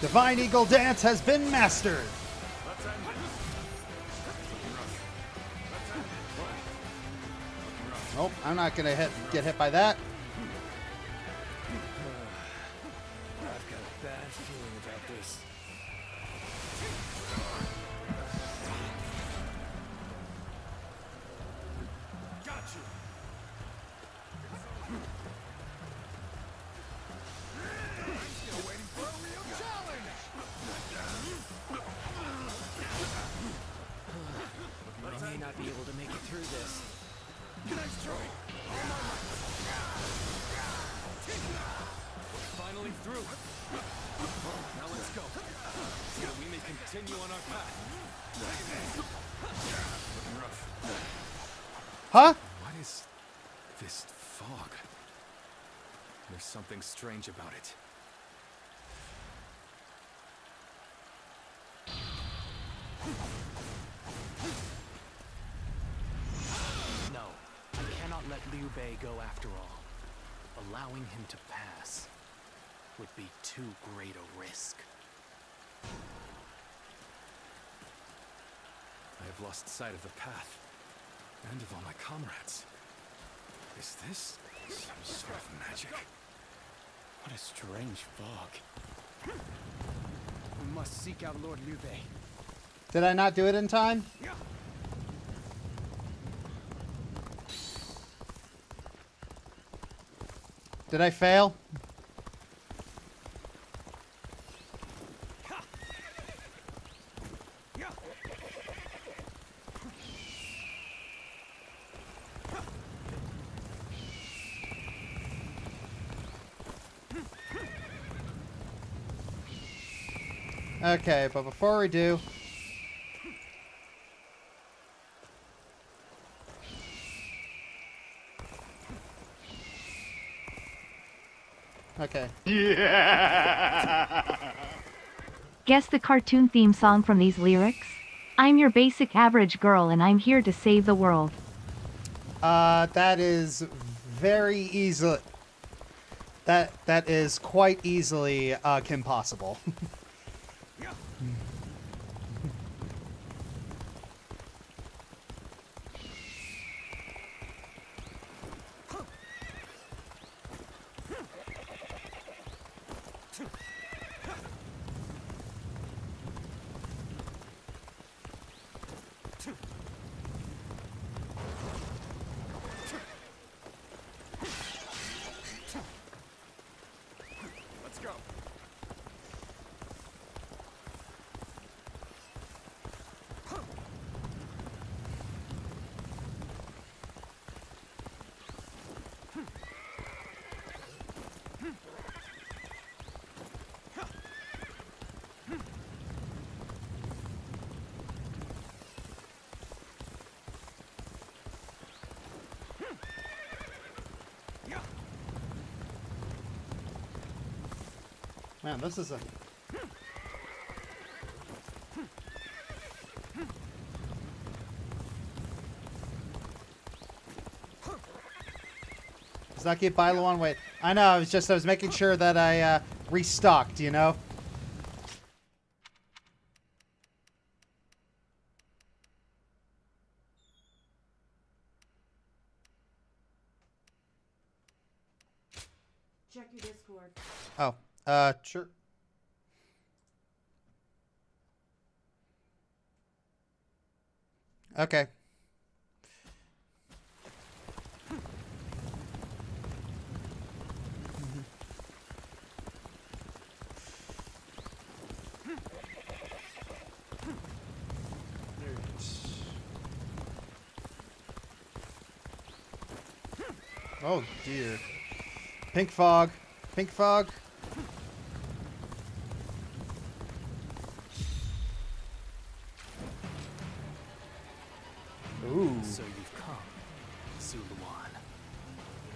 Divine Eagle Dance has been mastered. Nope, I'm not gonna get hit by that. I've got a bad feeling about this. Got you. I'm still waiting for a real challenge. I may not be able to make it through this. Nice try. Finally through. Now let's go. So we may continue on our path. Looking rough. Huh? What is this fog? There's something strange about it. No, I cannot let Liu Bei go after all. Allowing him to pass would be too great a risk. I have lost sight of the path and of all my comrades. Is this some sort of magic? What a strange fog. We must seek out Lord Liu Bei. Did I not do it in time? Did I fail? Okay, but before we do... Okay. Guess the cartoon theme song from these lyrics? I'm your basic average girl and I'm here to save the world. That is very easily... That is quite easily, Kim Possible. Let's go. Man, this is a... Does that keep Bilo on? Wait. I know, I was making sure that I restocked, you know? Check your Discord. Oh, sure. Okay. Oh dear. Pink fog. Pink fog. Ooh. So you've come, Zuluan.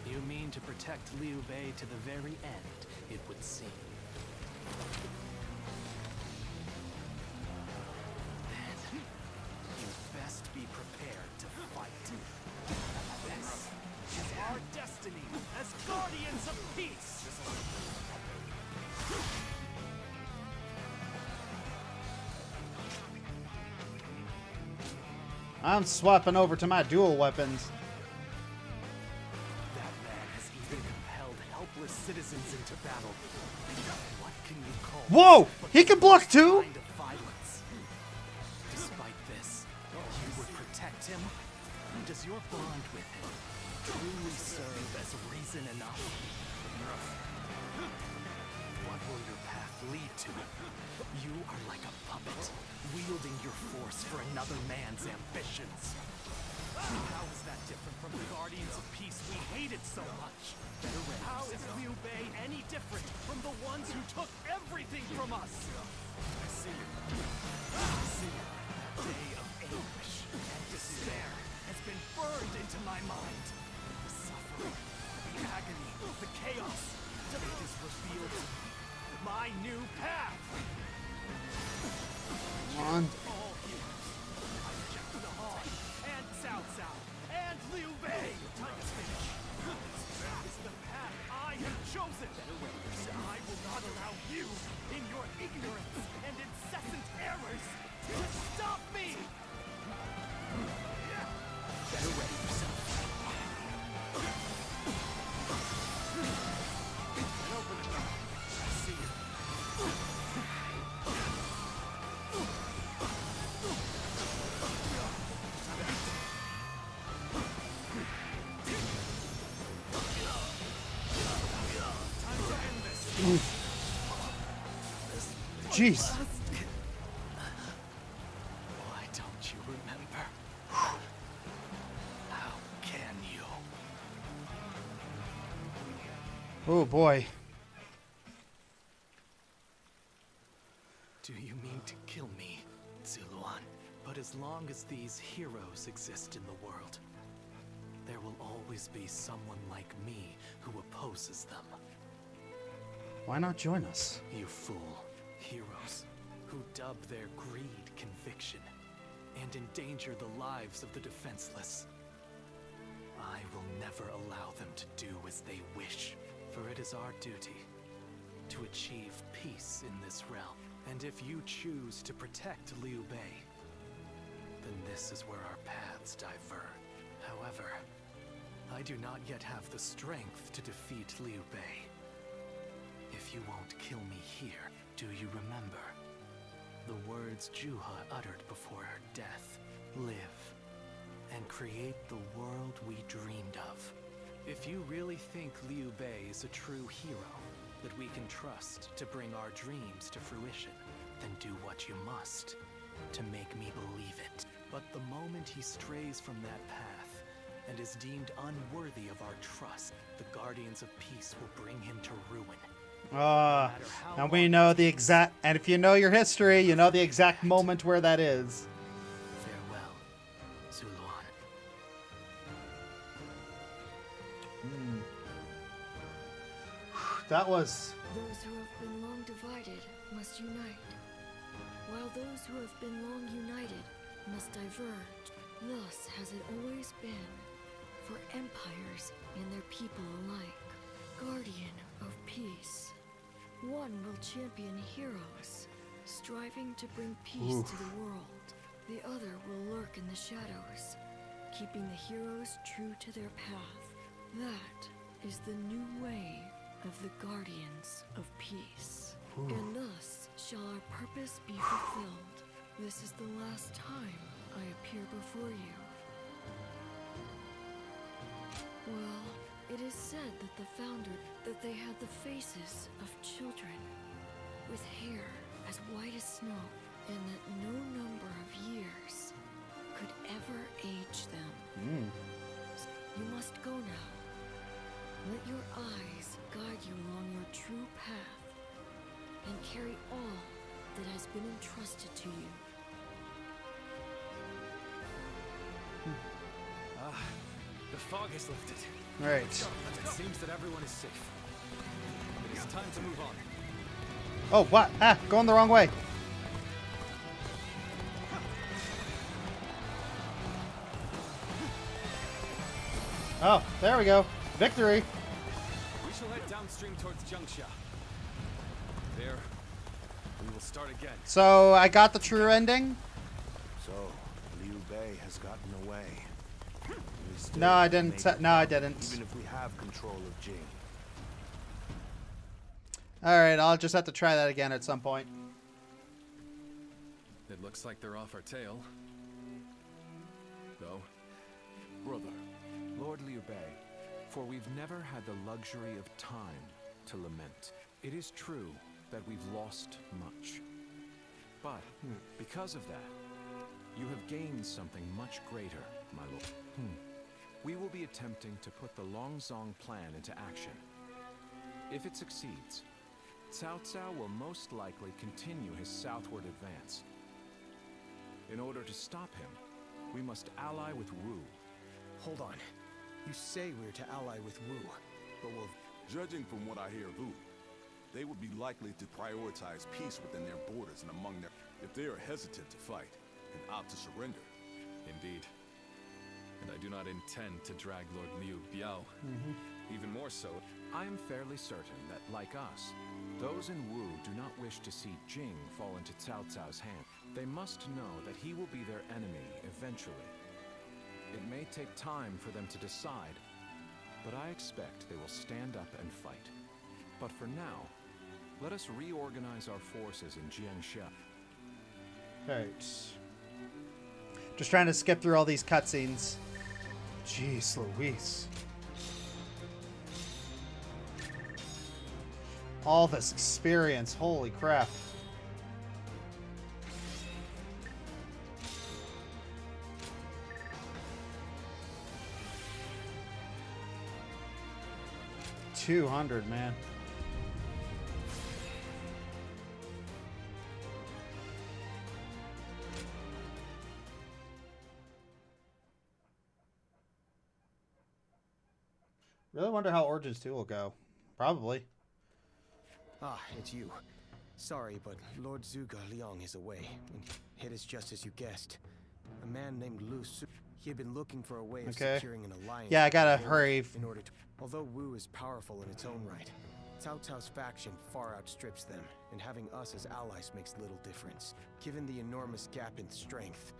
You mean to protect Liu Bei to the very end, it would seem. Then, you best be prepared to fight. This is our destiny as guardians of peace! I'm swapping over to my dual weapons. That man has even compelled helpless citizens into battle. What can you call Whoa! He can block too? kind of violence? Despite this, you would protect him? Does your bond with him truly serve as reason enough? What will your path lead to? You are like a puppet, wielding your force for another man's ambitions. How is that different from the Guardians of Peace we hated so much? How is Liu Bei any different from the ones who took everything from us? I see it. I see it. That day of anguish and despair has been burned into my mind. The suffering, the agony, the chaos. It is revealed to me. My new path! Come on. All heroes. I reject the Han, and Cao Cao, and Liu Bei. Time to finish. This is the path I have chosen. I will not allow you, in your ignorance and incessant errors, to stop me! Better ready yourself. I see you. Jeez. Why don't you remember? How can you? Oh boy. Do you mean to kill me, Zuluan? But as long as these heroes exist in the world, there will always be someone like me who opposes them. Why not join us? You fool. Heroes who dub their greed conviction and endanger the lives of the defenseless. I will never allow them to do as they wish, for it is our duty to achieve peace in this realm. And if you choose to protect Liu Bei, then this is where our paths diverge. However, I do not yet have the strength to defeat Liu Bei. If you won't kill me here, do you remember the words Juha uttered before her death? Live and create the world we dreamed of. If you really think Liu Bei is a true hero that we can trust to bring our dreams to fruition, then do what you must to make me believe it. But the moment he strays from that path and is deemed unworthy of our trust, the Guardians of Peace will bring him to ruin. And we know the exact, and if you know your history, you know the exact moment where that is. Farewell, Zuluan. That was Those who have been long divided must unite, while those who have been long united must diverge. Thus has it always been, for empires and their people alike. Guardian of peace. One will champion heroes, striving to bring peace to the world. The other will lurk in the shadows, keeping the heroes true to their path. That is the new way of the Guardians of Peace. And thus shall our purpose be fulfilled. This is the last time I appear before you. Well, it is said that that they had the faces of children, with hair as white as snow, and that no number of years could ever age them. You must go now. Let your eyes guide you along your true path, and carry all that has been entrusted to you. The fog has lifted. All right. It seems that everyone is safe. It is time to move on. Oh, what? Ah, going the wrong way. Oh, there we go. Victory. We shall head downstream towards Jiangxia. There, we will start again. So I got the true ending. So, Liu Bei has gotten away. No, I didn't. No, I didn't. Even if we have control of Jing. All right, I'll just have to try that again at some point. It looks like they're off our tail. Though, Brother, Lord Liu Bei, for we've never had the luxury of time to lament. It is true that we've lost much. But, because of that, you have gained something much greater, my lord. We will be attempting to put the Longzong plan into action. If it succeeds, Cao Cao will most likely continue his southward advance. In order to stop him, we must ally with Wu. Hold on. You say we're to ally with Wu, but will... Judging from what I hear of Wu, they would be likely to prioritize peace within their borders and among their... If they are hesitant to fight and opt to surrender. Indeed. And I do not intend to drag Lord Liu Biao. Even more so. I am fairly certain that, like us, those in Wu do not wish to see Jing fall into Cao Cao's hand. They must know that he will be their enemy eventually. It may take time for them to decide, but I expect they will stand up and fight. But for now, let us reorganize our forces in Jiangxia. Alright. Just trying to skip through all these cutscenes. Jeez Louise. All this experience, holy crap. $200, man. Really wonder how Origins 2 will go. Probably. Ah, it's you. Sorry, but Lord Zhuge Liang is away. And it is just as you guessed. A man named Lu Su. He had been looking for a way of securing an alliance. Yeah, I gotta hurry. In order to... Although Wu is powerful in its own right, Cao Cao's faction far outstrips them, and having us as allies makes little difference. Given the enormous gap in strength,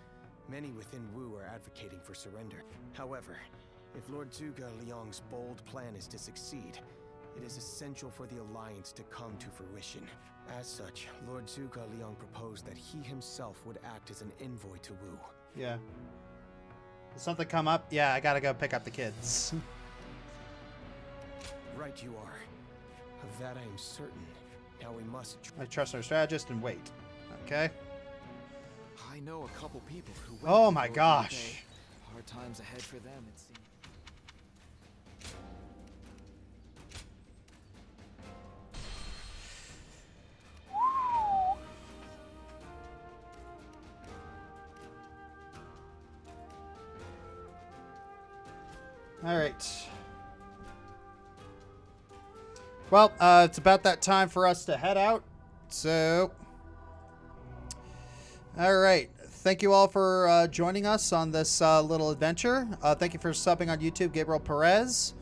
many within Wu are advocating for surrender. However, if Lord Zhuge Liang's bold plan is to succeed, it is essential for the alliance to come to fruition. As such, Lord Zhuge Liang proposed that he himself would act as an envoy to Wu. Yeah. Did something come up? Yeah, I gotta go pick up the kids. Right you are. Of that I am certain. Now we must... I trust our strategist and wait. Okay. I know a couple people who... Oh my gosh. Hard times ahead for them, it seems. All right. Well, it's about that time for us to head out. So, all right. Thank you all for joining us on this little adventure. Thank you for subbing on YouTube, Gabriel Perez.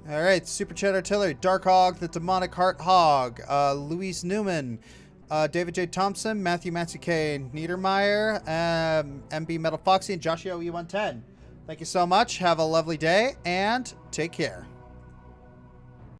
All right, Super Chat Artillery, Dark Hog, the Demonic Heart Hog, Luis Newman, David J. Thompson, Matthew Matsuke Niedermeyer, MB Metal Foxy, and Joshio E110. Thank you so much. Have a lovely day, and take care.